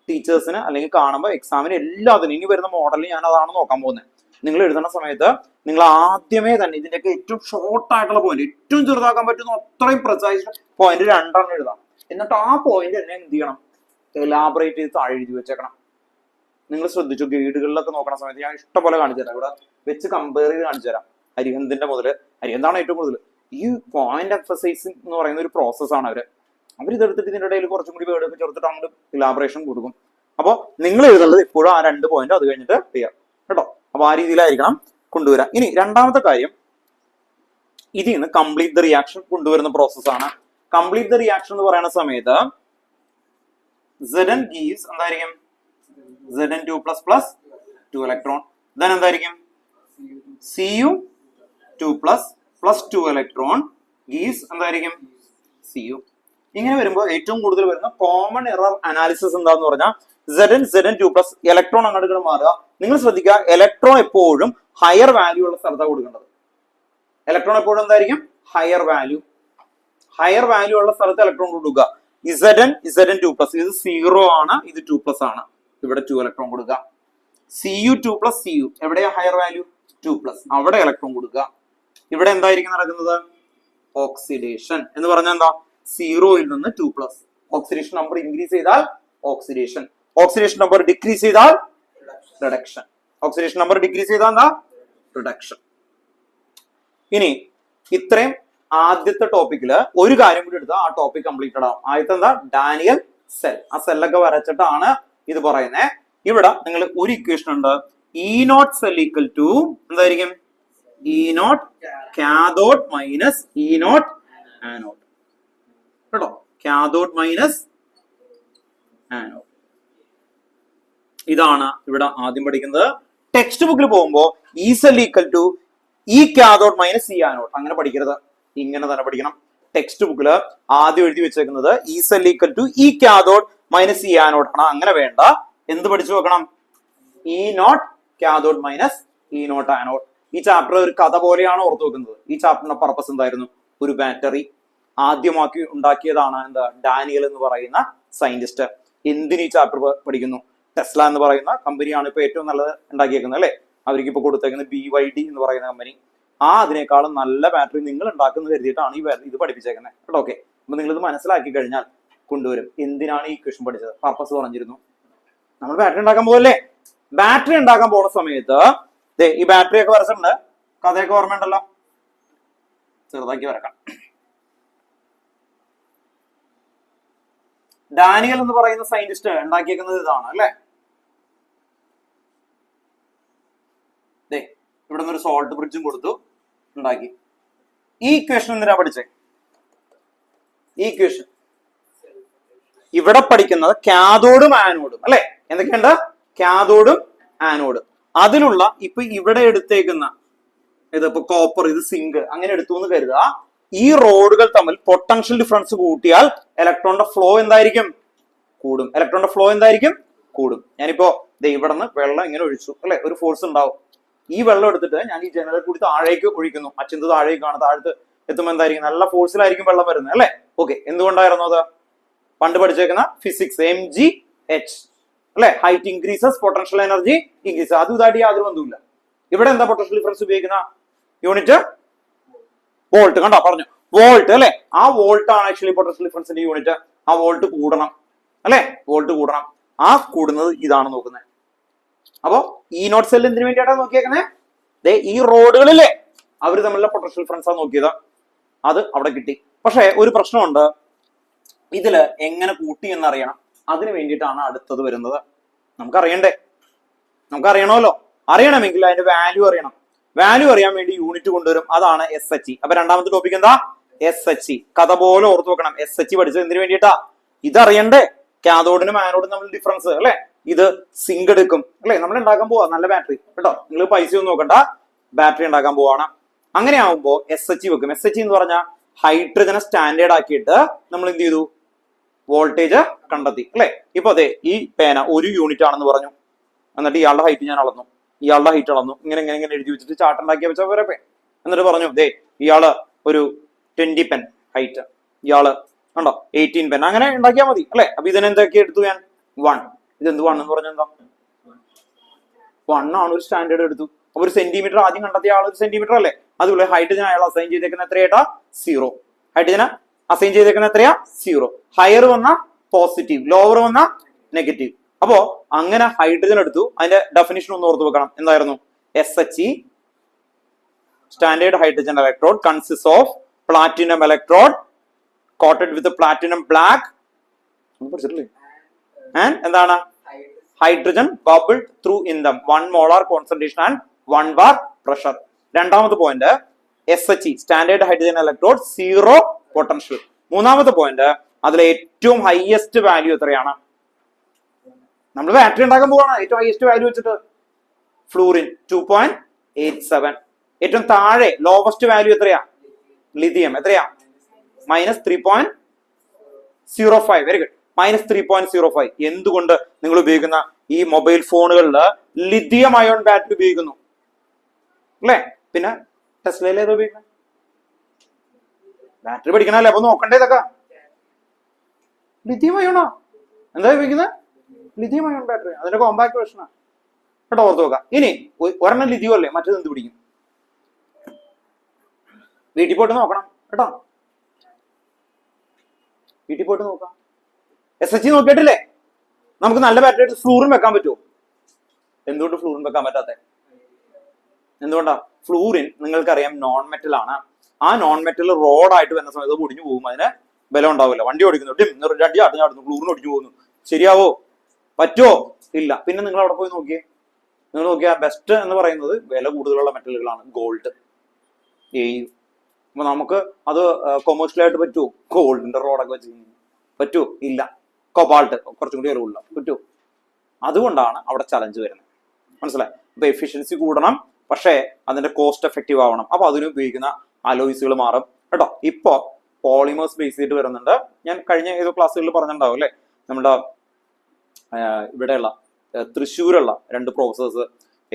ടീച്ചേഴ്സിന് അല്ലെങ്കിൽ കാണുമ്പോൾ എക്സാമിന് എല്ലാത്തിനും ഇനി വരുന്ന മോഡലിൽ ഞാൻ അതാണ് നോക്കാൻ പോകുന്നത്. നിങ്ങൾ എഴുതുന്ന സമയത്ത് നിങ്ങൾ ആദ്യമേ തന്നെ ഇതിന്റെയൊക്കെ ഏറ്റവും ഷോർട്ട് ആയിട്ടുള്ള പോയിന്റ്, ഏറ്റവും ചെറുതാക്കാൻ പറ്റുന്ന അത്രയും പ്രിസൈസ് പോയിന്റ് 2 എഴുതാം. എന്നിട്ട് ആ പോയിന്റ് തന്നെ എന്ത് ചെയ്യണം? എലാബറേറ്റ് ചെയ്ത് താഴെ എഴുതി വെച്ചേക്കണം. നിങ്ങൾ ശ്രദ്ധിച്ചു, ഗൈഡുകളിലൊക്കെ നോക്കുന്ന സമയത്ത് ഞാൻ ഇഷ്ടംപോലെ കാണിച്ചു തരാം. ഇവിടെ വെച്ച് കമ്പയർ ചെയ്ത് കാണിച്ചു തരാം. അരിഹന്തിന്റെ മുതൽ അരിഹന്താണ് ഏറ്റവും കൂടുതൽ ഈ പോയിന്റ് എംഫസൈസിങ് എന്ന് പറയുന്ന ഒരു പ്രോസസ്സാണ്. അവരിതെടുത്തിട്ട് ഇതിന്റെ ഇടയിൽ കുറച്ചും കൂടി വേർഡൊക്കെ ചേർത്തിട്ട് അങ്ങോട്ട് ഇലാബറേഷൻ കൊടുക്കും. അപ്പോൾ നിങ്ങൾ എഴുതുന്നത് ഇപ്പോഴും ആ 2 പോയിന്റ് അത് കഴിഞ്ഞിട്ട് ക്ലിയർ കേട്ടോ. അപ്പൊ ആ രീതിയിലായിരിക്കണം കൊണ്ടുവരാം. ഇനി രണ്ടാമത്തെ കാര്യം, ഇതിൽ നിന്ന് കംപ്ലീറ്റ് ദ റിയാക്ഷൻ കൊണ്ടുവരുന്ന പ്രോസസ്സാണ്. കംപ്ലീറ്റ് ദ റിയാക്ഷൻ എന്ന് പറയുന്ന സമയത്ത് Zn gives എന്തായിരിക്കും? Zn2 plus 2 electron. then എന്തായിരിക്കും? Cu2 plus 2 electron gives എന്തായിരിക്കും? Cu. ഇങ്ങനെ വരുമ്പോൾ ഏറ്റവും കൂടുതൽ വരുന്ന കോമൺ എറർ അനാലിസിസ് എന്താന്ന് പറഞ്ഞാൽ Zn2 plus ഇലക്ട്രോൺ അങ്ങോട്ട് മാറുക. നിങ്ങൾ ശ്രദ്ധിക്കുക, ഇലക്ട്രോൺ എപ്പോഴും ഹയർ വാല്യൂ ഉള്ള സ്ഥലത്താണ് കൊടുക്കേണ്ടത്. ഇലക്ട്രോൺ എപ്പോഴും എന്തായിരിക്കും? ഹയർ വാല്യൂ ഉള്ള സ്ഥലത്ത് ഇലക്ട്രോൺ കൊടുക്കുക. Zn2 plus ഇത് 0 ആണ്, ഇത് 2 plus ആണ്. ഇവിടെ 2 ഇലക്ട്രോൺ കൊടുക്കുക. Cu2 പ്ലസ് Cu എവിടെയാ ഹയർ വാല്യൂ 2 പ്ലസ്, അവിടെ ഇലക്ട്രോൺ കൊടുക്കുക. ഇവിടെ എന്തായിരിക്കും നടക്കുന്നത്? ഓക്സിഡേഷൻ എന്ന് പറഞ്ഞാൽ എന്താ? 0യിൽ നിന്ന് 2 പ്ലസ്. ഓക്സിഡേഷൻ നമ്പർ ഇൻക്രീസ് ചെയ്താൽ ഓക്സിഡേഷൻ, ഓക്സിഡേഷൻ നമ്പർ ഡിക്രീസ് ചെയ്താൽ റിഡക്ഷൻ. ഓക്സിഡേഷൻ നമ്പർ ഡിക്രീസ് ചെയ്താൽ എന്താ? റിഡക്ഷൻ. ഇനി ഇത്രയും ആദ്യത്തെ ടോപ്പിക്കില് ഒരു കാര്യം കൂടി എടുത്താൽ ആ ടോപ്പിക് കംപ്ലീറ്റഡ് ആവും. ആദ്യത്തെ എന്താ? Daniel cell. ആ സെല്ലൊക്കെ വരച്ചിട്ടാണ് ഇത് പറയുന്നത്. ഇവിടെ നിങ്ങൾ ഒരു ഇക്വേഷൻ ഉണ്ട്, E naught cell equal to എന്തായിരിക്കും? E naught cathode minus E naught anode. കേട്ടോ, കാഥോഡ് മൈനസ് ആനോഡ്. ഇതാണ് ഇവിടെ ആദ്യം പഠിക്കുന്നത്. ടെക്സ്റ്റ് ബുക്കിൽ പോകുമ്പോ E cell equal to E cathode minus E anode അങ്ങനെ പഠിക്കരുത്, ഇങ്ങനെ തന്നെ പഠിക്കണം. ടെക്സ്റ്റ് ബുക്കില് ആദ്യം എഴുതി വെച്ചേക്കുന്നത് E cell equal to E cathode minus E anode ആണ്. അങ്ങനെ വേണ്ട, എന്ത് പഠിച്ചു വെക്കണം? E naught cathode minus E naught anode. ഈ ചാപ്റ്റർ ഒരു കഥ പോലെയാണ് ഓർത്തു വെക്കുന്നത്. ഈ ചാപ്റ്ററിന്റെ പർപ്പസ് എന്തായിരുന്നു? ഒരു ബാറ്ററി ആദ്യമാക്കി ഉണ്ടാക്കിയതാണ് എന്താ? ഡാനിയൽ എന്ന് പറയുന്ന സയന്റിസ്റ്റ്. എന്തിന് ഈ ചാപ്റ്റർ പഠിക്കുന്നു? ടെസ്ല എന്ന് പറയുന്ന കമ്പനിയാണ് ഇപ്പൊ ഏറ്റവും നല്ലത് ഉണ്ടാക്കിയേക്കുന്നത് അല്ലെ. അവർക്ക് ഇപ്പൊ കൊടുത്തേക്കുന്നത് BYD എന്ന് പറയുന്ന കമ്പനി. അതിനേക്കാളും നല്ല ബാറ്ററി നിങ്ങൾ ഉണ്ടാക്കുന്ന കരുതിയിട്ടാണ് ഇത് പഠിപ്പിച്ചേക്കുന്നത് കേട്ടോ. ഓക്കെ, അപ്പൊ നിങ്ങൾ ഇത് മനസ്സിലാക്കി കഴിഞ്ഞാൽ കൊണ്ടുവരും. എന്തിനാണ് ഈ ഇക്വേഷൻ പഠിച്ചത്? പർപ്പസ് പറഞ്ഞിരുന്നു. നമ്മൾ ബാറ്ററി ഉണ്ടാക്കാൻ പോകല്ലേ. ബാറ്ററി ഉണ്ടാക്കാൻ പോകുന്ന സമയത്ത് ഈ ബാറ്ററി ഒക്കെ വരച്ചിട്ടുണ്ട്, കഥയൊക്കെ ഓർമ്മയുണ്ടല്ലോ. ചെറുതാക്കി വരക്കാം. ഡാനിയൽ എന്ന് പറയുന്ന സയന്റിസ്റ്റ് ഉണ്ടാക്കിയേക്കുന്നത് ഇതാണ് അല്ലെ. ഇവിടെ നിന്ന് ഒരു സോൾട്ട് ബ്രിഡ്ജും കൊടുത്തു ഉണ്ടാക്കി. ഈ ഇക്വേഷൻ എന്തിനാ പഠിച്ചേ? ഈ ഇക്വേഷൻ ഇവിടെ പഠിക്കുന്നത് കാഥോഡും ആനോഡും അല്ലെ. എന്തൊക്കെയുണ്ട്? കാഥോഡും ആനോഡും. അതിലുള്ള ഇപ്പൊ ഇവിടെ എടുത്തേക്കുന്ന ഇതിപ്പോ കോപ്പർ, ഇത് സിങ്ക് അങ്ങനെ എടുത്തു എന്ന് കരുതുക. ഈ റോഡുകൾ തമ്മിൽ പൊട്ടൻഷ്യൽ ഡിഫറൻസ് കൂട്ടിയാൽ ഇലക്ട്രോണിന്റെ ഫ്ലോ എന്തായിരിക്കും? കൂടും. ഇലക്ട്രോണിന്റെ ഫ്ലോ എന്തായിരിക്കും? കൂടും. ഞാനിപ്പോ ഇവിടെ നിന്ന് വെള്ളം ഇങ്ങനെ ഒഴിച്ചു അല്ലെ, ഒരു ഫോഴ്സ് ഉണ്ടാവും. ഈ വെള്ളം എടുത്തിട്ട് ഞാൻ ഈ ജനലിൽ കൂടി താഴേക്ക് ഒഴിക്കുന്നു. അച്ഛൻ താഴേക്കാണ്, താഴത്ത് എത്തുമ്പോൾ എന്തായിരിക്കും? നല്ല ഫോഴ്സിലായിരിക്കും വെള്ളം വരുന്നത് അല്ലെ. ഓക്കെ, എന്തുകൊണ്ടായിരുന്നു അത്? പണ്ട് പഠിച്ചേക്കുന്ന ഫിസിക്സ് mgh അല്ലെ. Height increases potential energy increase. അതും ഇതായിട്ട് യാതൊരു ബന്ധവുമില്ല. ഇവിടെ എന്താ പൊട്ടൻഷ്യൽ ഡിഫറൻസ് ഉപയോഗിക്കുന്ന യൂണിറ്റ്? വോൾട്ട്. കണ്ടോ, പറഞ്ഞു വോൾട്ട് അല്ലെ. ആ വോൾട്ട് ആണ് ആക്ച്വലി പൊട്ടൻഷ്യൽ ഡിഫറൻസിന്റെ യൂണിറ്റ്. ആ വോൾട്ട് കൂടണം അല്ലെ, വോൾട്ട് കൂടണം. ആ കൂടുന്നത് ഇതാണ് നോക്കുന്നത്. അപ്പോ ഈ നോട്ട് സെൽ എന്തിനു വേണ്ടിയിട്ടാണ് നോക്കിയേക്കുന്നത്? ഈ റോഡുകളിലെ അവർ തമ്മിലുള്ള പൊട്ടൻഷ്യൽ ഡിഫറൻസ് ആണ് നോക്കിയത്. അത് അവിടെ കിട്ടി. പക്ഷെ ഒരു പ്രശ്നമുണ്ട്, ഇതില് എങ്ങനെ കൂട്ടി എന്നറിയണം. അതിന് വേണ്ടിയിട്ടാണ് അടുത്തത് വരുന്നത്. നമുക്കറിയണ്ടേ? നമുക്കറിയണമല്ലോ. അറിയണമെങ്കിൽ അതിന്റെ വാല്യൂ അറിയണം. വാല്യൂ അറിയാൻ വേണ്ടി യൂണിറ്റ് കൊണ്ടുവരും. അതാണ് SHE. അപ്പൊ രണ്ടാമത്തെ ടോപ്പിക് എന്താ? SHE. കഥ പോലെ ഓർത്തു വെക്കണം. SHE പഠിച്ചത് എന്തിനു വേണ്ടിയിട്ടാ? ഇതറിയണ്ടേ? കാഥോഡിനും ആനോഡിനും തമ്മിൽ ഡിഫറൻസ് അല്ലെ. ഇത് സിങ്ക് എടുക്കും അല്ലെ. നമ്മൾ ഉണ്ടാക്കാൻ പോവാ നല്ല ബാറ്ററി കേട്ടോ. നിങ്ങൾ പൈസ ഒന്നും നോക്കണ്ട, ബാറ്ററി ഉണ്ടാക്കാൻ പോവാണ്. അങ്ങനെ ആവുമ്പോ SHE വെക്കും. SHE എന്ന് പറഞ്ഞാൽ ഹൈഡ്രജനെ സ്റ്റാൻഡേർഡ് ആക്കിയിട്ട് നമ്മൾ എന്ത് ചെയ്തു? വോൾട്ടേജ് കണ്ടെത്തി അല്ലെ. ഇപ്പൊ അതെ, ഈ പേന 1 യൂണിറ്റ് ആണെന്ന് പറഞ്ഞു. എന്നിട്ട് ഇയാളുടെ ഹൈറ്റ് ഞാൻ അളന്നു, ഇയാളുടെ ഹൈറ്റ് അളന്നു, ഇങ്ങനെ ഇങ്ങനെ ഇങ്ങനെ എഴുതി വെച്ചിട്ട് ചാർട്ട് ഉണ്ടാക്കി വെച്ചാൽ വരെ പേ. എന്നിട്ട് പറഞ്ഞു ഇയാള് ഒരു 20 പെൻ ഹൈറ്റ്, ഇയാള് കണ്ടോ 18 പെൻ, അങ്ങനെ ഉണ്ടാക്കിയാൽ മതി അല്ലെ. അപ്പൊ ഇതിനെന്തൊക്കെ എടുത്തു ഞാൻ? 1. ഇതെന്ത് 1 എന്ന് പറഞ്ഞാൽ എന്താ? 1 ആണ് ഒരു സ്റ്റാൻഡേർഡ് എടുത്തു. അപ്പൊ ഒരു സെന്റിമീറ്റർ ആദ്യം കണ്ടെത്തിയ ആൾ 1 സെന്റിമീറ്റർ അല്ലേ. അതുപോലെ ഹൈഡ്രജൻ അയാൾ അസൈൻ ചെയ്തേക്കുന്ന എത്രയായിട്ടാ? 0. ഹൈഡ്രജന് അസൈൻ ചെയ്തേക്കുന്ന എത്രയാ? 0. ഹയർ വന്ന പോസിറ്റീവ്, ലോവർ വന്ന നെഗറ്റീവ്. അപ്പോ അങ്ങനെ ഹൈഡ്രജൻ എടുത്തു. അതിന്റെ ഡെഫിനിഷൻ ഒന്ന് ഓർത്ത് വെക്കണം. എന്തായിരുന്നു? SHE standard hydrogen electrode consist of platinum electrode coated with platinum black and എന്താണ്? Hydrogen bubbled through in them 1 molar concentration and 1 bar pressure. രണ്ടാമത്തെ point SHE standard hydrogen electrode 0 potential. മൂന്നാമത്തെ point അതിലെ ഏറ്റവും highest value എത്രയാണ്? നമ്മൾ battery ഉണ്ടാക്കാൻ പോവാണ്. ഏറ്റവും ഹൈയസ്റ്റ് വാല്യൂ വെച്ചിട്ട് ഫ്ലൂറിൻ 2.87. ഏറ്റവും താഴെ ലോവസ്റ്റ് വാല്യൂ എത്രയാ? ലിഥിയം എത്രയാ? -3.05. Very good, -3.05. എന്തുകൊണ്ട്? നിങ്ങൾ ഉപയോഗിക്കുന്ന ഈ മൊബൈൽ ഫോണുകളിൽ ലിഥിയം അയോൺ ബാറ്ററി ഉപയോഗിക്കുന്നു അല്ലെ. പിന്നെ ടെസ്ലയിൽ ഏതാ ഉപയോഗിക്കുന്നത്? ബാറ്ററി പഠിക്കണല്ലേ, അപ്പൊ നോക്കണ്ടേ ഇതൊക്കെ. ലിഥിയം അയോണോ? എന്താ ഉപയോഗിക്കുന്നത്? ലിഥിയം അയോൺ ബാറ്ററി, അതിന്റെ കോമ്പാക്ട് വേർഷനാണ് കേട്ടോ, ഓർത്ത് നോക്കാം. ഇനി ഒരെണ്ണം ലിഥിയം അല്ലേ, മറ്റേത് എന്ത് പിടിക്കും? വീട്ടിൽ പോയിട്ട് നോക്കണം കേട്ടോ, വീട്ടിൽ പോയിട്ട് നോക്കാം. SH നോക്കിയിട്ടില്ലേ? നമുക്ക് നല്ല ബാറ്ററി ആയിട്ട് ഫ്ലൂറിൻ വെക്കാൻ പറ്റുമോ? എന്തുകൊണ്ട് ഫ്ലൂറിൻ വെക്കാൻ പറ്റാത്ത? എന്തുകൊണ്ടാ? ഫ്ലൂറിൻ നിങ്ങൾക്കറിയാം നോൺ മെറ്റൽ ആണ്. ആ നോൺ മെറ്റൽ റോഡായിട്ട് വരുന്ന സമയത്ത് പൊടിഞ്ഞു പോകും, അതിന് ബലം ഉണ്ടാവില്ല. വണ്ടി ഓടിക്കുന്നു, രണ്ടി ചാടുന്നു, ഫ്ലൂറിൻ ഒടിഞ്ഞു പോകുന്നു. ശരിയാവോ? പറ്റുമോ? ഇല്ല. പിന്നെ നിങ്ങൾ അവിടെ പോയി നോക്കിയേ, നിങ്ങൾ നോക്കിയാൽ ബെസ്റ്റ് എന്ന് പറയുന്നത് വില കൂടുതലുള്ള മെറ്റലുകളാണ്, ഗോൾഡ്, AU. അപ്പൊ നമുക്ക് അത് കൊമേഴ്ഷ്യലായിട്ട് പറ്റുമോ? ഗോൾഡിന്റെ റോഡൊക്കെ വെച്ച് പറ്റുമോ? ഇല്ല. കൊബാൾട്ട് കുറച്ചും കൂടി അറിവുള്ള പറ്റുമോ? അതുകൊണ്ടാണ് അവിടെ ചലഞ്ച് വരുന്നത്. മനസ്സിലായി? ഇപ്പൊ എഫിഷ്യൻസി കൂടണം, പക്ഷേ അതിന്റെ കോസ്റ്റ് എഫക്റ്റീവ് ആവണം. അപ്പൊ അതിന് ഉപയോഗിക്കുന്ന അലോയ്സുകൾ മാറും കേട്ടോ. ഇപ്പൊ പോളിമേഴ്സ് ബേസ് ചെയ്തിട്ട് വരുന്നുണ്ട്. ഞാൻ കഴിഞ്ഞ ഏതോ ക്ലാസ്സുകളിൽ പറഞ്ഞിട്ടുണ്ടാവും അല്ലെ, നമ്മുടെ ഇവിടെയുള്ള തൃശ്ശൂരുള്ള 2 പ്രൊഫസേഴ്സ്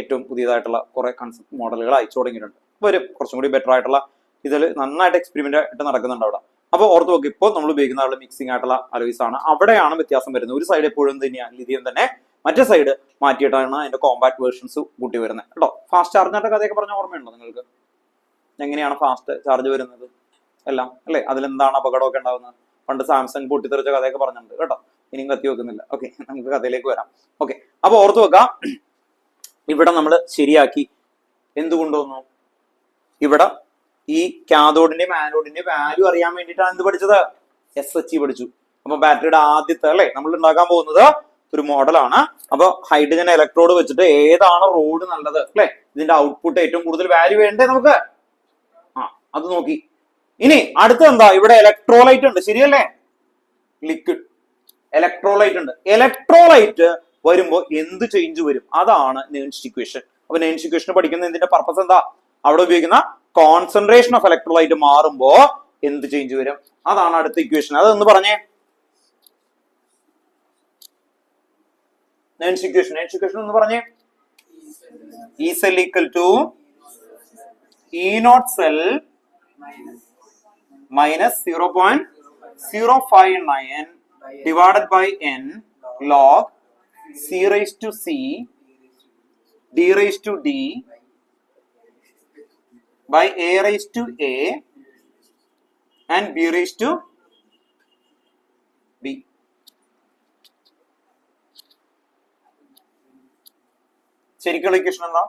ഏറ്റവും പുതിയതായിട്ടുള്ള കുറെ കൺസെപ്റ്റ് മോഡലുകൾ അയച്ചു തുടങ്ങിയിട്ടുണ്ട്. വരും കുറച്ചും കൂടി ബെറ്റർ ആയിട്ടുള്ള, ഇതിൽ നന്നായിട്ട് എക്സ്പെരിമെന്റ് ആയിട്ട് നടക്കുന്നുണ്ട് അവിടെ. അപ്പൊ ഓർത്ത് നോക്കി, ഇപ്പോൾ നമ്മൾ ഉപയോഗിക്കുന്ന മിക്സിംഗ് ആയിട്ടുള്ള അലോയ്സ് ആണ്. അവിടെയാണ് വ്യത്യാസം വരുന്നത്. ഒരു സൈഡ് എപ്പോഴും തന്നെയാണ് ലിഥിയം തന്നെ, മറ്റേ സൈഡ് മാറ്റിയിട്ടാണ് അതിന്റെ കോമ്പാക്ട് വേർഷൻസ് കൂട്ടി വരുന്നത് കേട്ടോ. ഫാസ്റ്റ് ചാർജിന്റെ കഥയൊക്കെ പറഞ്ഞ ഓർമ്മയുണ്ടോ നിങ്ങൾക്ക്? എങ്ങനെയാണ് ഫാസ്റ്റ് ചാർജ് വരുന്നത് എല്ലാം അല്ലെ? അതിലെന്താണ് അപകടമൊക്കെ ഉണ്ടാവുന്നത്? പണ്ട് സാംസങ് പൊട്ടിത്തെറിച്ച കഥയൊക്കെ പറഞ്ഞിട്ടുണ്ട് കേട്ടോ. ഇനിയും കത്തി വെക്കുന്നില്ല. ഓക്കെ, നമുക്ക് കഥയിലേക്ക് വരാം. ഓക്കെ, അപ്പൊ ഓർത്ത് വെക്കാം, ഇവിടെ നമ്മൾ ശരിയാക്കി. എന്തുകൊണ്ടോന്നു? ഇവിടെ ഈ കാഥോഡിന്റെയും ആനോഡിന്റെയും വാല്യൂ അറിയാൻ വേണ്ടിയിട്ടാണ് എന്ത് പഠിച്ചത്? SH പഠിച്ചു. അപ്പൊ ബാറ്ററിയുടെ ആദ്യത്തെ അല്ലെ നമ്മൾ ഉണ്ടാക്കാൻ പോകുന്നത് ഒരു മോഡലാണ്. അപ്പൊ ഹൈഡ്രജൻ ഇലക്ട്രോഡ് വെച്ചിട്ട് ഏതാണ് റോഡ് നല്ലത് അല്ലെ, ഇതിന്റെ ഔട്ട്പുട്ട് ഏറ്റവും കൂടുതൽ വാല്യൂ വേണ്ടേ നമുക്ക്? അത് നോക്കി. ഇനി അടുത്ത എന്താ? ഇവിടെ ഇലക്ട്രോലൈറ്റ് ഉണ്ട്, ശരിയല്ലേ? ലിക്വിഡ് ഇലക്ട്രോലൈറ്റ് ഉണ്ട്. ഇലക്ട്രോലൈറ്റ് വരുമ്പോ എന്ത് ചേഞ്ച് വരും? അതാണ് നേൺസ് ഇക്വേഷൻ. അപ്പൊ നേൺസ് ഇക്വേഷൻ പഠിക്കുന്ന ഇതിന്റെ പർപ്പസ് എന്താ? അവിടെ ഉപയോഗിക്കുന്ന കോൺസെൻട്രേഷൻ ഓഫ് ഇലക്ട്രോലൈറ്റ് മാറുമ്പോ എന്ത് ചേഞ്ച് വരും? അതാണ് അടുത്ത ഇക്വേഷൻ. അതൊന്ന് പറഞ്ഞേ. നേൺസ് ഇക്വേഷൻ ഒന്ന് പറഞ്ഞേ. E cell equal to E naught cell minus 0.059 divided by n log C raised to C D raised to D by A raised to A and B raised to B. ശരിക്കുള്ള equation എന്താ?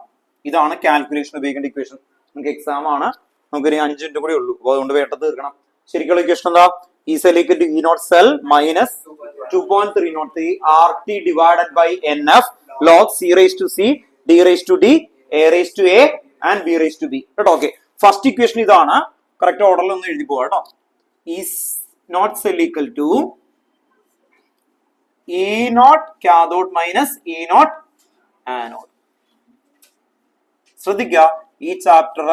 ഇതാണ് calculation ഉപയോഗിക്കേണ്ട equation. നമുക്ക് exam ആണ്, നമുക്കൊരു 5 minute കൂടി ഉള്ളൂ, അപ്പൊ അതുകൊണ്ട് വേണ്ട തീർക്കണം. ശരിക്കുള്ള ഇക്വേഷൻ എന്താ? E cell equal to E naught cell minus 2.303 RT divided by NF log C raised to C D raised to D A raised to A and B raised to B കേട്ടോ. Okay, first equation ഇതാണ്. Correct ഓർഡറിൽ ഒന്ന് എഴുതി പോവാ കേട്ടോ. E naught cell equal to E naught cathode minus E naught anode. ശ്രദ്ധിക്കുക, ഈ chapter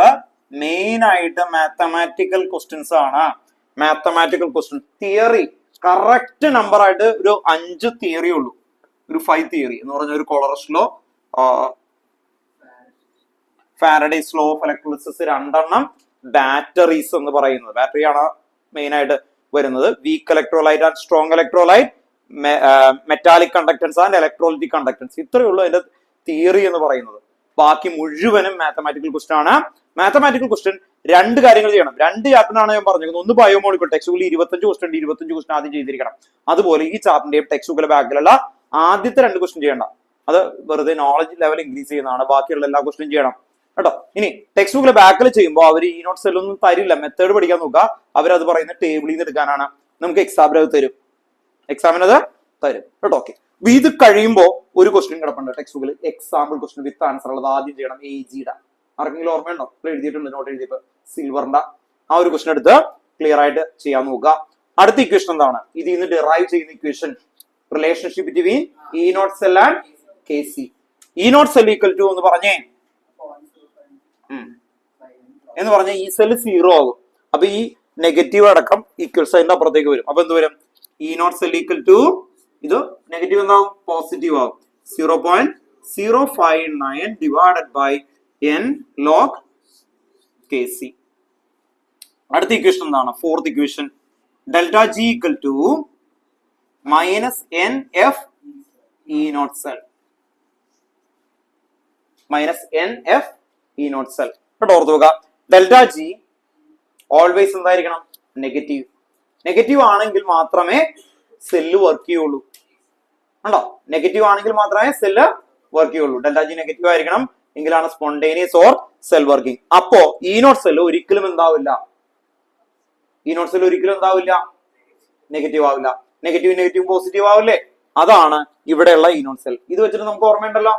main ആയിട്ട് മാത്തമാറ്റിക്കൽ ക്വസ്റ്റ്യൻസ് ആണ്. Mathematical question theory correct number ആയിട്ട് ഒരു 5 തിയറി ഉള്ളൂ. ഒരു 5 തിയറി എന്ന് പറഞ്ഞ ഒരു Kohlrausch law, Faraday's law of electrolysis 2 batteries എന്ന് പറയുന്നത്. ബാറ്ററിയാണ് മെയിൻ ആയിട്ട് വരുന്നത്. Weak electrolyte and strong electrolyte, metallic conductance and electrolytic conductance. ഇത്രയേ ഉള്ളൂ അതിന്റെ തിയറി എന്ന് പറയുന്നത്. ബാക്കി മുഴുവനും മാത്തമാറ്റിക്കൽ ക്വസ്റ്റ്യൻ ആണ്. മാത്തമാറ്റിക്കൽ ക്വസ്റ്റ്യൻ 2 കാര്യങ്ങൾ ചെയ്യണം. 2 ചാപ്റ്ററാണ് ഞാൻ പറഞ്ഞത്. ഒന്ന് ബയോമോളിക്കൂൾ ടെക്സ്റ്റ് ബുക്കിൽ 25 ക്വസ്റ്റ്യൻ ആദ്യം ചെയ്തിരിക്കണം. അതുപോലെ ഈ ചാപ്റ്ററിന്റെയും ടെക്സ്റ്റ് ബുക്കിലെ ബാക്കിലുള്ള ആദ്യത്തെ 2 ക്വസ്റ്റ്യൻ ചെയ്യണ്ട. അത് വെറുതെ നോളജ് ലെവൽ ഇൻക്രീസ് ചെയ്യുന്നതാണ്. ബാക്കിയുള്ള എല്ലാ ക്വസ്റ്റ്യൻ ചെയ്യണം കേട്ടോ. ഇനി ടെക്സ്റ്റ് ബുക്കിലെ ബാക്കിൽ ചെയ്യുമ്പോൾ അവർ ഈ നോട്ട് സെൽ ഒന്നും തരില്ല. മെത്തേഡ് പഠിക്കാൻ നോക്കുക. അവരത് പറയുന്ന ടേബിളിൽ നിന്ന് എടുക്കാനാണ്. നമുക്ക് എക്സാമിന് അത് തരും, എക്സാമിനത് തരും കേട്ടോ. ഓക്കെ, ഇത് കഴിയുമ്പോൾ ഒരു ക്വസ്റ്റ്യൻ കിടപ്പുണ്ട് ടെക്സ്റ്റ് ബുക്കിൽ, എക്സാമ്പിൾ ക്വസ്റ്റ്യൻ വിത്ത് ആൻസർ ഉള്ളത്. ആദ്യം ചെയ്യണം AGയുടെ. ആർക്കെങ്കിലും ഓർമ്മയുണ്ടോ? എഴുതിയിട്ടുണ്ട്, നോട്ട് എഴുതിയപ്പോ സിൽവറിന്റെ ആ ഒരു ക്വസ്റ്റ്യൻ എടുത്ത് ക്ലിയർ ആയിട്ട് ചെയ്യാൻ നോക്കുക. അടുത്ത ഇക്വേഷൻ എന്താണ്? ഇതിൽ നിന്ന് ഡിറൈവ് ചെയ്യുന്ന equation, relationship between E naught cell and KC. E naught cell equal to എന്ന് പറഞ്ഞേ എന്ന് പറഞ്ഞ ഈ സെല്ല് 0 ആകും. അപ്പൊ ഈ നെഗറ്റീവ് അടക്കം ഈക്വൽ സൈനിന്റെ അപ്പുറത്തേക്ക് വരും. അപ്പൊ എന്ത് വരും? E naught cell equal to ഇത് നെഗറ്റീവ് എന്താവും? പോസിറ്റീവ് ആവും. 0.059 divided by n log KC. അടുത്ത ഇക്വേഷൻ എന്താണ്? Fourth equation, delta G equal to minus NF E naught cell minus N F E naught cell. കേട്ടോ, ഓർത്ത് നോക്കുക. ഡെൽറ്റ ജി ഓൾവേസ് എന്തായിരിക്കണം? Negative. Negative ആണെങ്കിൽ മാത്രമേ സെല്ല് വർക്ക് ചെയ്യുള്ളൂ. ഉണ്ടോ? നെഗറ്റീവ് ആണെങ്കിൽ മാത്രമേ സെല്ല് വർക്ക് ചെയ്യുള്ളൂ. ഡെൽറ്റ ജി നെഗറ്റീവ് ആയിരിക്കണം, എങ്കിലാണ് സ്പോണ്ടേനിയസ് ഓർ സെൽ വർക്കിംഗ്. അപ്പോ ഇ നോട്ട് സെൽ ഒരിക്കലും എന്താവില്ല? ഇ നോട്ട് സെൽ ഒരിക്കലും എന്താവില്ല? നെഗറ്റീവ് ആവില്ല. നെഗറ്റീവ് നെഗറ്റീവ് പോസിറ്റീവ് ആവില്ലേ? അതാണ് ഇവിടെയുള്ള ഇ നോട്ട് സെൽ. ഇത് വെച്ചിട്ട് നമുക്ക് ഓർമ്മയുണ്ടല്ലോ,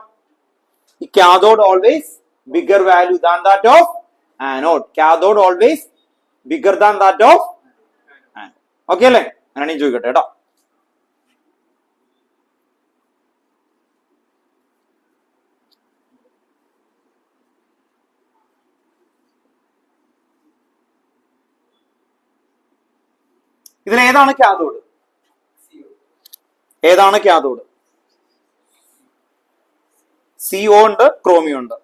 ഈ cathode always bigger value than that of anode. Cathode always bigger than that of anode. Okay അല്ലേ? അങ്ങനെയാണെങ്കിൽ ചോദിക്കട്ടെ കേട്ടോ. ഇതിൽ ഏതാണ് കാഥോഡ്? ഏതാണ് കാഥോഡ്? CO ഉണ്ട്, ക്രോമിയം ഉണ്ട്.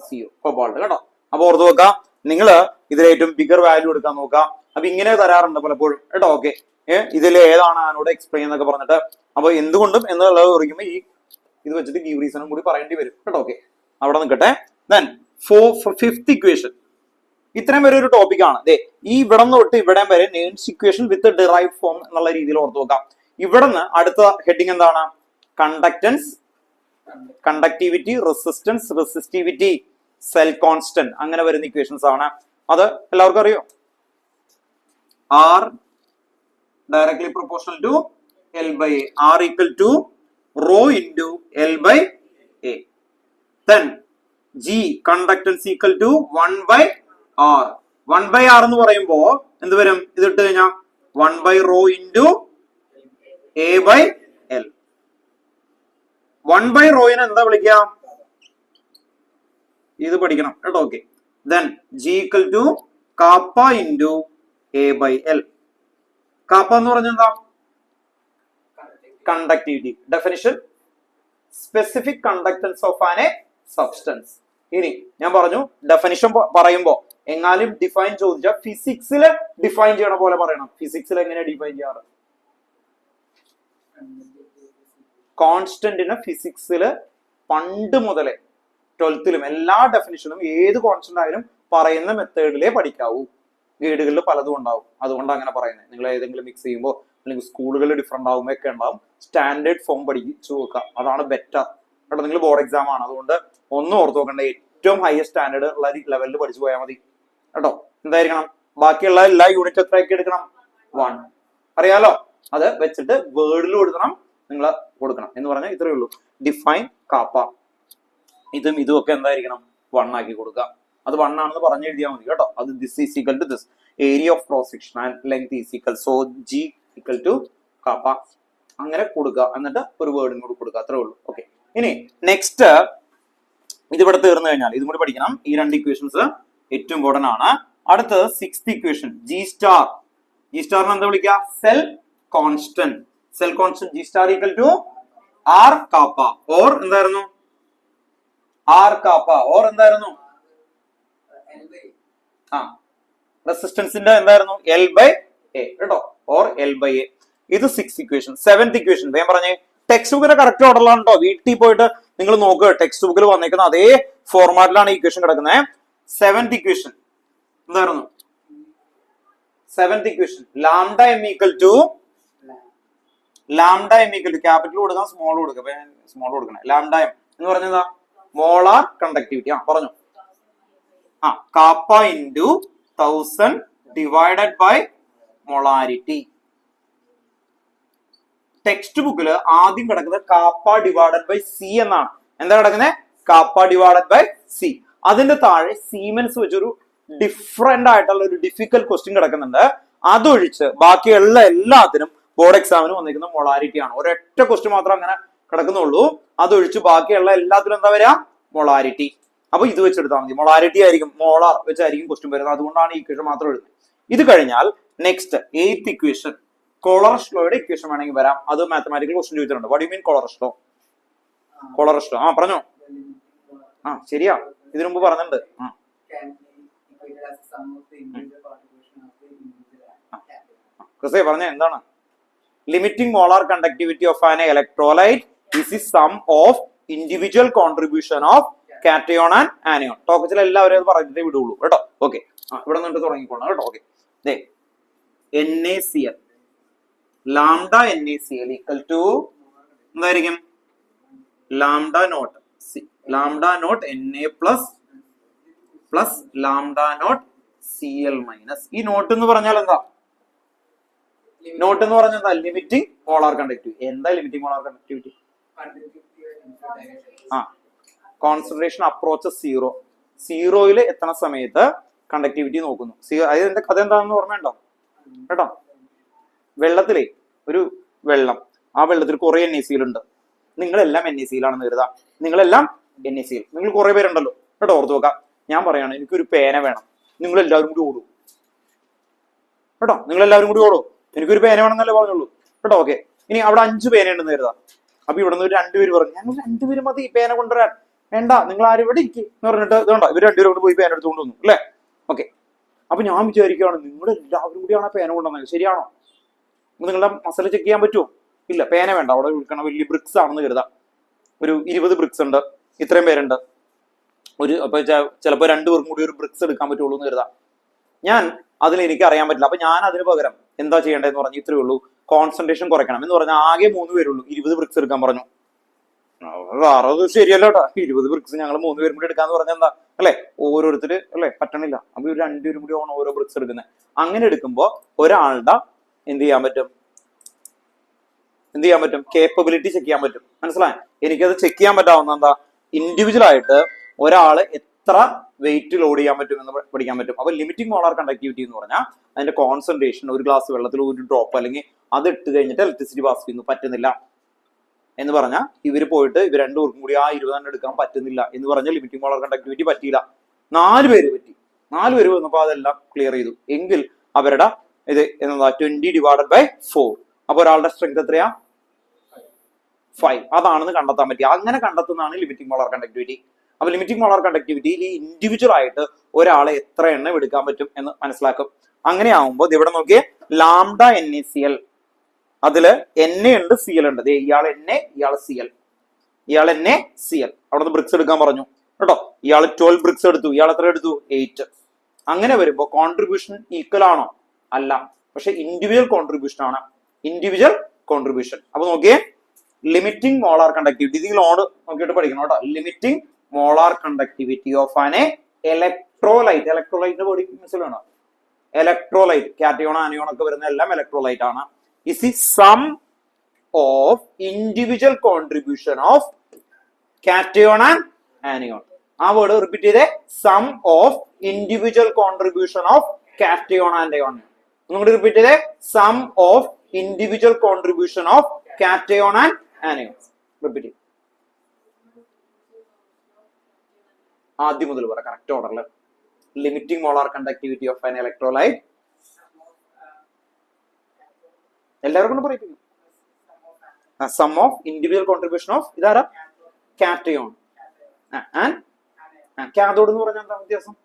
CO cobalt. കേട്ടോ, അപ്പൊ ഓർത്ത് നോക്കാം. നിങ്ങള് ഇതിലേറ്റവും ബിഗർ വാല്യൂ എടുക്കാൻ നോക്കാം. അപ്പൊ ഇങ്ങനെ തരാറുണ്ട് പലപ്പോഴും കേട്ടോ. ഓക്കെ, ഇതിൽ ഏതാണ് ആനോട് എക്സ്പ്ലെയിൻ എന്നൊക്കെ പറഞ്ഞിട്ട്. അപ്പൊ എന്തുകൊണ്ടും എന്നുള്ളത് പറയുമ്പോൾ ഈ ഇത് വെച്ചിട്ട് ഗീവ് റീസണും കൂടി പറയേണ്ടി വരും കേട്ടോ. ഓക്കെ, അവിടെ നിൽക്കട്ടെ. Then fifth equation. ഇത്രയും വരെ ഒരു ടോപ്പിക് ആണ്. ഈ ഇവിടെ നിന്ന് തൊട്ട് ഇവിടെ വരെ നേംസ് ഇക്വേഷൻ വിത്ത് ഡിറൈവ് ഫോം എന്നുള്ള രീതിയിൽ ഓർത്ത് നോക്കാം. ഇവിടെ നിന്ന് അടുത്ത ഹെഡിങ് എന്താണ്? Conductance, conductivity, resistance, resistivity, cell constant, അങ്ങനെ വരുന്ന ഇക്വേഷൻസ് ആണ്. അത് എല്ലാവർക്കും അറിയോ? R directly proportional to L by A, R equal to rho into L by A. Then G conductance equal to 1 by R. 1 by R എന്ന് പറയുമ്പോ എന്ത് വരും? ഇത് ഇട്ട് കഴിഞ്ഞാൽ 1 by rho into A by L. 1 by റോയിനെ എന്താ വിളിക്കുക? ഇത് പഠിക്കണം കേട്ടോ. Okay, then G equal to kappa into A by L. Kappa എന്ന് പറഞ്ഞാൽ എന്താ? Conductivity. Definition, specific conductance of an A substance. ഇനി ഞാൻ പറഞ്ഞു ഡെഫിനിഷൻ പറയുമ്പോ എങ്ങാനും ഡിഫൈൻ ചോദിച്ചാൽ ഫിസിക്സിൽ ഡിഫൈൻ ചെയ്യണ പോലെ പറയണം. ഫിസിക്സിൽ എങ്ങനെ ഡിഫൈൻ ചെയ്യാറ്? കോൺസ്റ്റന്റിന് ഫിസിക്സിൽ പണ്ട് മുതലേ 12th എല്ലാ ഡെഫിനിഷനും ഏത് കോൺസ്റ്റന്റ് ആയാലും പറയുന്ന മെത്തേഡിലേ പഠിക്കാവൂ. ഗൈഡുകളിൽ പലതും ഉണ്ടാവും, അതുകൊണ്ട് അങ്ങനെ പറയുന്നത്. നിങ്ങൾ ഏതെങ്കിലും മിക്സ് ചെയ്യുമ്പോൾ അല്ലെങ്കിൽ സ്കൂളുകളിൽ ഡിഫറെന്റ് ആകുമ്പോൾ ഒക്കെ ഉണ്ടാവും. സ്റ്റാൻഡേർഡ് ഫോം പഠിച്ചു നോക്കുക, അതാണ് ബെറ്റർ കേട്ടോ. നിങ്ങൾ ബോർഡ് എക്സാം ആണ്, അതുകൊണ്ട് ഒന്നും ഓർത്ത് നോക്കണ്ട. ഏറ്റവും ഹയസ്റ്റ് സ്റ്റാൻഡേർഡ് ഉള്ള ലെവലിൽ പഠിച്ചു പോയാൽ മതി കേട്ടോ. എന്തായിരിക്കണം? ബാക്കിയുള്ള എല്ലാ യൂണിറ്റ് എത്രയൊക്കെ എടുക്കണം? 1. അറിയാലോ? അത് വെച്ചിട്ട് വേർഡിൽ കൊടുക്കണം, നിങ്ങൾ കൊടുക്കണം എന്ന് പറഞ്ഞാൽ ഇത്രയേ ഉള്ളൂ. ഡിഫൈൻ കാപ്പ, ഇതും ഇതും ഒക്കെ എന്തായിരിക്കണം? 1 ആക്കി കൊടുക്കുക. അത് 1 ആണെന്ന് പറഞ്ഞു എഴുതിയാൽ മതി കേട്ടോ. അത് this is equal to this, area of cross section and length is equal, so G equal to kappa. അങ്ങനെ കൊടുക്കുക, എന്നിട്ട് ഒരു വേർഡും കൂടി കൊടുക്കുക, അത്രേ ഉള്ളൂ. ഓക്കെ, ഇനി നെക്സ്റ്റ് ഇതിവിടെ തീർന്നു കഴിഞ്ഞാൽ ഇതും കൂടി പഠിക്കണം. ഈ 2 ഇക്വേഷൻസ് ഏറ്റവും ഇമ്പോർട്ടന്റ് ആണ്. അടുത്തത് 6th equation, G star. G സ്റ്റാറിന് എന്താ വിളിക്കുക? Cell constant. Cell constant G star equal to R kappa or എന്തായിരുന്നു? ആർ കാപ്പ ഓർ എന്തായിരുന്നു? റെസിസ്റ്റൻസിന്റെ എന്തായിരുന്നു? എൽ ബൈ എ കേട്ടോ, ഓർ എൽ ബൈ എ. ഇത് 6th ഇക്വേഷൻ. 7th ഇക്വേഷൻ ഞാൻ പറഞ്ഞേ ടെക്സ്റ്റ് ബുക്കിന്റെ കറക്റ്റ് ഓർഡറിലാണ് കേട്ടോ. വീട്ടിൽ പോയിട്ട് നിങ്ങൾ നോക്കുക, ടെക്സ്റ്റ് ബുക്കിൽ വന്നേക്കുന്ന അതേ ഫോർമാറ്റിലാണ് ഇക്വേഷൻ കിടക്കുന്നത്. 7th ഇക്വേഷൻ എന്തായിരുന്നു? 7th equation lambda M equal to, lambda M equal to capital കൊടുക്കാം, സ്മോൾ കൊടുക്കാം. സ്മോൾ കൊടുക്കണേ. ലാംഡ എം എന്ന് പറഞ്ഞതാ മോളാർ കണ്ടക്ടിവിറ്റി. പറഞ്ഞു. Kappa into 1000 divided by molarity. Text ബുക്കിൽ ആദ്യം കിടക്കുന്നത് കാപ്പ ഡിവൈഡഡ് ബൈ സി എന്നാണ്. എന്താ കിടക്കുന്നത്? Kappa divided by C. അതിന്റെ താഴെ സീമെൻസ് വെച്ചൊരു ഡിഫറെന്റ് ആയിട്ടുള്ള ഒരു ഡിഫിക്കൽട്ട് ക്വസ്റ്റ്യൻ കിടക്കുന്നുണ്ട്. അതൊഴിച്ച് ബാക്കിയുള്ള എല്ലാത്തിനും ബോർഡ് എക്സാമിന് വന്നിരിക്കുന്ന മൊളാരിറ്റി ആണ്. ഒരൊറ്റ ക്വസ്റ്റ്യൻ മാത്രം അങ്ങനെ കിടക്കുന്നുള്ളൂ. അതൊഴിച്ച് ബാക്കിയുള്ള എല്ലാത്തിലും എന്താ വരിക? മൊളാരിറ്റി. അപ്പൊ ഇത് വെച്ചെടുത്താൽ മതി. മൊളാരിറ്റി ആയിരിക്കും, മോളാർ വെച്ചായിരിക്കും ക്വസ്റ്റ്യൻ വരുന്നത്. അതുകൊണ്ടാണ് ഈ ഇക്വേഷൻ മാത്രം എഴുതുന്നത്. ഇത് കഴിഞ്ഞാൽ നെക്സ്റ്റ് 8th ഇക്വേഷൻ, കോളറസ് ലോയുടെ ഇക്വേഷൻ വേണമെങ്കിൽ വരാം. അത് മാത്തമാറ്റിക്കൽ ക്വസ്റ്റ്യൻ ചോദിച്ചിട്ടുണ്ട്. What you mean Kohlrausch law? Kohlrausch law പറഞ്ഞോ. ശരിയാ, ഇതിനു മുമ്പ് പറഞ്ഞിട്ടുണ്ട്. ക്രിസ്തേ പറഞ്ഞ എന്താണ്? limiting molar conductivity of an electrolyte is the sum of individual contribution of cation and anion. ടോക്കച്ചിൽ എല്ലാവരും പറഞ്ഞിട്ടേ വിടുള്ളൂ കേട്ടോ. ഓക്കെ, ഇവിടെ നിന്നിട്ട് തുടങ്ങിക്കോളാം കേട്ടോ. Okay, NaCl lambda NaCl equal to എന്തായിരിക്കും? Lambda naught Na plus lambda naught Cl minus. ഈ naught എന്ന് പറഞ്ഞാൽ എന്താ? നോട്ട് എന്ന് പറഞ്ഞാൽ എന്താ? Limiting molar conductivity. എന്താ limiting molar conductivity? Concentration approach zero. സീറോയിൽ എത്തണ സമയത്ത് കണ്ടക്ടിവിറ്റി നോക്കുന്നു. അതിന്റെ കഥ എന്താണെന്ന് ഓർമ്മയുണ്ടോ കേട്ടോ? വെള്ളത്തിലെ ഒരു വെള്ളം, ആ വെള്ളത്തിൽ കുറെ NaCl ഉണ്ട്. നിങ്ങളെല്ലാം NaCl ആണെന്ന് കരുതാം. നിങ്ങളെല്ലാം NaCl. നിങ്ങൾ കുറെ പേരുണ്ടല്ലോ കേട്ടോ. ഓർത്ത് നോക്കാം. ഞാൻ പറയാണ്, എനിക്കൊരു പേന വേണം. നിങ്ങളെല്ലാവരും കൂടി ഓടും കേട്ടോ. നിങ്ങളെല്ലാവരും കൂടി ഓടും. എനിക്കൊരു പേന വേണമെന്നല്ലേ പറഞ്ഞുള്ളൂ കേട്ടോ. ഓക്കെ, ഇനി അവിടെ 5 പേന ഉണ്ടെന്ന് കരുതാം. അപ്പൊ ഇവിടെ നിന്ന് 2 പേര് പറഞ്ഞു, ഞങ്ങൾ 2 പേര് മതി പേന കൊണ്ടുവരാൻ. വേണ്ട, നിങ്ങൾ ആരും ഇവിടെ ഇരിക്കും എന്ന് പറഞ്ഞിട്ട് ഇതുകൊണ്ടോ ഇവർ 2 പേരും കൊണ്ട് പോയി പേന എടുത്തുകൊണ്ട് വന്നു അല്ലേ? ഓക്കെ, അപ്പൊ ഞാൻ വിചാരിക്കുകയാണ്, നിങ്ങളെല്ലാവരും കൂടിയാണ് പേന കൊണ്ടുവന്നത്. ശരിയാണോ? നിങ്ങളുടെ മസാല ചെക്ക് ചെയ്യാൻ പറ്റുമോ? ഇല്ല, പേന വേണ്ട. അവിടെ വിൽക്കണ വലിയ ബ്രിക്സ് ആണെന്ന് കരുതാം. ഒരു 20 ബ്രിക്സ് ഉണ്ട്, ഇത്രയും പേരുണ്ട്. അപ്പൊ ചിലപ്പോൾ 2 പേർക്കും കൂടി ഒരു ബ്രിക്സ് എടുക്കാൻ പറ്റുള്ളൂ എന്ന് കരുതാം. ഞാൻ അതിൽ എനിക്ക് അറിയാൻ പറ്റില്ല. അപ്പൊ ഞാൻ അതിന് പകരം എന്താ ചെയ്യേണ്ടതെന്ന് പറഞ്ഞാൽ ഇത്രയേ ഉള്ളൂ, കോൺസെൻട്രേഷൻ കുറയ്ക്കണം എന്ന് പറഞ്ഞാൽ ആകെ 3 പേരുള്ളൂ. 20 ബ്രിക്സ് എടുക്കാൻ പറഞ്ഞു. അത് ശരിയല്ല കേട്ടോ. 20 ബ്രിക്സ് ഞങ്ങൾ 3 പേരും കൂടി എടുക്കാന്ന് പറഞ്ഞാൽ എന്താ അല്ലെ? ഓരോരുത്തര് അല്ലെ പറ്റണില്ല. അപ്പൊ 2 പേരും കൂടി ആണ് ഓരോ ബ്രിക്സ് എടുക്കുന്നത്. അങ്ങനെ എടുക്കുമ്പോ ഒരാളുടെ എന്ത് ചെയ്യാൻ പറ്റും? കേപ്പബിലിറ്റി ചെക്ക് ചെയ്യാൻ പറ്റും. മനസ്സിലായി? എനിക്കത് ചെക്ക് ചെയ്യാൻ പറ്റാവുന്ന എന്താ? ഇൻഡിവിജ്വൽ ആയിട്ട് ഒരാള് എത്ര വെയിറ്റ് ലോഡ് ചെയ്യാൻ പറ്റും എന്ന് പഠിക്കാൻ പറ്റും. അപ്പൊ ലിമിറ്റിംഗ് മോളാർ കണ്ടക്ടിവിറ്റി എന്ന് പറഞ്ഞാൽ അതിന്റെ കോൺസെൻട്രേഷൻ ഒരു ഗ്ലാസ് വെള്ളത്തിൽ ഒരു ഡ്രോപ്പ് അല്ലെങ്കിൽ അത് ഇട്ട് കഴിഞ്ഞിട്ട് ഇലക്ട്രിസിറ്റി പാസ് ചെയ്യുന്നു പറ്റുന്നില്ല എന്ന് പറഞ്ഞാൽ ഇവർ പോയിട്ട് ഇവർ 2 പേർക്കും കൂടി ആ 20 എടുക്കാൻ പറ്റുന്നില്ല എന്ന് പറഞ്ഞാൽ ലിമിറ്റിംഗ് മോളാർ കണ്ടക്ടിവിറ്റി പറ്റിയില്ല. 4 പേര് പറ്റി. 4 പേര് വന്നപ്പോൾ അതെല്ലാം ക്ലിയർ ചെയ്തു എങ്കിൽ അവരുടെ ഇത് എന്താ 20/4. അപ്പൊ ഒരാളുടെ സ്ട്രെങ്ത് എത്രയാ? 5. അതാണെന്ന് കണ്ടെത്താൻ പറ്റി. അങ്ങനെ കണ്ടെത്തുന്നതാണ് ലിമിറ്റിംഗ് മോളാർ കണ്ടക്ടിവിറ്റി. അപ്പൊ ലിമിറ്റിംഗ് മോളാർ കണ്ടക്ടിവിറ്റിയിൽ ഈ ഇൻഡിവിജ്വൽ ആയിട്ട് ഒരാളെ എത്ര എണ്ണം എടുക്കാൻ പറ്റും എന്ന് മനസ്സിലാക്കും. അങ്ങനെ ആവുമ്പോൾ ഇവിടെ നോക്കിയേ, ലാംഡ NaCl അതില് Na ഉണ്ട്, Cl ഉണ്ട്. ഇയാൾ Na, ഇയാൾ NaCl. അവിടെ നിന്ന് ബ്രിക്സ് എടുക്കാൻ പറഞ്ഞു കേട്ടോ. ഇയാൾ 12 ബ്രിക്സ് എടുത്തു. ഇയാൾ എത്ര എടുത്തു? 8. അങ്ങനെ വരുമ്പോ കോൺട്രിബ്യൂഷൻ ഈക്വൽ ആണോ? അല്ല, പക്ഷെ ഇൻഡിവിജ്വൽ കോൺട്രിബ്യൂഷൻ ആണ്. Individual contribution. അപ്പൊ നോക്കിയേ, ലിമിറ്റിംഗ് മോളാർ കണ്ടക്ടിവിറ്റി നിങ്ങൾ നോക്കിയിട്ട് പഠിക്കണം കേട്ടോ. Limiting molar conductivity of an electrolyte. ഇലക്ട്രോലൈറ്റിന്റെ ബോഡി മിസ്സിൽ വേണം. ഇലക്ട്രോലൈറ്റ്, കാറ്റയോൺ ആനിയോൺ ഒക്കെ വരുന്ന എല്ലാം ഇലക്ട്രോലൈറ്റ് ആണ്. is the sum of individual contribution of cation and anion. ആ വേർഡ് റിപ്പീറ്റ് ചെയ്തേ, some of individual contribution of cation and anion. ഒന്നുകൂടി റിപ്പീറ്റ് ചെയ്തേ, some of individual contribution of cation and anion. Repeat. ആദ്യം മുതൽ പറ correct ഓർഡറിൽ. Limiting molar conductivity of an electrolyte. എല്ലാവരും കൊണ്ട് പറയിപ്പിക്കും. Sum of individual contribution of ഇതാരാ? കാറ്റയോൺ. കാഥോഡ് എന്ന് പറഞ്ഞാൽ എന്താ വ്യത്യാസം?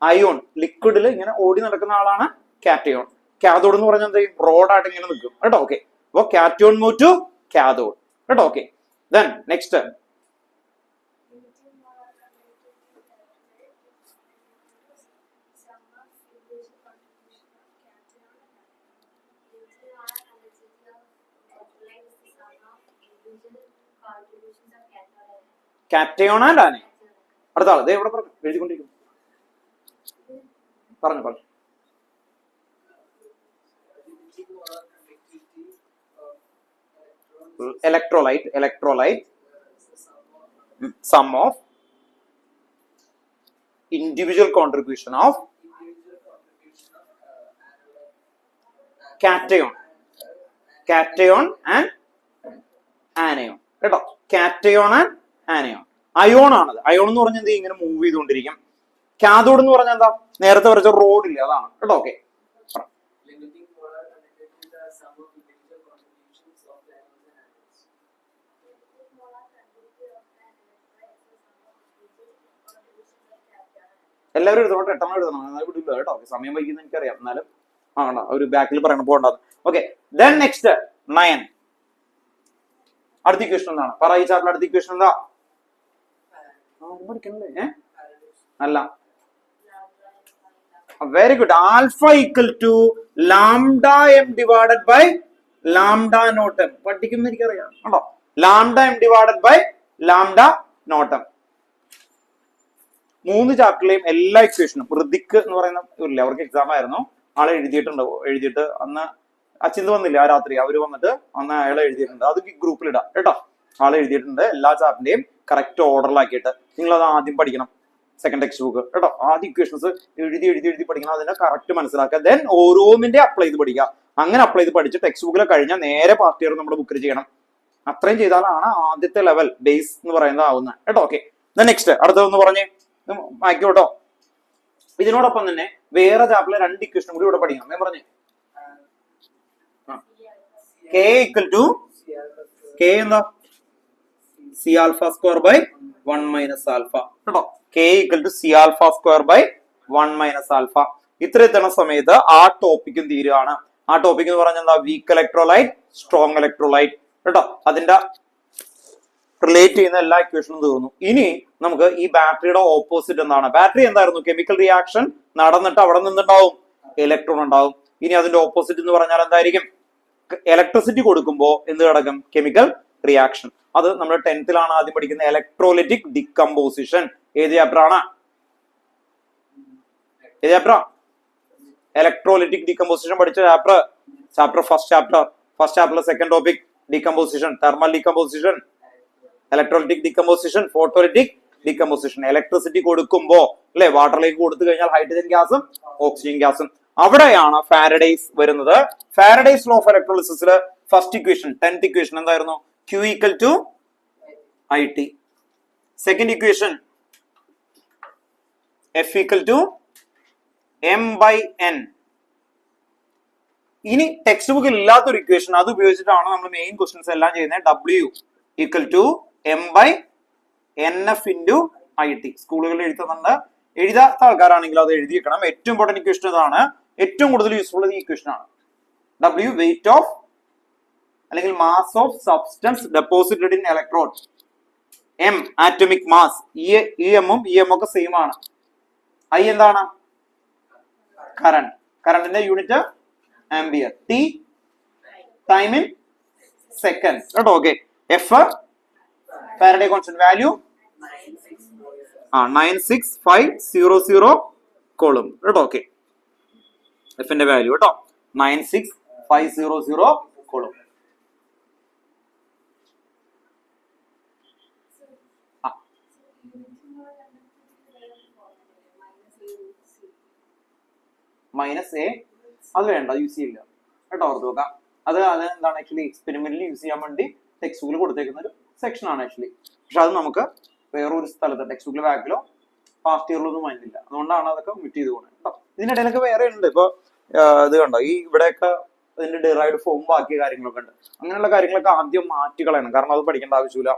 അയോൺ, ലിക്വിഡിൽ ഇങ്ങനെ ഓടി നടക്കുന്ന ആളാണ് കാറ്റയോൺ. കാഥോഡ് എന്ന് പറഞ്ഞാൽ എന്താ? റോഡായിട്ട് ഇങ്ങനെ നിൽക്കും കേട്ടോ. ഓക്കെ, അപ്പൊ കാറ്റയോൺ മൂവ് ടു കാഥോഡ് കേട്ടോ. Okay, then next cation and anion. അടുത്ത ആള് എവിടെ പറഞ്ഞു എഴുതിക്കൊണ്ടിരിക്കുന്നു? പറഞ്ഞു. Electrolyte sum of individual contribution of cation and anion കേട്ടോ. cation and anion. അയോൺ ആണത്. അയോൺ എന്ന് പറഞ്ഞാൽ ഇങ്ങനെ മൂവ് ചെയ്തുകൊണ്ടിരിക്കും. കാഥോഡ് എന്ന് പറഞ്ഞാൽ എന്താ? നേരത്തെ വരച്ച റോഡ് ഇല്ല, അതാണ് കേട്ടോ. ഓക്കെ, എല്ലാവരും എഴുതണം, 8 എണ്ണം എഴുതണം. എന്നാൽ വിടില്ല കേട്ടോ. സമയം വൈകുന്ന എനിക്കറിയാം, എന്നാലും ആണ് ഒരു ബാക്കിൽ പറയണ പോകണ്ടത്. Okay, then next 9. അടുത്ത ഇക്വേഷൻ എന്താണ്? പറ ഈ ചാപ്റ്റർ അടുത്ത ഇക്വേഷൻ എന്താ? പഠിക്കണല്ലേ? അല്ല, very good. Alpha equal to lambda M divided by lambda naught M. പഠിക്കുന്ന എനിക്കറിയാം കേട്ടോ. Lambda M divided by lambda naught M. 3 ചാപ്റ്ററിലെയും എല്ലാ ഇക്വേഷനും ഋതിക് എന്ന് പറയുന്ന ഇല്ല, അവർക്ക് എക്സാം ആയിരുന്നു, ആളെ എഴുതിയിട്ട് അന്ന് അച്ഛൻ വന്നില്ല ആ രാത്രി, അവര് വന്നിട്ട് അന്ന് അയാളെ എഴുതിയിട്ടുണ്ട്. അത് ഗ്രൂപ്പിൽ ഇടാം കേട്ടോ. ആളെ എഴുതിയിട്ടുണ്ട് എല്ലാ ചാപ്റ്ററിന്റെയും കറക്റ്റ് ഓർഡറിലാക്കിയിട്ട്. നിങ്ങൾ അത് ആദ്യം പഠിക്കണം, സെക്കൻഡ് ടെക്സ്റ്റ് ബുക്ക് കേട്ടോ. ആദ്യം ഇക്വേഷൻസ് എഴുതി പഠിക്കണം, അതിനെ കറക്റ്റ് മനസ്സിലാക്കുക. ദെൻ ഓരോന്നിന്റെ അപ്ലൈ ചെയ്ത് പഠിക്കുക. അങ്ങനെ അപ്ലൈ ചെയ്ത് പഠിച്ച് ടെക്സ്റ്റ് ബുക്കിൽ കഴിഞ്ഞാൽ നേരെ പാർട്ട് ഇയർ നമ്മുടെ ബുക്കിൽ ചെയ്യണം. അത്രയും ചെയ്താലാണ് ആദ്യത്തെ ലെവൽ ബേസ് എന്ന് പറയുന്നത് ആവുന്നത് കേട്ടോ. ഓക്കെ, നെക്സ്റ്റ് അടുത്തതൊന്ന് പറഞ്ഞേ ആയിക്കോട്ടോ. ഇതിനോടൊപ്പം തന്നെ വേറെ ചാപ്റ്ററിലെ 2 ഇക്വേഷൻ കൂടി ഇവിടെ പഠിക്കണം. ഞാൻ പറഞ്ഞു k ഈക്വൽ ടു k എന്താ? C alpha square by 1 minus alpha കേട്ടോ. k equal to C alpha square by 1 minus alpha. ഇത്ര എത്തുന്ന സമയത്ത് ആ ടോപ്പിക്കും തീരുകയാണ്. ആ ടോപ്പിക് എന്ന് പറഞ്ഞാൽ എന്താ? വീക്ക് ഇലക്ട്രോലൈറ്റ്, സ്ട്രോങ് ഇലക്ട്രോലൈറ്റ് കേട്ടോ. അതിന്റെ റിലേറ്റ് ചെയ്യുന്ന എല്ലാ ഇക്വേഷനും തീർന്നു. ഇനി നമുക്ക് ഈ ബാറ്ററിയുടെ ഓപ്പോസിറ്റ് എന്താണ്? ബാറ്ററി എന്തായിരുന്നു? കെമിക്കൽ റിയാക്ഷൻ നടന്നിട്ട് അവിടെ നിന്നുണ്ടാവും ഇലക്ട്രോൺ ഉണ്ടാവും. ഇനി അതിന്റെ ഓപ്പോസിറ്റ് എന്ന് പറഞ്ഞാൽ എന്തായിരിക്കും? ഇലക്ട്രിസിറ്റി കൊടുക്കുമ്പോൾ എന്ത് കിടക്കും? Chemical reaction. അത് നമ്മൾ 10th ആദ്യം പഠിക്കുന്ന ഇലക്ട്രോലൈറ്റിക് ഡികമ്പോസിഷൻ. ഏത് ചാപ്റ്റർ ആണ്? ഏത് ചാപ്റ്റർ? ഇലക്ട്രോലൈറ്റിക് ഡികമ്പോസിഷൻ പഠിച്ച ചാപ്റ്റർ ഫസ്റ്റ് ചാപ്റ്ററിലെ second topic decomposition, thermal decomposition, electrolytic decomposition, photolytic decomposition. Electricity കൊടുക്കുമ്പോ അല്ലെ, വാട്ടറിലേക്ക് കൊടുത്തു കഴിഞ്ഞാൽ ഹൈഡ്രജൻ ഗ്യാസും ഓക്സിജൻ ഗ്യാസും. അവിടെയാണ് ഫാരഡേസ് വരുന്നത്. ഫാരഡേസ് ലോ ഓഫ് ഇലക്ട്രോളിസിസില് ഫസ്റ്റ് ഇക്വേഷൻ 10th ഇക്വേഷൻ എന്തായിരുന്നു? Q equal to IT. Second equation F equal to M/N. ഇനി ടെക്സ്റ്റ് ബുക്കിൽ ഇല്ലാത്തൊരു ഇക്വേഷൻ, അത് ഉപയോഗിച്ചിട്ടാണ് നമ്മൾ മെയിൻ ക്വസ്റ്റ്യൻസ് എല്ലാം ചെയ്യുന്നത്. W equal to M/NF into IT. സ്കൂളുകളിൽ എഴുതുന്നുണ്ട്. എഴുതാത്ത ആൾക്കാരാണെങ്കിൽ അത് എഴുതിയിരിക്കണം. ഏറ്റവും ഇമ്പോർട്ടന്റ് ഇക്വേഷൻ ഇതാണ്. ഏറ്റവും കൂടുതൽ യൂസ്ഫുൾ ഈ ഇക്വേഷൻ ആണ്. W വെയിറ്റ് ഓഫ് അല്ലെങ്കിൽ mass of substance deposited in electrode. M atomic mass. EM ഉം EM ഒക്കെ സെയിം ആണ്. I എന്താണ്? കറന്റ്. കറന്റിന്റെ unit ampere. T time in seconds കേട്ടോ. Okay, F Faraday constant value 96500 കോളും കേട്ടോ. ഓക്കെ, എഫിന്റെ വാല്യൂ കേട്ടോ 96500 കോളും. -A അത് വേണ്ട, യൂസ് ചെയ്യില്ല കേട്ടോ. ഓർത്ത് നോക്കാം. അത് എന്താണ് ആക്ച്വലി എക്സ്പെരിമെന്റിൽ യൂസ് ചെയ്യാൻ വേണ്ടി ടെക്സ്റ്റ് ബുക്കിൽ കൊടുത്തേക്കുന്ന ഒരു സെക്ഷൻ ആണ് ആക്ച്വലി. പക്ഷെ അത് നമുക്ക് വേറൊരു സ്ഥലത്ത് ടെക്സ്റ്റ് ബുക്കിൽ ബാക്കിലോ ഫാസ്റ്റ് ഇയറിലോ ഒന്നും വന്നില്ല. അതുകൊണ്ടാണ് അതൊക്കെ മിറ്റ് ചെയ്ത് പോകുന്നത് കേട്ടോ. ഇതിനിടയിലൊക്കെ വേറെ ഉണ്ട്. ഇപ്പൊ ഇത് കണ്ടോ, ഈ ഇവിടെയൊക്കെ അതിന്റെ ഡിറൈവ്ഡ് ഫോം ബാക്കിയ കാര്യങ്ങളൊക്കെ ഉണ്ട്. അങ്ങനെയുള്ള കാര്യങ്ങളൊക്കെ ആദ്യം മാറ്റി കളയണം, കാരണം അത് പഠിക്കേണ്ട ആവശ്യമില്ല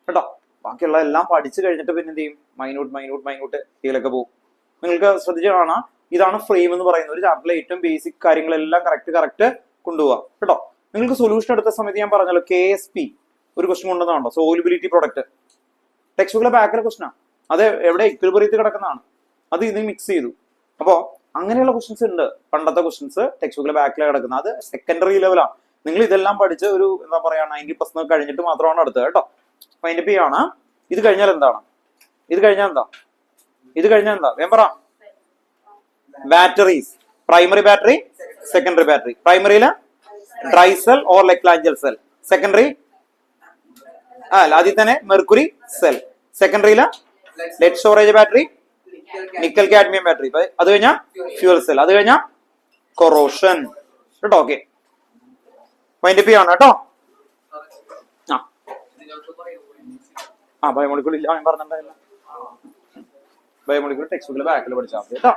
കേട്ടോ. ബാക്കിയുള്ള എല്ലാം പഠിച്ചു കഴിഞ്ഞിട്ട് പിന്നെ എന്ത് ചെയ്യും? മൈന്യൂട്ട് ഇതിലൊക്കെ പോകും. നിങ്ങൾക്ക് ശ്രദ്ധിച്ചു കാണാം, ഇതാണ് ഫ്രെയിം എന്ന് പറയുന്നത്. ഒരു ചാപ്റ്ററിലെ ഏറ്റവും ബേസിക് കാര്യങ്ങളെല്ലാം കറക്റ്റ് കൊണ്ടുപോകാം കേട്ടോ. നിങ്ങൾക്ക് സൊല്യൂഷൻ എടുത്ത സമയത്ത് ഞാൻ പറഞ്ഞല്ലോ KSP ഒരു ക്വസ്റ്റ്യൻ കൊണ്ടുവന്നാണോ? സോലിബിലിറ്റി പ്രൊഡക്റ്റ് ടെക്സ്റ്റ് ബുക്കിലെ ബാക്കിലെ ക്വസ്റ്റ്യനാണ്. അത് എവിടെ ഇക്വിലിബ്രിയത്തിൽ കിടക്കുന്നതാണ്. അത് ഇത് മിക്സ് ചെയ്തു. അപ്പോ അങ്ങനെയുള്ള ക്വസ്റ്റ്യൻസ് ഉണ്ട്. പണ്ടത്തെ ക്വസ്റ്റ്യൻസ് ടെക്സ്റ്റ് ബുക്കിലെ ബാക്കിൽ കിടക്കുന്നത്. അത് സെക്കൻഡറി ലെവലാണ്. നിങ്ങൾ ഇതെല്ലാം പഠിച്ച് ഒരു എന്താ പറയാ 90% കഴിഞ്ഞിട്ട് മാത്രമാണ് അടുത്തത് കേട്ടോ. ഫൈൻഡപ്പ് ചെയ്യാണ്. ഇത് കഴിഞ്ഞാൽ എന്താണ്? ഇത് കഴിഞ്ഞാൽ എന്താ? ഞാൻ പറ. Batteries. Primary battery, secondary battery. പ്രൈമറിയില് dry cell or Leclanché cell. Secondary ആദ്യം തന്നെ മെർക്കുറി സെൽ. സെക്കൻഡറിയില് lead storage battery, nickel cadmium battery. അത് കഴിഞ്ഞാൽ ഫ്യൂവൽ സെൽ. അത് കഴിഞ്ഞാൽ കൊറോഷൻ കേട്ടോ. ഓക്കെ, വൈൻഡപ്പ് ചെയ്യാണ് കേട്ടോ. ബയോമോളിക്യൂൾ ഇല്ല, ഞാൻ പറഞ്ഞിട്ടുണ്ടായില്ല. ബയോമോളിക്യൂൾ ടെക്സ്റ്റ് ബുക്കിൽ ബാക്കിൽ പഠിച്ചാൽ മതി കേട്ടോ.